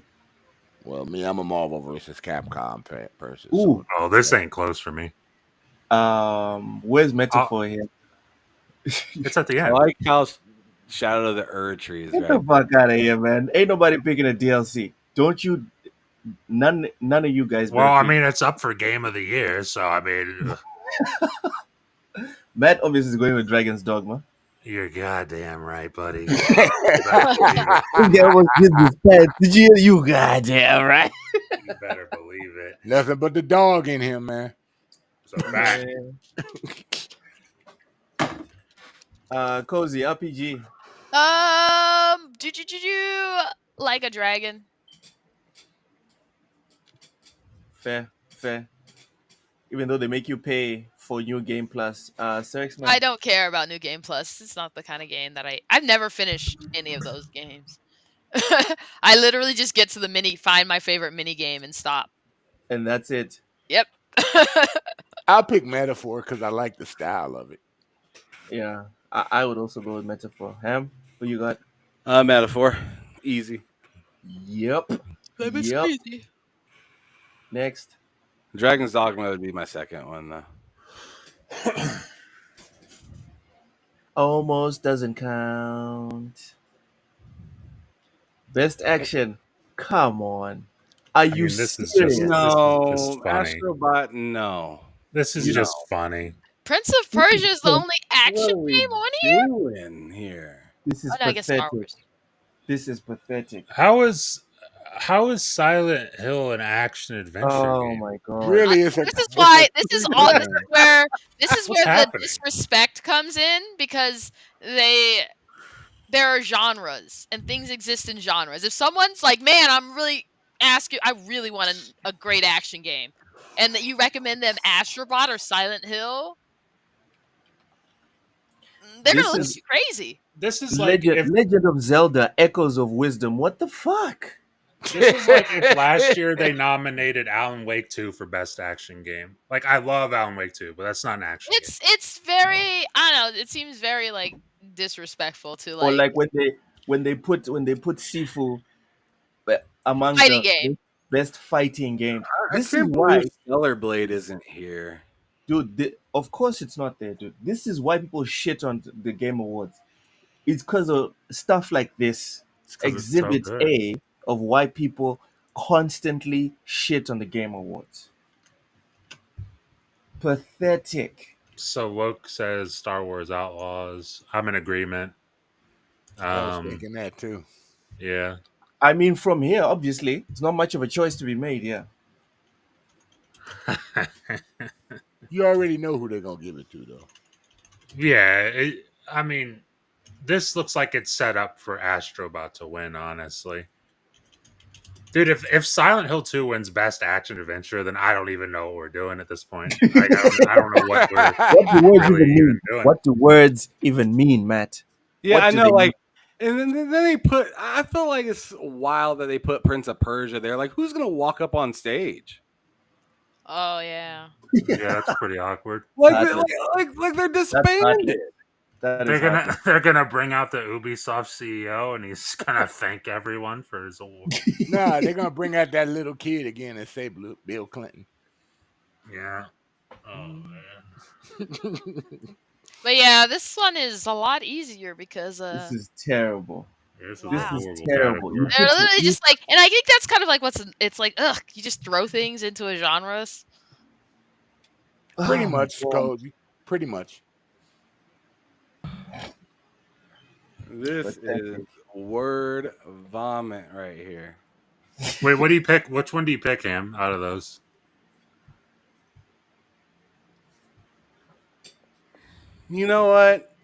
Well, me, I'm a Marvel versus Capcom person. Ooh. Oh, this ain't close for me. Where's Metaphor here? It's at the I end. like how Shadow of the Erdtree is Get right. the fuck out of here, man. Ain't nobody picking a DLC. Don't you none of you guys better Well, I pick. mean, it's up for Game of the Year, so I mean, Matt obviously is going with Dragon's Dogma. you're goddamn right, buddy. This guy was disrespect. Did you hear you goddamn right? You better believe it. Nothing but the dog in him, man. So back. Cozy RPG. Do like a dragon. Fair. Even though they make you pay for New Game Plus. Serix Man. I don't care about New Game Plus. It's not the kind of game that I've never finished any of those games. I literally just get to the find my favorite mini game and stop. And that's it. Yep. I'll pick Metaphor because I like the style of it. Yeah. I would also go with Metaphor. Ham, who you got? Metaphor, easy. Yep. Crazy. Next. Dragon's Dogma would be my second one, though. Almost doesn't count. Best action. Come on. Are you mean, this is serious? just- No, This is funny. Astrobot, no. This is just funny. Prince of Persia is the only What action are we game on here. doing here? This is Oh, no, I guess Star pathetic. Wars. This is pathetic. How is Silent Hill an action adventure Oh game? my god. Really, it's a. This is why. This is all. This is game. where. This is What's where happening? the disrespect comes in because there are genres and things exist in genres. If someone's like, "Man, I really want a great action game," and that you recommend them Astrobot or Silent Hill, they're This gonna look is- at you crazy. This is like Legend of Zelda: Echoes of Wisdom. What the fuck? if last year they nominated Alan Wake 2 for best action game. Like, I love Alan Wake 2, but that's not an action game. It's very. I don't know. It seems very like disrespectful to Or like like when they put Sifu among fighting the game. best fighting games. I This is can't why, believe Stellar Blade isn't here. dude. Of course, it's not there, dude. This is why people shit on the Game Awards. It's because of stuff like this. It's 'cause it's so Exhibit good. A of why people constantly shit on the Game Awards. Pathetic. So Woke says Star Wars Outlaws. I'm in agreement. I was thinking that too. Yeah. I mean, from here, obviously, it's not much of a choice to be made. Yeah. You already know who they're gonna give it to, though. Yeah. I mean, this looks like it's set up for Astrobot to win, honestly. Dude, if Silent Hill 2 wins Best Action Adventure, then I don't even know what we're doing at this point. I don't know what we're What do words really even even mean? doing. What do words even mean, Matt? Yeah, What I do know. they Like, and then they put. I feel like it's wild that they put Prince of Persia there. Like, who's gonna walk up on stage? Oh yeah. Yeah, that's pretty awkward. Like, That's like they're That's disbanded. That They're is gonna hard. they're gonna bring out the Ubisoft CEO and he's gonna thank everyone for his award. Nah, they're gonna bring out that little kid again and say Bill Clinton. Yeah. Oh man. But yeah, this one is a lot easier because This is terrible. This is Wow. a This is horrible terrible. category. they're literally just like, and I think that's kind of like it's like, ugh, you just throw things into a genres. Pretty Oh, much, God. Cody. Pretty much. This is word vomit right here. Wait, what do you pick? Which one do you pick, Ham, out of those? You know what?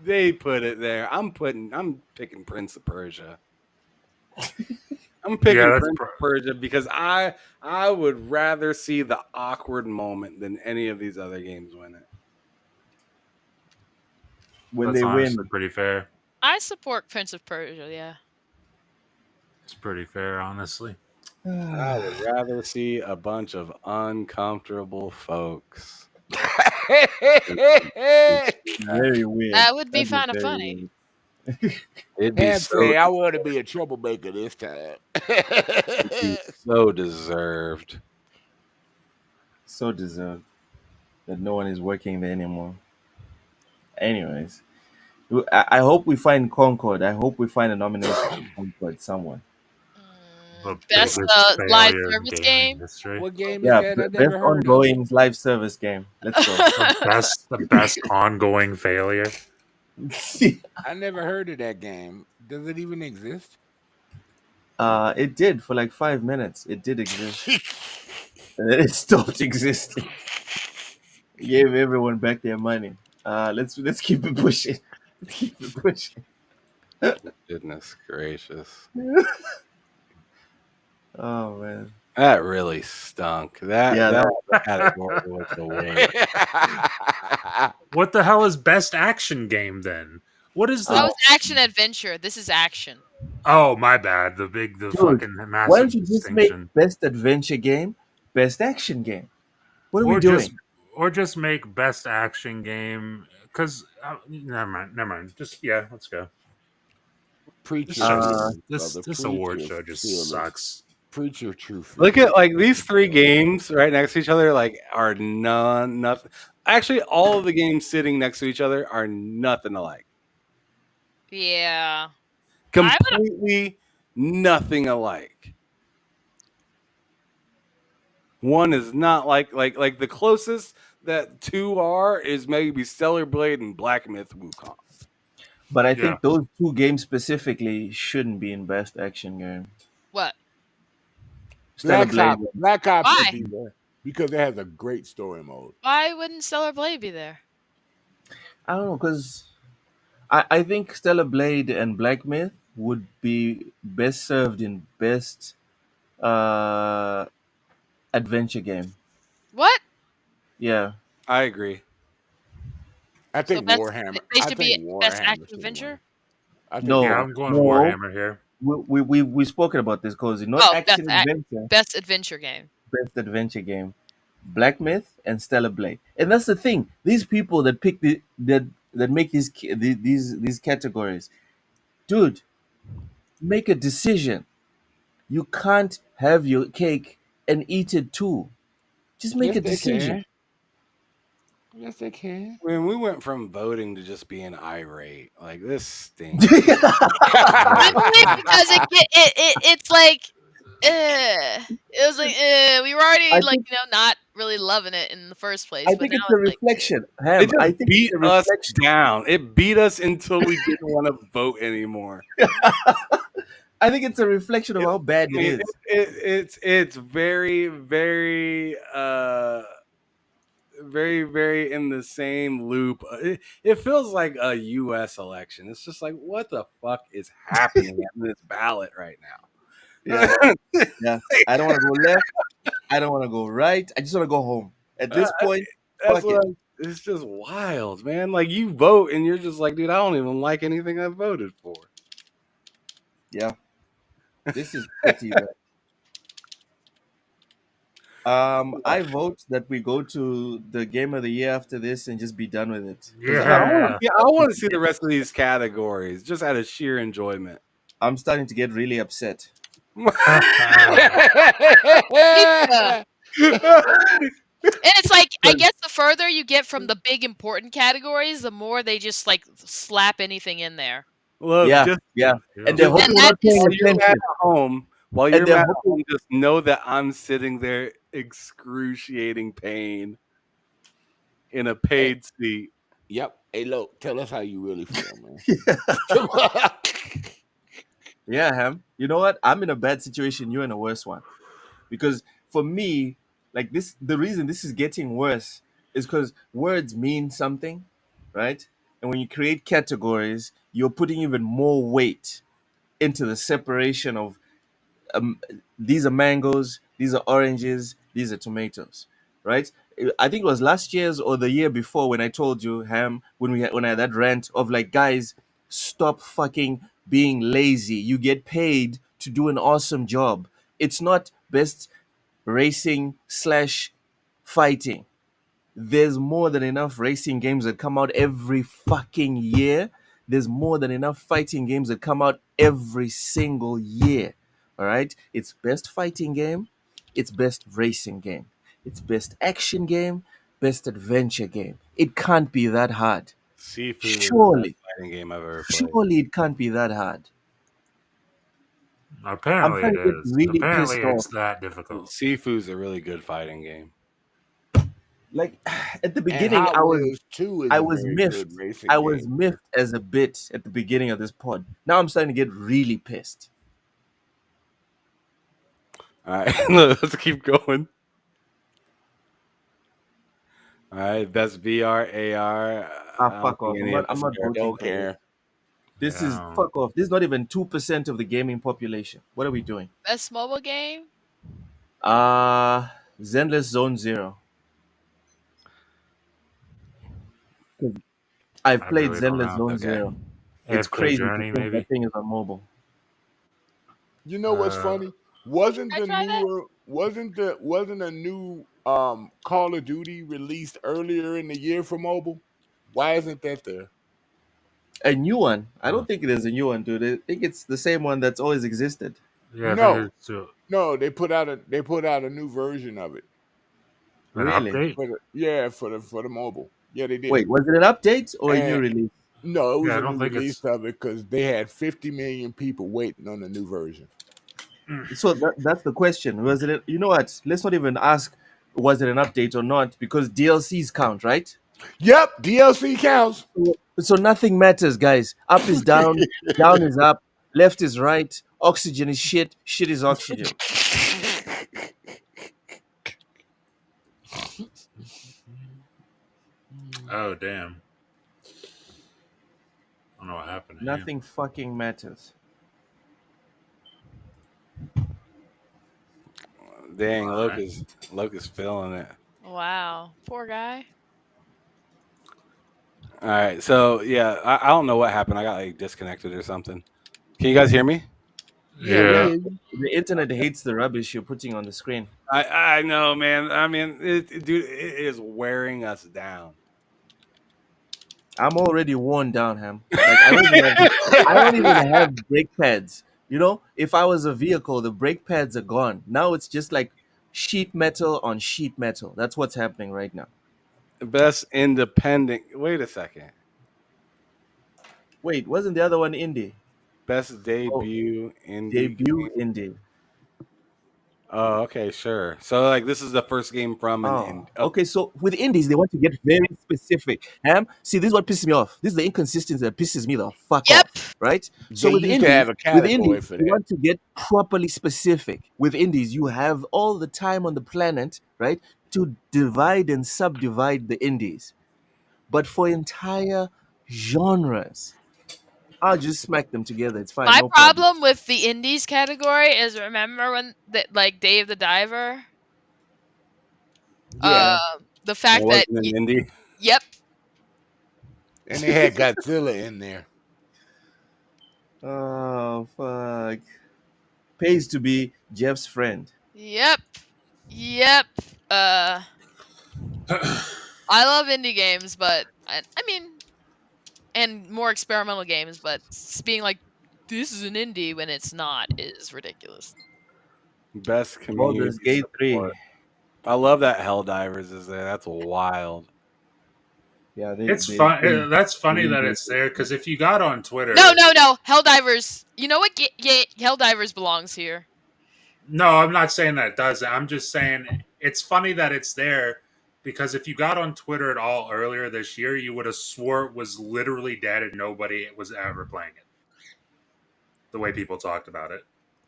They put it there. I'm picking Prince of Persia. I'm Yeah, picking that's Prince of Persia because I would rather see the awkward moment than any of these other games win it. When that's they honestly win, pretty fair. I support Prince of Persia. Yeah. It's pretty fair, honestly. I would rather see a bunch of uncomfortable folks. very weird. That would be That'd be kind of very funny. weird. It'd be Ham so say, I want to be a troublemaker this time. it'd be so deserved. So deserved that no one is working there anymore. Anyways, I hope we find Concord. I hope we find a nomination for Concord somewhere. The Best biggest live failure in service gaming game. history. What game is Yeah, that? I best never heard of. ongoing live service game. Let's go. The best ongoing failure. I never heard of that game. Does it even exist? It did for like 5 minutes. It did exist, and then it stopped existing. It gave everyone back their money. Let's keep it pushing. Let's keep it pushing. Goodness gracious. Oh man. That really stunk. Yeah, That category was the worst. What the hell is best action game then? What is That the? was action adventure. This is action. Oh, my bad. The Dude, fucking why massive don't you just make distinction. best adventure game, best action game? What are we Or doing? just make best action game. Because never mind. Just let's go. Preach This your show, feelings, this brother. this Preach award your show just feelings. sucks. Preach your truth. Look at like these three games right next to each other, like are nothing. Actually, all of the games sitting next to each other are nothing alike. Yeah. Completely nothing alike. One is not like the closest that two are is maybe Stellar Blade and Black Myth Wukong. But I Yeah. think those two games specifically shouldn't be in best action game. What? Stellar Blade. Black Ops Why? should be there because it has a great story mode. Why wouldn't Stellar Blade be there? I don't know, because I think Stellar Blade and Black Myth would be best served in best adventure game. What? Yeah. I agree. I think best, Warhammer. they I should think be Warhammer best action should adventure. win. I think No. Yeah, I'm going no. Warhammer here. We've spoken about this, Cozy. Not Oh, action adventure, best adventure game. best adventure game. Black Myth and Stellar Blade. And that's the thing. These people that pick that make these categories, dude, make a decision. You can't have your cake and eat it too. Just make Yes, a they decision. can. Yes, they can. When we went from voting to just being irate, like this stinks. I believe because it's like it was like we were already I like think- not really loving it in the first place. I but think now it's a like, reflection. It Ham, just I think beat it's a us reflection. down. It beat us until we didn't want to vote anymore. I think it's a reflection of how bad I it mean, is. it's very very in the same loop. It feels like a U.S. election. It's just like what the fuck is happening at this ballot right now? Yeah. Yeah. I don't want to go left. I don't want to go right. I just want to go home. At this point, That's fuck what it. it's just wild, man. Like you vote and you're just like, dude, I don't even like anything I voted for. Yeah. This is pretty bad. I vote that we go to the game of the year after this and just be done with it. 'Cause Yeah. I want to see the rest of these categories just out of sheer enjoyment. I'm starting to get really upset. And it's like I guess the further you get from the big important categories, the more they just like slap anything in there. Look, Yeah, just yeah. Yeah. And they hope And you're not that is- paying while you're mad attention. at home, just know that I'm sitting there excruciating pain in a paid seat. Yep. Hey, look, tell us how you really feel, man. Yeah, Ham. You know what? I'm in a bad situation. You're in a worse one. Because for me, like this, the reason this is getting worse is because words mean something, right? And when you create categories, you're putting even more weight into the separation of um, these are mangoes, these are oranges, these are tomatoes, right? I think it was last year's or the year before when I told you, Ham, when I had that rant of like, guys, stop fucking being lazy. You get paid to do an awesome job. It's not best racing slash fighting. There's more than enough racing games that come out every fucking year. There's more than enough fighting games that come out every single year. All right? It's best fighting game, it's best racing game, it's best action game, best adventure game. It can't be that hard. Seafood is the best Surely, fighting game I've ever played. surely it can't be that hard. I'm Apparently it starting to get is. really Apparently pissed off. it's that difficult. Seafood's a really good fighting game. Like at the And beginning, Hot Wheels 2 is I a was very good miffed. racing I was game. miffed as a bit at the beginning of this pod. Now I'm starting to get really pissed. All right, let's keep going. All right, best VR, AR. Ah, I don't fuck think off. any of I'm us not care. voting Don't for this. care. This is Yeah. fuck off. This is not even 2% of the gaming population. What are we doing? Best mobile game? Uh Zenless Zone Zero. I've I played really don't Zenless know. Zone Okay. Zero. It's AFK crazy to Journey, think that maybe. thing is on mobile. You know what's funny? Wasn't I the try that. newer wasn't a new Call of Duty released earlier in the year for mobile? Why isn't that there? A new one? I Huh. don't think there's a new one, dude. I think it's the same one that's always existed. Yeah, I think No, it's no, they put out a new version of it an Really? update. for the mobile. Yeah, they did. Wait, was it an update or a new And release? no, it was Yeah, I a don't new think release it's. of it because they had 50 million people waiting on the new version. So that's the question. Was it? You know what? Let's not even ask. Was it an update or not? Because DLCs count, right? Yep, DLC counts. So nothing matters, guys. Up is down, down is up, left is right. Oxygen is shit. Shit is oxygen. Oh damn! I don't know what happened to him. Nothing fucking matters. Dang, All right. Loke is feeling it. Wow. Poor guy. All right, so yeah, I don't know what happened. I got like disconnected or something. Can you guys hear me? Yeah, we Yeah. hear you. The internet hates the rubbish you're putting on the screen. I know, man. I mean, dude, it is wearing us down. I'm already worn down, Ham. Like I don't even have brake pads. You know, if I was a vehicle, the brake pads are gone. Now it's just like sheet metal on sheet metal. That's what's happening right now. Best independent. Wait a second. Wait, wasn't the other one indie? Best Oh, debut indie debut game. indie. Oh, okay, sure. So like this is the first game from an Oh, indie. Oh, okay. So with indies, they want to get very specific. See, this is what pisses me off. This is the inconsistency that pisses me the fuck Yep. off, right? So They used to have a with category indies, for you that. want to get properly specific. With indies, you have all the time on the planet, right, to divide and subdivide the indies. But for entire genres, I'll just smack them together. It's fine, My no problem. problem with the indies category is remember when that like Dave the Diver? Yeah, The it fact that wasn't an indie. yep. and they had Godzilla in there. Oh fuck! Pays to be Jeff's friend. Yep. Yep. Uh I love indie games, but I mean and more experimental games, but being like this is an indie when it's not is ridiculous. Best community Baldur's Gate 3. support. I love that Helldivers is there. That's wild. Yeah, It's they fun. really, That's funny really that did. it's there because if you got on Twitter, No. Helldivers. You know what? Yeah, Helldivers belongs here. no, I'm not saying that it doesn't. I'm just saying it's funny that it's there because if you got on Twitter at all earlier this year, you would have swore it was literally dead and nobody was ever playing it. The way people talked about it,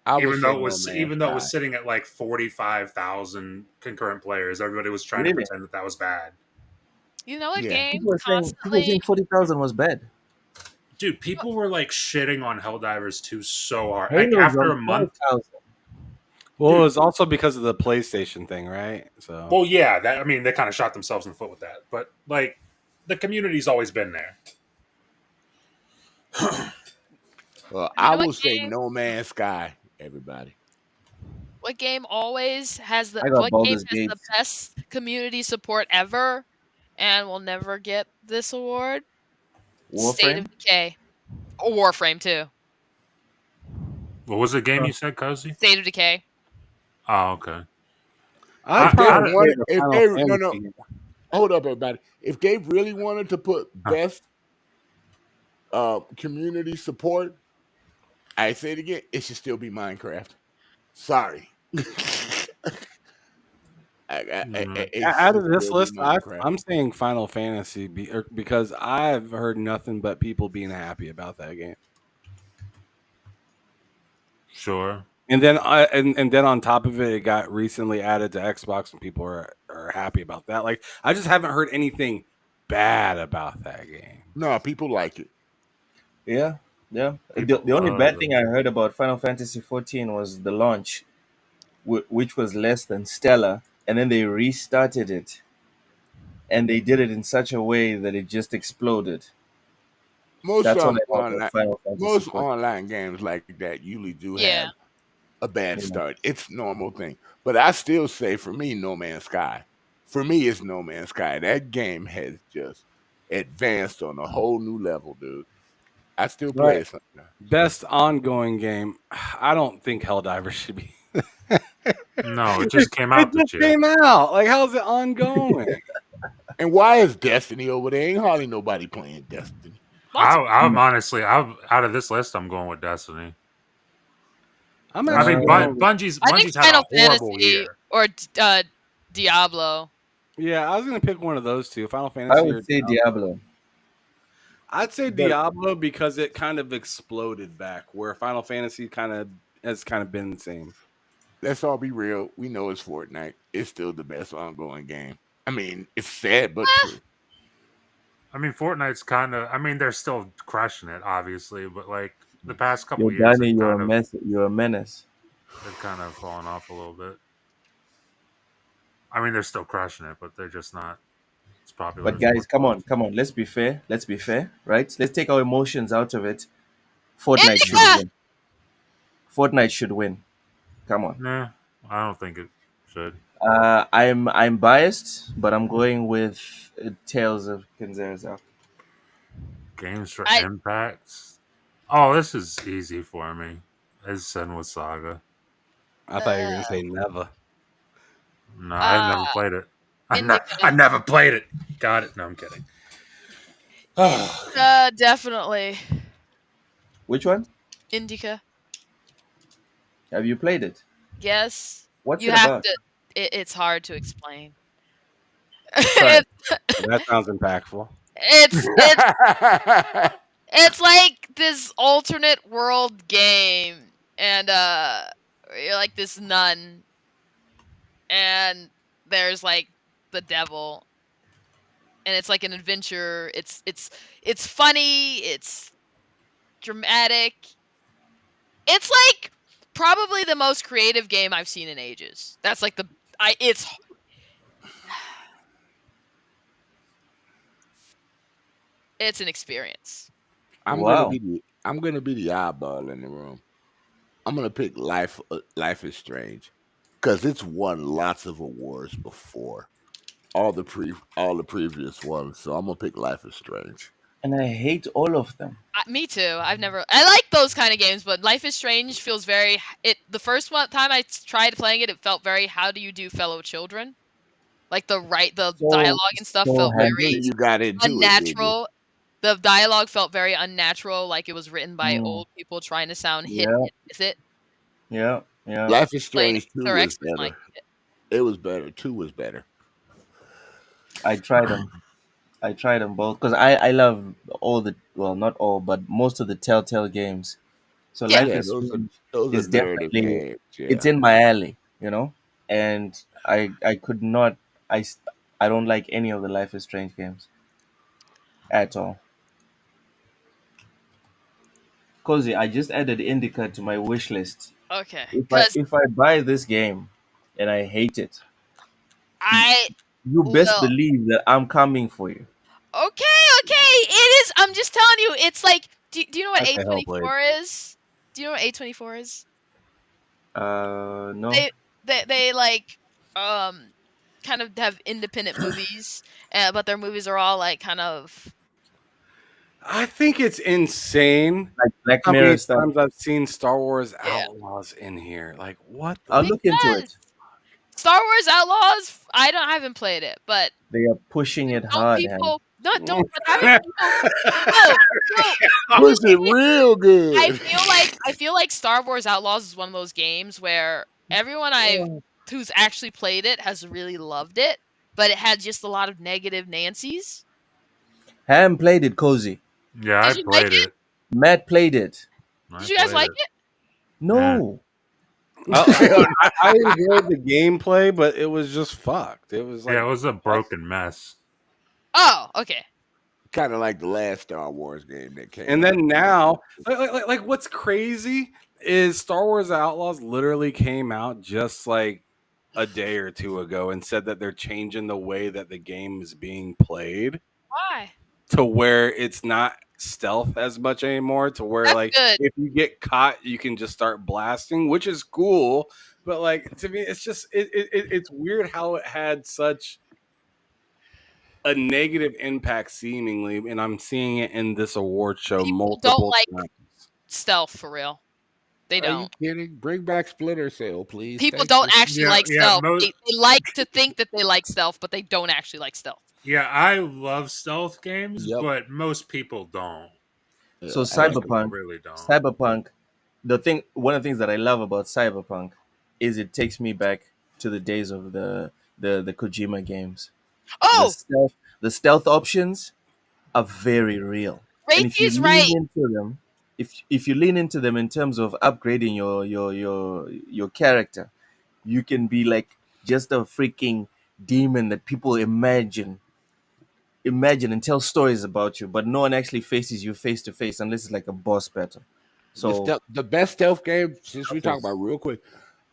I would even say though it No was Man's even though it was Sky. sitting at like 45,000 concurrent players, everybody was trying to Really? pretend that that was bad. You know what Yeah. game People were constantly saying 40,000 was bad. Dude, people were like shitting on Helldivers 2 so hard. Like Halo's after a on month, 5,000. Well, it Dude. was also because of the PlayStation thing, right? So Well, yeah, that I mean, they kind of shot themselves in the foot with that, but like the community's always been there. You I know what will say game? No Man's Sky, everybody. What game always has the I got what game Baldur's has Gate. the best community support ever, and will never get this award? State of Warframe. Decay or Warframe too. What was the game Huh. you said, Cozy? State of Decay. Oh, okay. I'd If they I, probably say wanted, the if Final they no, Fantasy. hold up, everybody. If they really wanted to put I, best community support, I say it again, it should still be Minecraft. Sorry. It Out should of this still be list, Minecraft. I'm saying Final Fantasy because I've heard nothing but people being happy about that game. sure. And then and then on top of it, it got recently added to Xbox, and people are happy about that. Like I just haven't heard anything bad about that game. No, people like it. Yeah, yeah. The People only love bad it. thing I heard about Final Fantasy 14 was the launch, which was less than stellar, and then they restarted it, and they did it in such a way that it just exploded. Most That's all I know about online Final Fantasy most 14. online games like that usually do Yeah. have a bad Yeah. start. It's a normal thing. But I still say for me, No Man's Sky. For me, it's No Man's Sky. That game has just advanced on a whole new level, dude. I still play Right. it sometimes. Best ongoing game. I don't think Helldivers should be. No, it just came It out this just year. came out. Like, how's it ongoing? And why is Destiny over there? Ain't hardly nobody playing Destiny. Lots of I'm honestly, I'm out of this list. I'm going with Destiny. I'm I actually mean, going. Bungie's I think Bungie's had a Final horrible Fantasy year. or Diablo. Yeah, I was gonna pick one of those two, Final I Fantasy or would say Diablo. Diablo. I'd say But Diablo because it kind of exploded back, where Final Fantasy has kind of been the same. Let's all be real. We know it's Fortnite. It's still the best ongoing game. I mean, it's sad but true. I mean, Fortnite's kind of. I mean, they're still crushing it, obviously, but like the past yo, couple years, Danny, you're a mess. You're a menace. they've kind of fallen off a little bit. I mean, they're still crushing it, but they're just not as popular But as guys, once come was. on, come on. Let's be fair. Let's be fair, right? Let's take our emotions out of it. Fortnite should Indica. win. Fortnite should win. Come on. Nah, I don't think it should. I'm biased, but I'm going with Tales of Kinzerza. Games for I Impacts. Oh, this is easy for me. It's Senwa Saga. I thought you were gonna uh, say never. No, I've never uh played it. I Indica. never played it. Got it. No, I'm kidding. Oh, God. Definitely Which one? Indica. Have you played it? Yes, What's you it have about? to. It's hard to explain. Try it. That sounds impactful. it's it's it's like this alternate world game, and you're like this nun, and there's like the devil, and it's like an adventure. It's funny. It's dramatic. It's like probably the most creative game I've seen in ages. That's like the I. It's an experience. Wow. I'm gonna be the oddball in the room. I'm gonna pick Life is Strange because it's won lots of awards before all the previous ones. So I'm gonna pick Life is Strange. And I hate all of them. Me too. I've never. I like those kind of games, but Life is Strange feels very. The first time I tried playing it, it felt very. How do you do fellow children? Like the So dialogue and stuff so felt And have then very they you got into it, did you? unnatural. The dialogue felt very unnatural, like it was written by mm, old people trying to sound hit yeah, with it. yeah, yeah. Life is Playing Strange it, 2 Sir was X didn't like better. it. It was better. 2 was better. I tried them. I tried them both because I love all the, well, not all, but most of the Telltale games. So Yeah, Life Yeah, is Strange those are is narrative definitely, games. it's Yeah. in my alley, you know. And I could not, I don't like any of the Life is Strange games at all. Cozy, I just added Indica to my wish list. Okay, If I because if I buy this game and I hate it, I you best will. believe that I'm coming for you. Okay, it is. I'm just telling you, it's like. Do you know what I say Hellblade. A24 is? Do you know what A24 is? No. They they like um kind of have independent movies, but their movies are all like kind of. I think it's insane Like Black how Mirror many stuff. times I've seen Star Wars Yeah. Outlaws in here. Like, what I'll the? look into Because it. Star Wars Outlaws, I haven't played it, but They are pushing it don't hard, Ham. people don't but haven't people no no Push here's the it thing. real good. I feel like Star Wars Outlaws is one of those games where everyone I who's actually played it has really loved it, but it had just a lot of negative Nancy's. Ham played it, Cozy. Yeah, I Did you like played it? it. Matt played it. I Did you guys played like it. it? Yeah. No. I enjoyed the gameplay, but it was just fucked. It was like, Yeah, it was a broken mess. Oh, okay. Kind of like the last Star Wars game that came and out. then now, like what's crazy is Star Wars Outlaws literally came out just like a day or two ago and said that they're changing the way that the game is being played Why? to where it's not stealth as much anymore, to where That's like good. if you get caught you can just start blasting, which is cool, but like to me it's just it's weird how it had such a negative impact seemingly, and I'm seeing it in this award show People don't multiple like times. stealth for real. They Are you don't. kidding? Bring back Splinter Cell, please. People Thank don't you. actually Yeah, like yeah, stealth. They like to think that they like stealth, but they don't actually like stealth. yeah. I love stealth games, Yep. but most people don't. Yeah, So Most actually, people Cyberpunk, really don't. Cyberpunk, one of the things that I love about Cyberpunk is it takes me back to the days of the Kojima games. The Oh, stealth the stealth options are very real. And if Rachie you is right. lean into them, if you lean into them in terms of upgrading your character, you can be like just a freaking demon that people imagine and tell stories about you, but no one actually faces you face to face unless it's like a boss battle. So the best stealth game, since we talk was about real quick,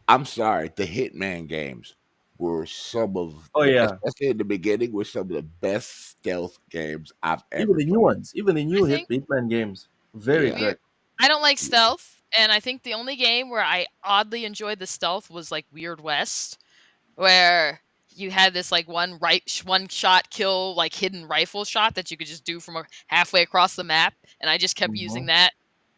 I'm sorry, the Hitman games were some of oh the, yeah, especially in the beginning, were some of the best stealth games I've even ever the new played. ones, even the I new think Hitman games, very Yeah. weird. good. I don't like stealth, and I think the only game where I oddly enjoyed the stealth was like Weird West, where you had this like one shot kill like hidden rifle shot that you could just do from halfway across the map, and I just kept using Mhm. that.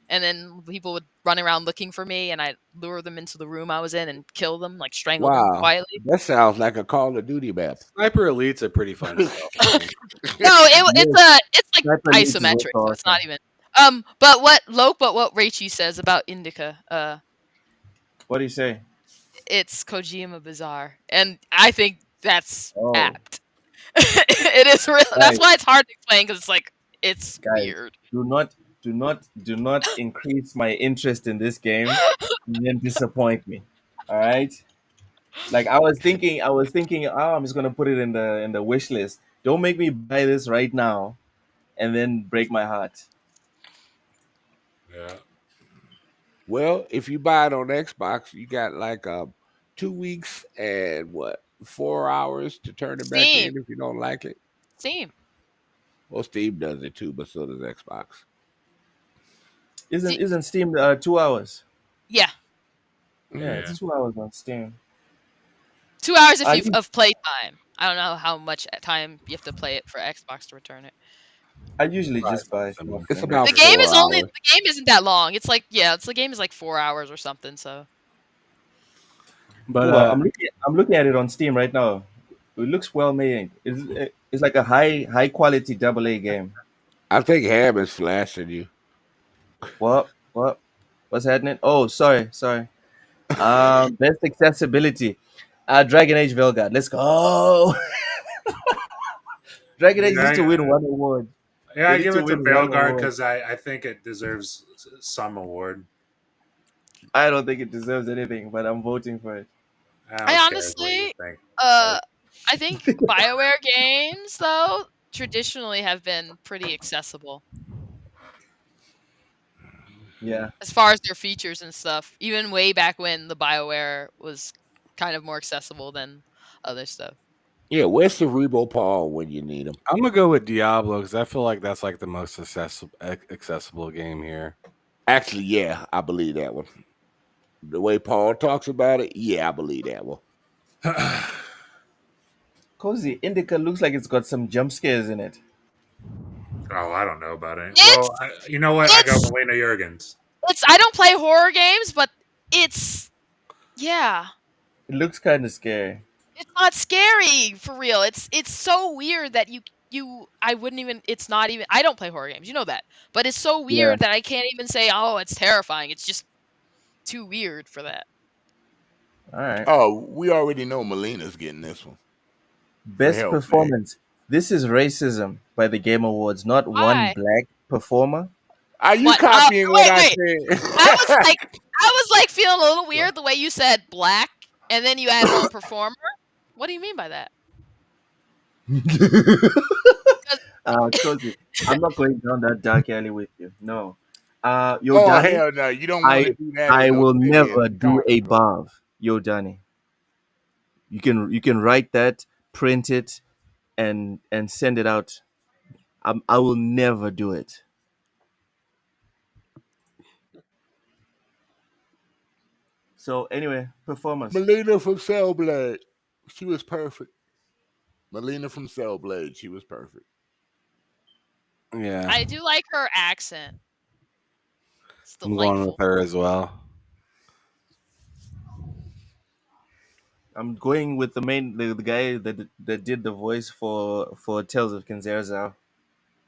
And then people would run around looking for me, and I'd lure them into the room I was in and kill them, like strangle them Wow. quietly. That sounds like a Call of Duty map. Sniper Elite's a pretty fun stealth game. No, Yes, it's like Sniper Elite is isometric, also so it's not awesome. even. But what Raichi says about Indica, What do you say? it's Kojima bizarre, and I think that's Oh, apt. It is real. That's guys, why it's hard to explain because it's like it's guys, weird. do not increase my interest in this game and then disappoint me. All right. Like I was thinking, oh, I'm just gonna put it in the wish list. Don't make me buy this right now and then break my heart. Yeah. Well, if you buy it on Xbox, you got like 2 weeks and what 4 hours to turn it back Steam, in if you don't like it. Steam. Well, Steam does it too, but so does Xbox. Isn't Ste- isn't Steam 2 hours? yeah, Yeah, Mm. Yeah. it's 2 hours on Steam. 2 hours if I you u- of play time. I don't know how much time you have to play it for Xbox to return it. I usually Probably just something buy similar. stuff It's on about The Xbox. game is 4 hours. the game isn't that long. It's like the game is like 4 hours or something. So But Oh, I'm looking at it on Steam right now. It looks well made. It's like a high quality AA game. I think Ham is flashing you. What's happening? Oh, sorry. Best accessibility. Dragon Age Velgard. Let's go. Dragon Age needs to Yeah, win one award. yeah, They I need give to it to win one Veilguard award. because I think it deserves some award. I don't think it deserves anything, but I'm voting for it. I I don't care what you honestly, think. uh, I think Bioware games though traditionally have been pretty accessible. Yeah. as far as their features and stuff. Even way back when the BioWare was kind of more accessible than other stuff. Yeah, where's Cerebral Paul when you need him? I'm gonna go with Diablo because I feel like that's like the most accessible game here. Actually, yeah, I believe that one. The way Paul talks about it, yeah, I believe that one. Cozy Indica looks like it's got some jump scares in it. Oh, I don't know about it. It's Well, you know what? I go it's Melina Jurgens. it's I don't play horror games, but it's yeah. It looks kind of scary. It's not scary for real. It's so weird that you I wouldn't even it's not even I don't play horror games. You know that. But it's so Yeah. weird that I can't even say, "Oh, it's terrifying." It's just too weird for that. All right. Oh, we already know Melina's getting this one for Best Hellblade. performance. This is racism by the Game Awards, not one Why? black performer. Are you What? copying what Wait, I wait. I was said? like I was like feeling a little weird the way you said black and then you add one performer. What do you mean by that? 'Cause Cozy, I'm not going down that dark alley with you. No. Yo, Oh Danny, hell no! You don't want to I do that in I no will stadium never do a concert. BAV. Yo, Danny, you can write that, print it, and send it out. I will never do it. So anyway, performance. Melina from Cellblade, she was perfect. Melina from Cellblade, she was perfect. Yeah, I do like her accent. It's I'm going with delightful. her as well. I'm going with the guy that did the voice for Tales of Kinzarzal. I'm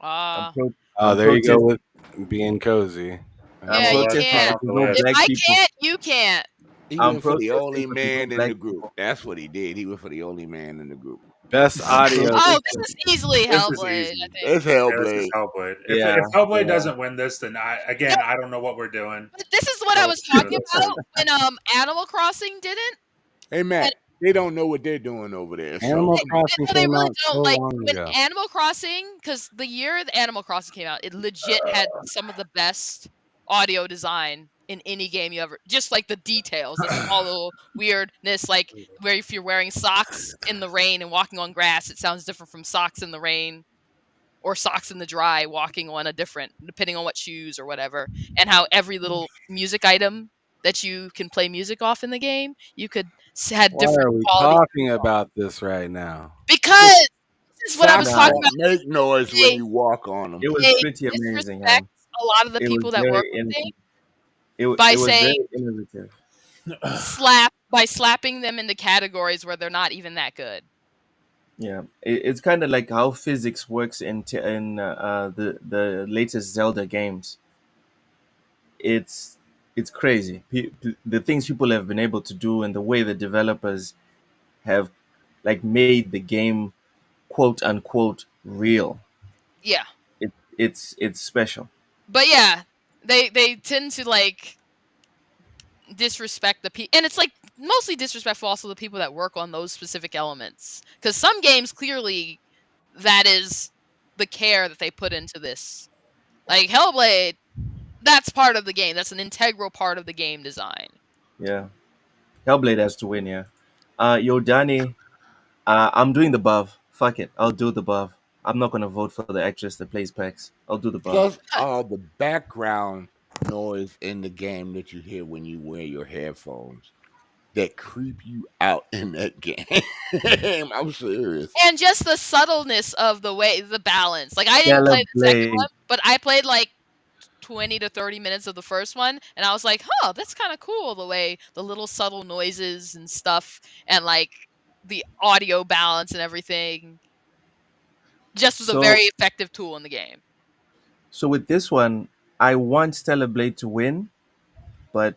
Ah. pro, Oh, I'm there you go protesting. with being cozy. I'm Yeah, Well, you let's protesting not can't. that off there's the no If list. black I people. can't, you can't. He I'm went for the protesting only because there's no man in black the group. people. That's what he did. He went for the only man in the group. Best I'm audio. Oh, protesting. this is easily This is Hellblade, I easy. think. It's Yeah, this is Hellblade. Hellblade. If Yeah, Hellblade yeah. doesn't win this, then No, I don't know what we're doing. but this is what I Well, was you know, talking this about is when Animal Crossing didn't. Hey And Matt, they don't know what they're doing over there. So Animal come on. Crossing no, they came really out don't. so Like long when ago. Animal Crossing, because the year the Animal Crossing came out, it legit had some of the best audio design in any game you ever. Just like the details, the small little weirdness, like where if you're wearing socks in the rain and walking on grass, it sounds different from socks in the rain or socks in the dry walking on a different depending on what shoes or whatever, and how every little music item that you can play music off in the game you could had Why different are we quality talking about this right now? because this is what I was Socks Nah, talking don't about. make noise when they, you walk on them. it was they pretty amazing, disrespect Ham. a lot of the It was people that very work on the game it by was saying very innovative. slapping them into categories where they're not even that good. Yeah, it's kind of like how physics works in the latest Zelda games. It's it's crazy. The things people have been able to do and the way the developers have like made the game quote unquote real. Yeah, It's special. but yeah, they tend to like disrespect the people, and it's like mostly disrespectful also the people that work on those specific elements, because some games clearly that is the care that they put into this, like Hellblade. That's part of the game, that's an integral part of the game design. Yeah, Hellblade has to win. Yeah, yo, Danny, I'm doing the buff. Fuck it, I'll do the buff. I'm not gonna vote for the actress that plays Pax. I'll do the buff. Plus all the background noise in the game that you hear when you wear your headphones that creep you out in that game. I'm serious. And just the subtleness of the way the balance, like I didn't Stellar play the second Blade. one, but I played like 20 to 30 minutes of the first one, and I was like, huh, that's kind of cool the way the little subtle noises and stuff and like the audio balance and everything just was a So very effective tool in the game. so with this one, I want Stellar Blade to win, but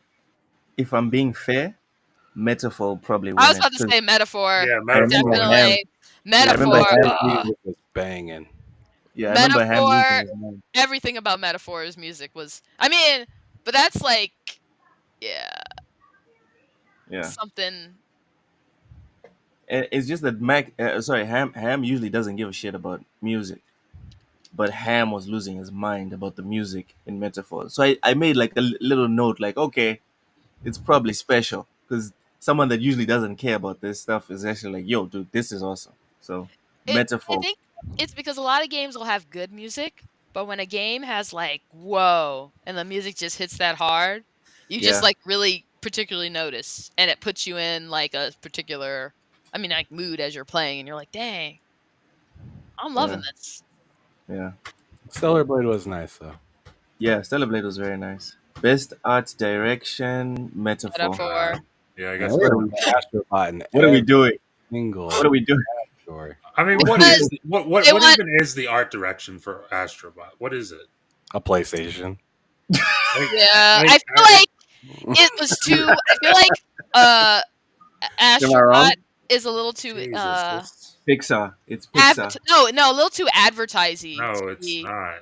if I'm being fair, Metaphor will probably I win was it about to because say Metaphor. Yeah, I remember metaphor. Ham. Definitely. I Yeah, remember Metaphor. Ham. That music was banging. Yeah, I remember Ham losing Metaphor. his mind. Everything about Metaphor's music was, I mean, but that's like, yeah, Yeah, something. it's just that Ham usually doesn't give a shit about music. but Ham was losing his mind about the music in Metaphor. So I made like a little note, like, okay, it's probably special because someone that usually doesn't care about this stuff is actually like, yo, dude, this is awesome. So I Metaphor, think it's because a lot of games will have good music, but when a game has like whoa and the music just hits that hard, you just yeah, like really particularly notice, and it puts you in like a particular, I mean, like mood as you're playing, and you're like, dang, I'm yeah, loving this. yeah, Stellar Blade was nice though. yeah. Stellar Blade was very nice. Best art direction, Metaphor. Metaphor. Yeah, I Man, guess. we're What are gonna we? put Astrobot in What are we every doing? single What are we doing? category. I mean, what Because is what they what want, even is the art direction for Astrobot? What is it? A PlayStation. Like, yeah, like I feel like it was too. I feel like uh, Am I Astrobot wrong? is a little too Jesus, this Pixar. It's Pixar. no, a little too advertising no, it's not.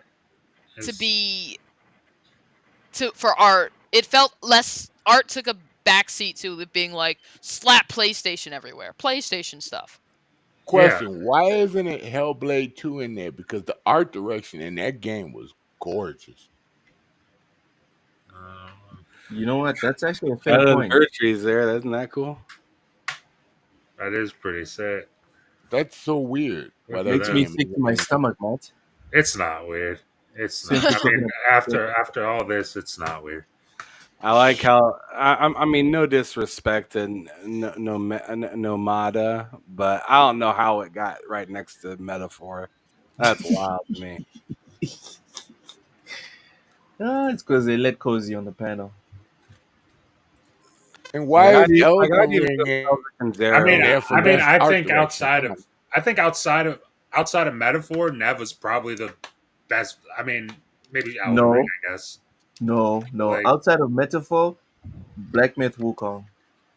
to It's be to for art. It felt less art took a backseat to it being like slap PlayStation everywhere. PlayStation stuff. yeah. Question: why isn't it Hellblade 2 in there? Because the art direction in that game was gorgeous. You know what? That's actually a fair Other than point. bird trees there, isn't that cool? That is pretty sick. That's so weird. Good Why for that Makes me them. game sick to my is stomach, Matt. It's not weird. It's not. Since we're I talking mean, about after all this, it's not weird. I like how I mean, no disrespect and Nomada, but I don't know how it got right next to Metaphor. That's wild to me. it's because they let Cozy on the panel. And Like why is I'd Elden even Ring go Celtic and I Zero. mean, in there for I mean, best I art think direction? outside Come on. of, outside of Metaphor, Nev was probably the best. I mean, maybe Elden Ring, No, I guess. no. Like Outside of Metaphor, Black Myth Wukong.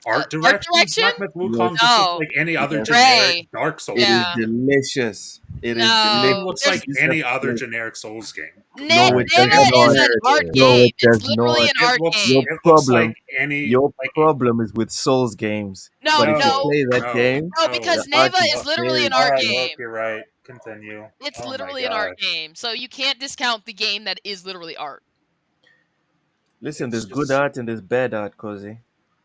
art Art direction, direction? Black Myth Yes, Wukong just looks No. like any other yes. generic Ray. Dark Souls It game. is Yeah. delicious. It is It No. delicious. looks There's like This any other episode. generic Souls game. No, it does Neva is not. an art No, game. it It's does literally not. an art Your game. It looks like problem, any your like problem is with Souls games. No, But if you no, no, play that no, game, no, no. the because art Neva is is Oh, literally very an all art right, pretty. look, game. you're right. Continue. It's Oh my literally an art gosh, game. So you can't discount the game that is literally art. Listen, it's there's good just art and there's bad art, Cozy.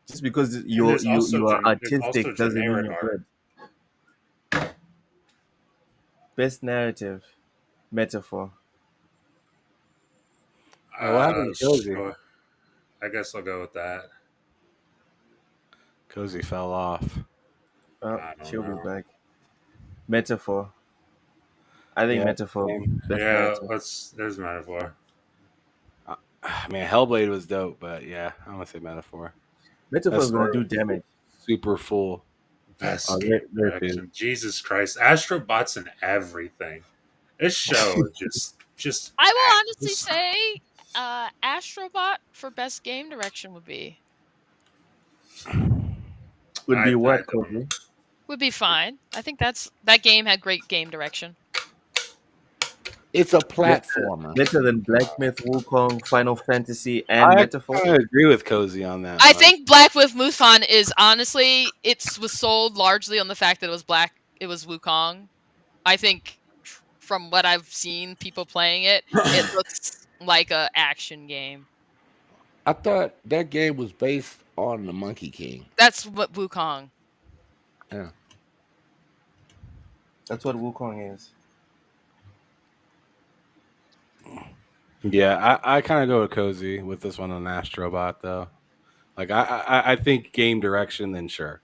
Just because and you are there's also artistic doesn't mean generic you're art. good. Best narrative, Metaphor. What happened to Cozy? Sure. I guess I'll go with that. Cozy fell off. Oh, I don't she'll be know. back. Metaphor. I think Yeah, Metaphor. same. Best Yeah, narrative. there's metaphor. Man, Hellblade was dope, but yeah, I'm gonna say Metaphor. That Metaphor is gonna story do was damage. super full. Best game Very few. direction. Jesus Christ. Astrobots and everything. This show is just I will honestly just say, Astrobot for best game direction Would be I what, don't Cozy? would be fine. I think that game had great game direction. It's a Better, platformer. better than Black Myth, Wukong, Final Fantasy, and I Metaphor. kind of agree with Cozy on that I one. think Black with Mufon is honestly was sold largely on the fact that it was black. It was Wukong. I think from what I've seen people playing it, it looks like a action game. I thought that game was based on the Monkey King. That's what Wukong. Yeah. That's what Wukong is. Yeah, I kind of go with Cozy with this one on Astrobot though. Like I think game direction, then sure,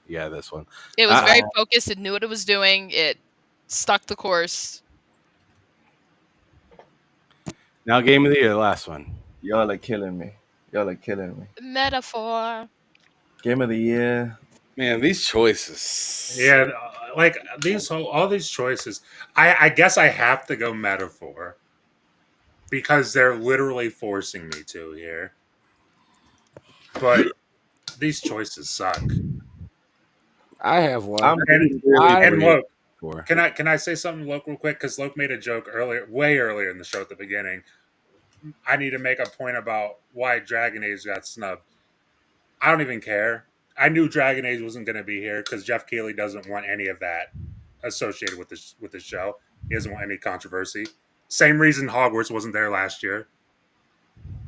yeah, this one. It was I, very focused. It knew what it was doing. It stuck the course. now game of the year, the last one. Y'all are killing me. Y'all are killing me. Metaphor. Game of the year. Man, these choices. yeah, like all these choices. I guess I have to go metaphor because they're literally forcing me to here. But these choices suck. I have one. I'm And Really I and believe look, for. can I say something Loke real quick? Because Loke made a joke earlier, way earlier in the show at the beginning. I need to make a point about why Dragon Age got snubbed. I don't even care. I knew Dragon Age wasn't going to be here because Jeff Keighley doesn't want any of that associated with this show. He doesn't want any controversy. Same reason Hogwarts wasn't there last year.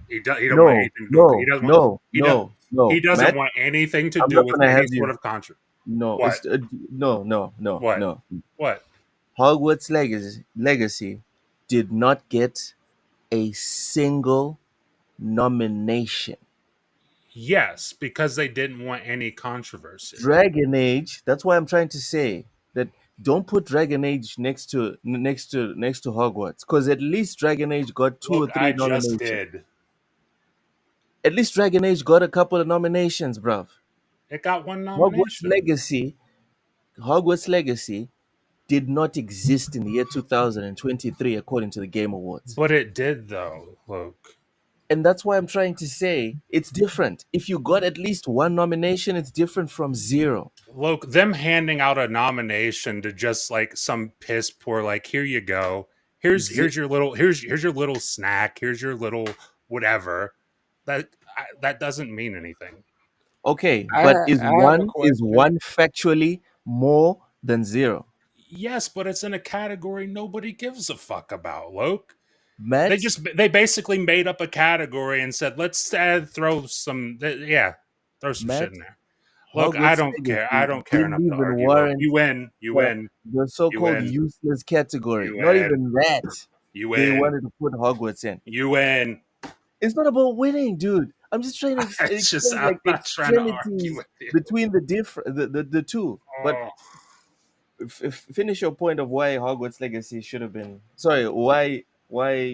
He doesn't want No, anything to do with it. no, no, no, He no, doesn't Matt. want anything to I'm do not with gonna any have sort you. of controversy. No, What? it's no, no, no, What? no. What? Hogwarts Legacy did not get a single nomination. Yes, because they didn't want any controversy. Dragon Age. That's why I'm trying to say that don't put Dragon Age next to Hogwarts, because at least Dragon Age got two or Look, I three just nominations. did. At least Dragon Age got a couple of nominations, bruv. It got one Hogwarts nomination. Legacy, Hogwarts Legacy did not exist in the year 2023 according to the Game Awards. But it did, though, Luke. And that's why I'm trying to say it's different. If you got at least one nomination, it's different from zero. Look, them handing out a nomination to just like some piss poor, like, here you go. Here's your little snack. Here's your little whatever. That doesn't mean anything. Okay, I but I have a is question. one factually more than zero? Yes, but it's in a category nobody gives a fuck about, Luke. Matt, They basically made up a category and said, let's throw some throw some Matt, shit in there. Look, I Hogwarts don't care. I Legacy don't care didn't enough to even argue. Look, warrant you win. You win. the so-called win. useless category. You Not win. even that. You They win. wanted to put Hogwarts in. You win. It's not about winning, dude. I'm just trying to It's just explain I'm like not trying to argue extremities with you. between the two. But Oh, finish your point of why Hogwarts Legacy should have been. Sorry, why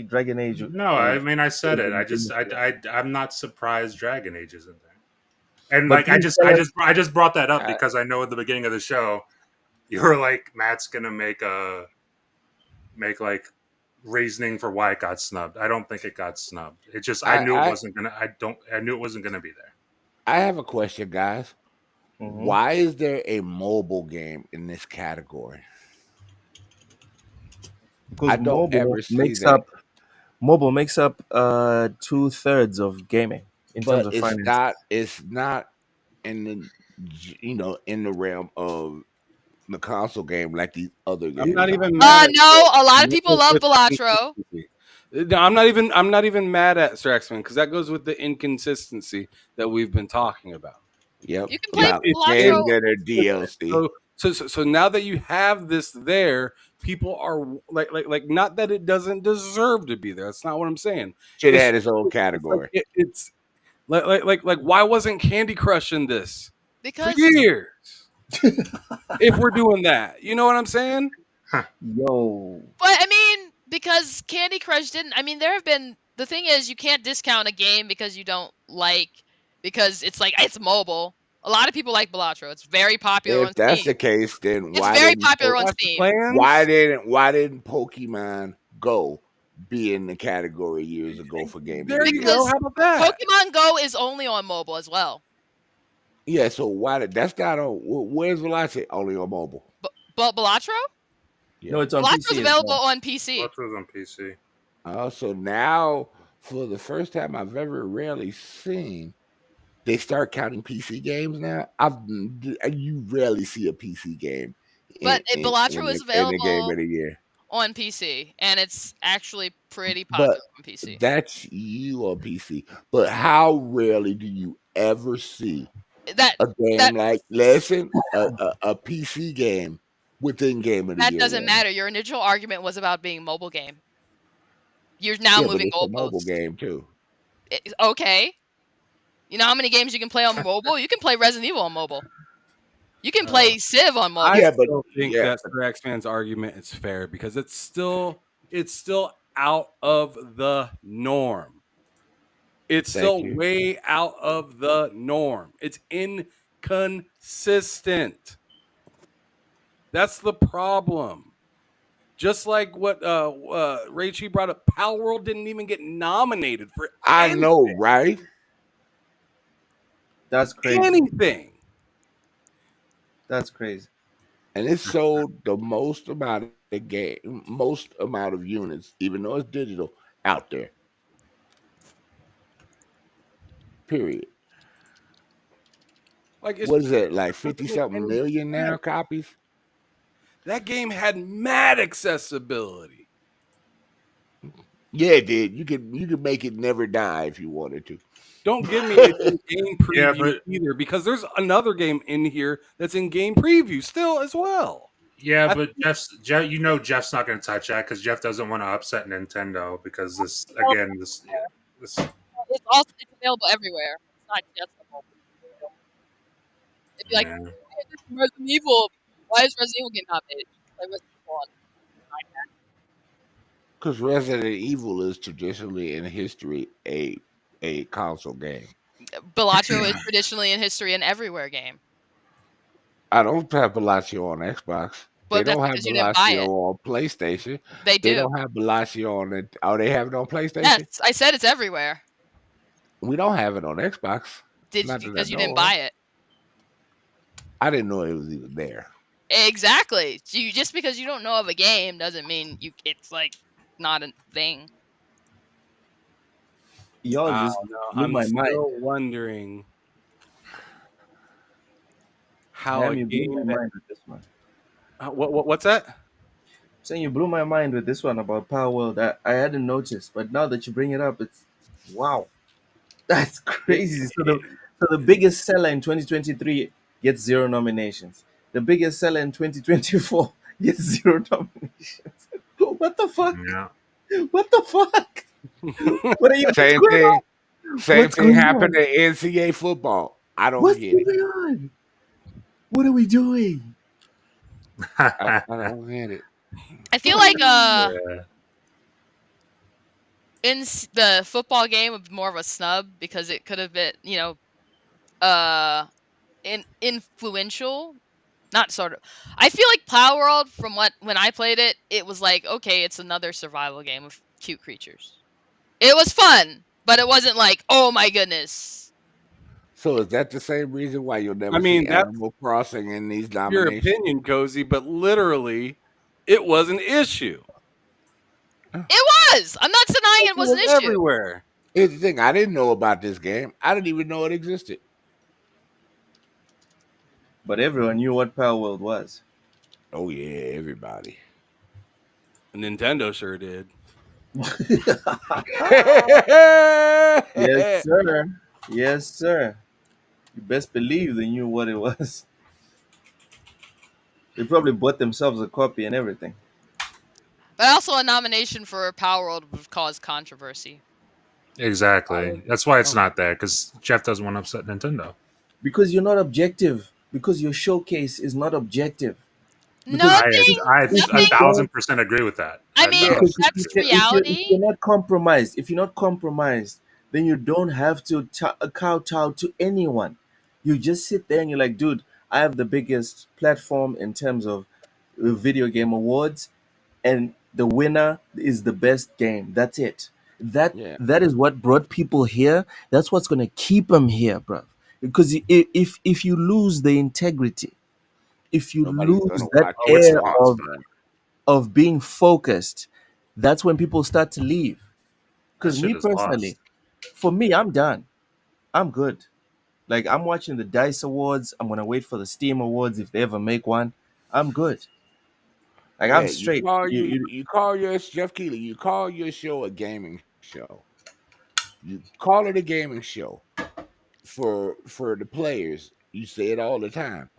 Dragon Age? no, I mean I said it. I'm not surprised Dragon Age isn't there. And But like I please tell us. just brought that up I, because I know at the beginning of the show you were like Matt's gonna make like reasoning for why it got snubbed. I don't think it got snubbed. It just I knew it I wasn't gonna I knew it wasn't gonna be there. I have a question, guys. Mhm. Why is there a mobile game in this category? Because I don't ever see that. mobile makes up 2/3 of gaming in terms But of it's finances. not in the in the realm of the console game like these other games. I'm not even mad at No, a lot of that people goes love with the Balatro. inconsistency. No, I'm not even mad at Sir X-Men because that goes with the inconsistency that we've been talking about. Yep. You can play About Balatro. games that are DLC. So now that you have this there, people are like not that it doesn't deserve to be there. That's not what I'm saying. Should have It's had its own like category. it's like why wasn't Candy Crush in this for Because years? If we're doing that, you know what I'm saying? Yo, But I mean, because Candy Crush didn't. I mean, there have been. The thing is, you can't discount a game because you don't like because it's mobile. A lot of people like Balatro. It's very popular on If that's Steam. the case, then It's very popular on Clash of Steam. Clans? why didn't Pokemon Go be in the category years ago for gaming? There you Because go. How about that? Pokemon Go is only on mobile as well. Yeah, so why did that's not on? Where's Velocity? Only on mobile. But Balatro? no, it's on Balatro's PC. as available well. on PC. What's on PC? So now, for the first time I've ever rarely seen, they start counting PC games now. You rarely see a PC game, But Balatro is in the game available of the year. on PC, and it's actually pretty But popular on PC. that's you on PC. But how rarely do you ever see That a game that like a PC game within game of the that year? doesn't winner? matter. Your initial argument was about being mobile game. You're now Yeah, but moving it's a mobile goalposts. game too. Okay. You know how many games you can play on mobile? You can play Resident Evil on mobile. You can play Civ on mobile. I Yeah, but still think yeah, that Sir X-Man's argument is fair because it's still out of the norm. It's thank still you. way out of the norm. It's inconsistent. That's the problem. Just like what Raichi brought up, Power World didn't even get nominated for I know, right? That's crazy. anything. That's crazy. And it sold the most amount of units, even though it's digital, out there. Period. Like What is it, like doesn't make 50-something any million now sense. copies? That game had mad accessibility. Yeah, it did. You could make it never die if you wanted to. Don't give me it's in game Yeah, preview but either, because there's another game in here that's in game preview still as well. yeah, I- but Jeff's not going to touch that because Jeff doesn't want to upset Nintendo because this It's also it's available everywhere. It's not just a mobile. It'd be like, yeah. hey, this is Resident Evil. Why is Resident Evil getting nominated? Play Resident Evil on iPad. Because Resident Evil is traditionally in history a console game. Bellagio is traditionally in history an everywhere game, I don't have Bellagio on Xbox. They but that's don't have because you didn't buy Bellagio it. on PlayStation. They They do. don't have Bellagio on it. Oh, they have it on PlayStation? Yes, I said it's everywhere. We don't have it on Xbox. Did Not that I because you know didn't of. buy it. I didn't know it was even there. Exactly. So just because you don't know of a game doesn't mean it's like not a thing. Y'all I just don't know. blew I'm my mind. still wondering how Damn, a you blew game my that mind with this one. what's that? Saying you blew my mind with this one about Power World. I hadn't noticed, but now that you bring it up, it's wow, that's crazy. So the biggest seller in 2023 gets 0 nominations. The biggest seller in 2024 gets 0 nominations. What the fuck? Yeah. What the fuck? What are you? What's Same going thing. on? Same What's thing going happened on? to NCAA football. I don't What's get it. going on? What are we doing? I don't get it. I feel like Yeah. the football game would be more of a snub because it could have been, influential. Not sort of. I feel like Plow World, from when I played it, it was like, okay, it's another survival game of cute creatures. It was fun, but it wasn't like, oh my goodness. So is that the same reason why you'll never I mean, see that's Animal Crossing in these your nominations? opinion, Cozy, but literally, it was an issue. It was. I'm not denying it was an issue. Everywhere. Here's the thing: I didn't know about this game. I didn't even know it existed. But everyone knew what Power World was. Oh yeah, everybody. Nintendo sure did. Yes, sir. Yes, sir. You best believe they knew what it was. They probably bought themselves a copy and everything. But also a nomination for Power World would cause controversy. Exactly. That's why it's not there because Jeff doesn't want to upset Nintendo. Because you're not objective. Because your showcase is not objective. Because Nothing. I if you don't, 1,000% agree with that. I mean, No. because that's if you're reality. not compromised, then you don't have to kowtow to anyone. You just sit there and you're like, dude, I have the biggest platform in terms of video game awards, and the winner is the best game. That's it. That Yeah. that is what brought people here. That's what's gonna keep them here, bro. Because if you lose the integrity, if you Nobody's lose gonna that watch Oh, it it's air lost. of being focused, that's when people start to leave. That Because shit me is lost. personally, for me, I'm done. I'm good. Like I'm watching the Dice Awards. I'm gonna wait for the Steam Awards if they ever make one. I'm good. Like Yeah, I'm straight. you call your Jeff Keighley. You call your show a gaming show. You call it a gaming show for the players. You say it all the time,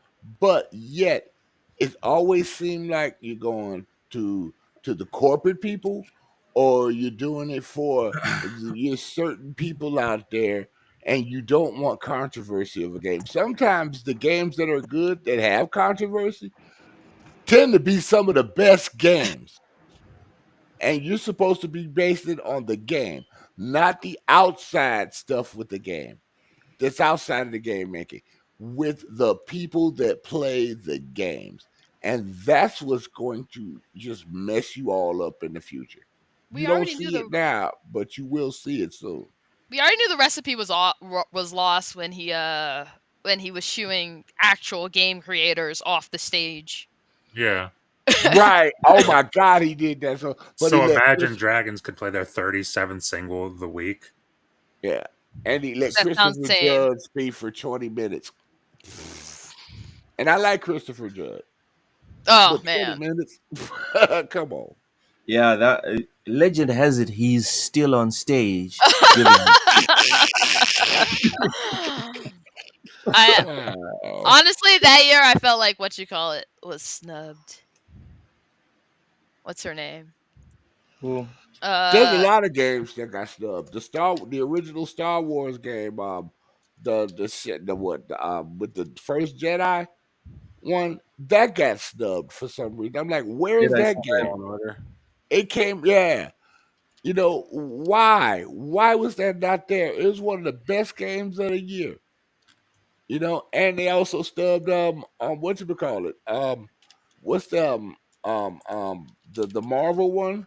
but yet it always seemed like you're going to the corporate people, or you're doing it for your certain people out there, and you don't want controversy of a game. Sometimes the games that are good that have controversy tend to be some of the best games. And you're supposed to be based it on the game, not the outside stuff with the game. That's outside of the game making, with the people that play the games. And that's what's going to just mess you all up in the future. We You don't already knew see it now, but you will see it soon. the recipe was lost when he was shooing actual game creators off the stage. Yeah. Right. Oh my God, he did that. But he So let Imagine Dragons could play their 37th single of the week. yeah. And he let That sounds Christopher insane. Judge speak for 20 minutes. And I like Christopher Judge. Oh but 20 man. minutes. Come on. Yeah, that legend has it he's still on stage giving. I Wow. honestly that year I felt like what you call it was snubbed. What's her name? Who? There's a Uh lot of games that got snubbed. The original Star Wars game, the shit, the what, with the first Jedi one that got snubbed for some reason. I'm like, where is Jedi that Survivor. game? Fallen Order. It came, yeah. You know why? Why was that not there? It was one of the best games of the year. You know, and they also stubbed what you call it? What's the Marvel one?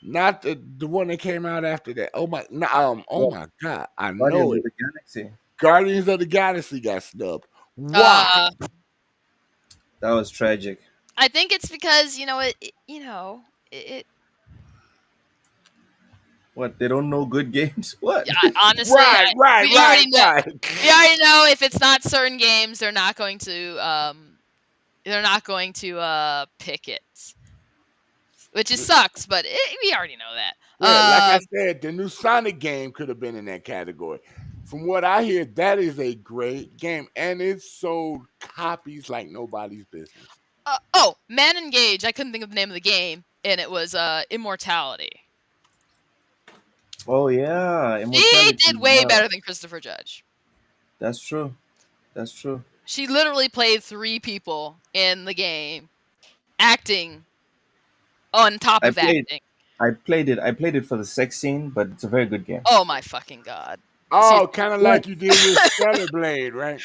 Not the one that came out after that. Oh my no, oh Well, my god, I know Guardians of it. the Galaxy. Guardians of the Galaxy got snubbed. Why? uh That was tragic. I think it's because it What? They don't know good games? What? yeah, honestly, Right, right, we right, already know right. we already know if it's not certain games, they're not going to pick it, which is sucks. But we already know that. Yeah, like I said, the new Sonic game could have been in that category. From what I hear, that is a great game, and it sold copies like nobody's business. Oh, Man Engage. I couldn't think of the name of the game, and it was Immortality. Oh yeah, She Immortality. did way Yeah, better than Christopher Judge. that's true. That's true. She literally played 3 people in the game, acting on top I of played. acting. I played it. I played it for the sex scene, but it's a very good game. Oh my fucking god. See, Oh, kind of What? like you did with Stellar Blade, right?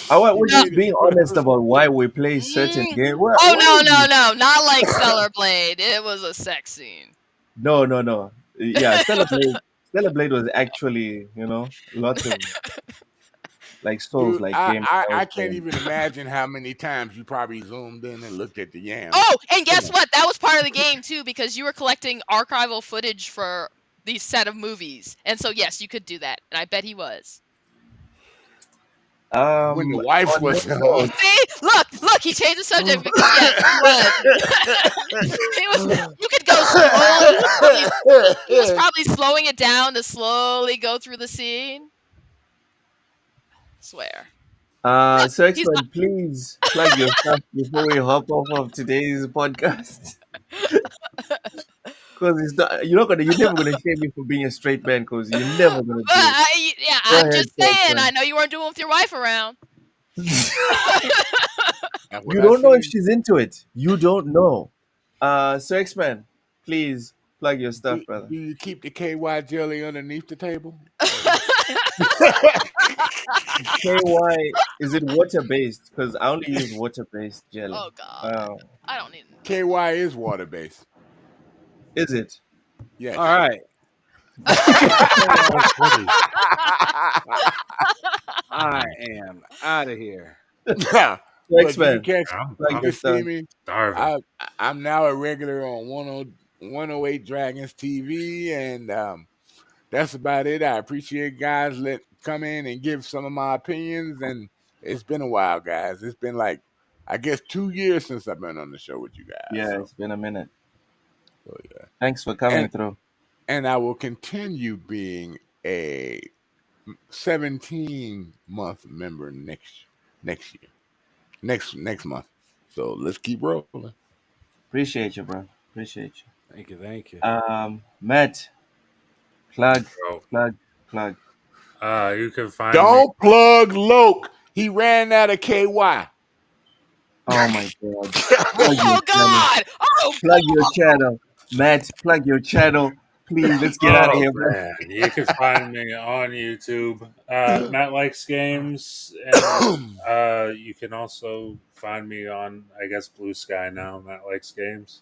You We're no. just did being honest it. about why we play certain Mm, games. What? oh What no, is no, this? no, not like Stellar Blade. It was a sex scene. No, no, no. Yeah, Stellar Blade. Stellar Blade was actually, lots of like Souls Dude, like I, games I I was I can't playing. even imagine how many times you probably zoomed in and looked at the yams. Oh, and Come guess on. what? That was part of the game too, because you were collecting archival footage for these set of movies. And so yes, you could do that. And I bet he was. When the wife On was that note, See? Look, he changed the subject because yes, he was. He was you could go slowly. He was probably slowing it down to slowly go through the scene. Swear. Look, so he's not X-Men, please plug your stuff before we hop off of today's podcast. Because you're never gonna shame me for being a straight man. Because you're never gonna do it. yeah, Go I'm ahead, just so saying. I X-Men. know you weren't doing it with your wife around. That's what You I don't know if said. she's into it. You don't know. So X-Men, please plug your stuff, brother. Do you keep the KY jelly underneath the table? KY, is it water based? Because I only use water based jelly. Oh God, Uh, I don't need. KY is water based. is it? All Yes. right, Oh, goody. I am out of here. Yeah. So But you can X-Men, catch, plug you I'm your can see stuff. me. starving. I'm now a regular on 108 Dragons TV, and that's about it. I appreciate guys let come in and give some of my opinions, and it's been a while, guys. It's been like I guess 2 years since I've been on the show with you guys. Yeah, So, it's been a minute. so yeah, Thanks for coming and through. I will continue being a 17-month member next year, next month. So let's keep rolling. Appreciate you, bro. Appreciate you. Thank you, thank you. Matt, plug, So, plug, plug. you can find me. Don't plug Loke. He ran out of KY. Oh my God. Plug your Oh channel. God! Oh Plug your channel. Matt, plug your channel. Please, let's get out of Oh here, bro. man, you can find me on YouTube. Matt Likes Games, and you can also find me on, I guess, Blue Sky now. Matt Likes Games.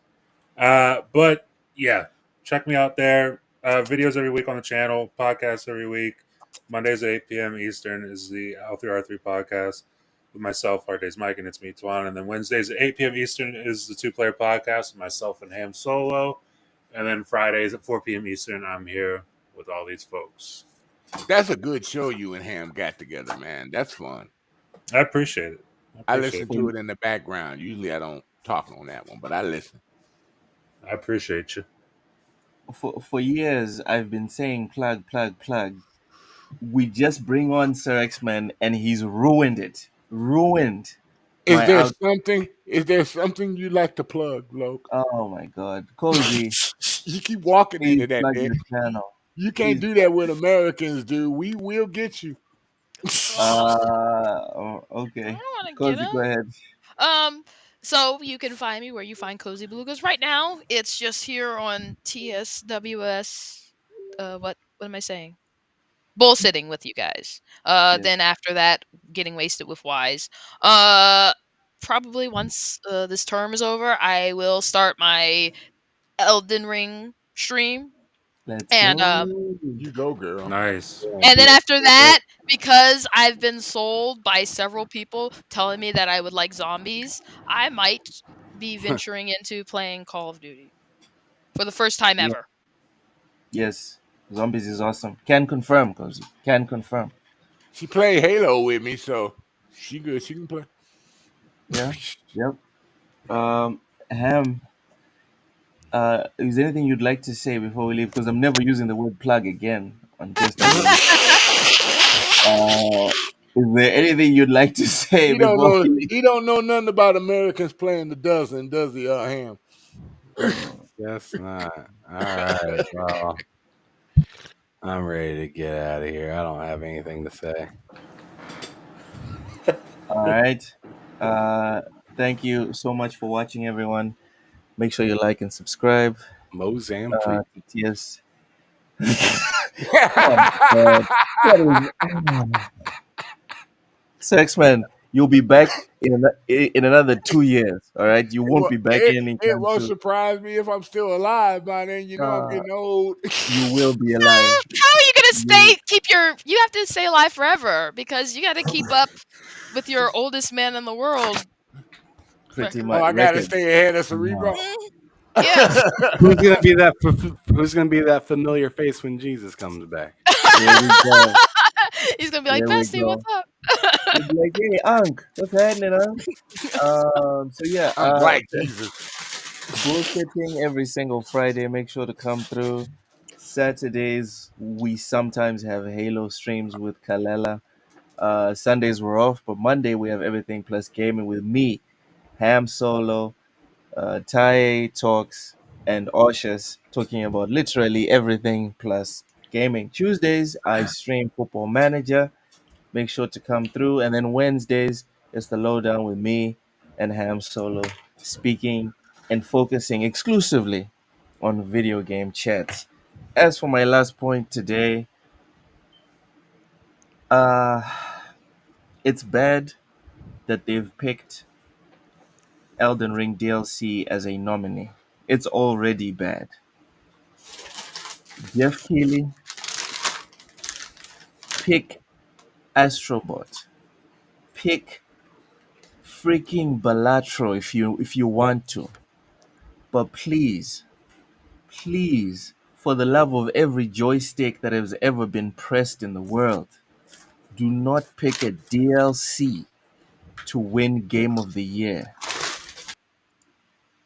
But yeah, check me out there. Videos every week on the channel. Podcasts every week. Mondays at 8 p.m. Eastern is the L3R3 podcast with myself, Hard Days Mike, and it's me, Tuan. And then Wednesdays at 8 p.m. Eastern is the Two Player Podcast with myself and Ham Solo. And then Fridays at 4 p.m. Eastern, I'm here with all these folks. That's a good show you and Ham got together, man. That's fun. I appreciate it. I Appreciate listen it. to it in the background. Usually I don't talking on that one, but I listen. I appreciate you. For years, I've been saying plug, plug, plug. We just bring on Sir X-Men, and he's ruined it. Ruined Is my there out. something? Is there something you like to plug, Loke? Oh my God, Cozy, You keep walking please into that, plug man. your channel. You can't Please. do that with Americans, dude. We will get you. I Okay. don't want to get Cozy, him. go ahead. Um, so you can find me where you find Cozy Belugas. Right now, it's just here on TSWS. What am I saying? Bullsitting with you guys. Yes. Then after that, getting wasted with Wise. Uh, Probably once this term is over, I will start my Elden Ring stream, Let's and go. You go, girl. Nice. Yeah, and do then it. after that, because I've been sold by several people telling me that I would like zombies, I might be venturing into playing Call of Duty for the first time Yeah. ever. Yes. Zombies is awesome. Can confirm, Cozy. Can confirm. She played Halo with me, so she good. She can play. Yeah. Yep. Ham. Is there anything you'd like to say before we leave? Because I'm never using the word plug again on TSW. Is there anything you'd like to say He don't before know. we leave? He don't know nothing about Americans playing the dozen, does he, Ham? Guess not. All right. Well, I'm ready to get out of here. I don't have anything to say. All right. Thank you so much for watching, everyone. Make sure you like and subscribe Mozam free. to TS. Oh my God. What is Sexman? You'll be back in another 2 years. All right. You won't Well, be back it anytime won't soon. surprise me if I'm still alive by then. You know I'm Uh, getting old. you will be alive. How are you gonna You stay? Keep your. You have to stay alive forever because you got to keep up with your oldest man in the world pretty record. Oh, much I gotta record. stay ahead of Yeah. Cerebro. Mm, yes. Who's gonna be that familiar face when Jesus comes back? Here we go. He's gonna be like, Here we Bestie, what's go. up? You'd be like, hey, Unc, what's happening, Unc? So yeah, I'm Black Jesus. bullshitting every single Friday. Make sure to come through. Saturdays we sometimes have Halo streams with Kalela. Sundays we're off, but Monday we have everything plus gaming with me, Ham Solo, Tae Talks, and Oshas talking about literally everything plus gaming. Tuesdays I stream Football Manager. Make sure to come through. And then Wednesdays, it's the lowdown with me and Ham Solo speaking and focusing exclusively on video game chats. As for my last point today, uh, it's bad that they've picked Elden Ring DLC as a nominee. It's already bad. Jeff Keighley, pick Astrobot. Pick freaking Balatro if you want to. But please, for the love of every joystick that has ever been pressed in the world, do not pick a DLC to win Game of the Year.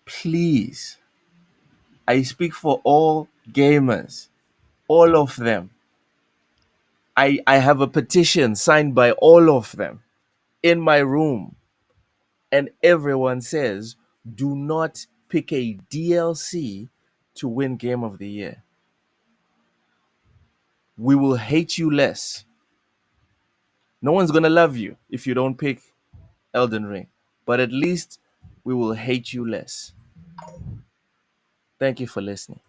Please. I speak for all gamers, all of them. I have a petition signed by all of them in my room, and everyone says do not pick a DLC to win Game of the Year. We will hate you less. No one's gonna love you if you don't pick Elden Ring, but at least we will hate you less. Thank you for listening.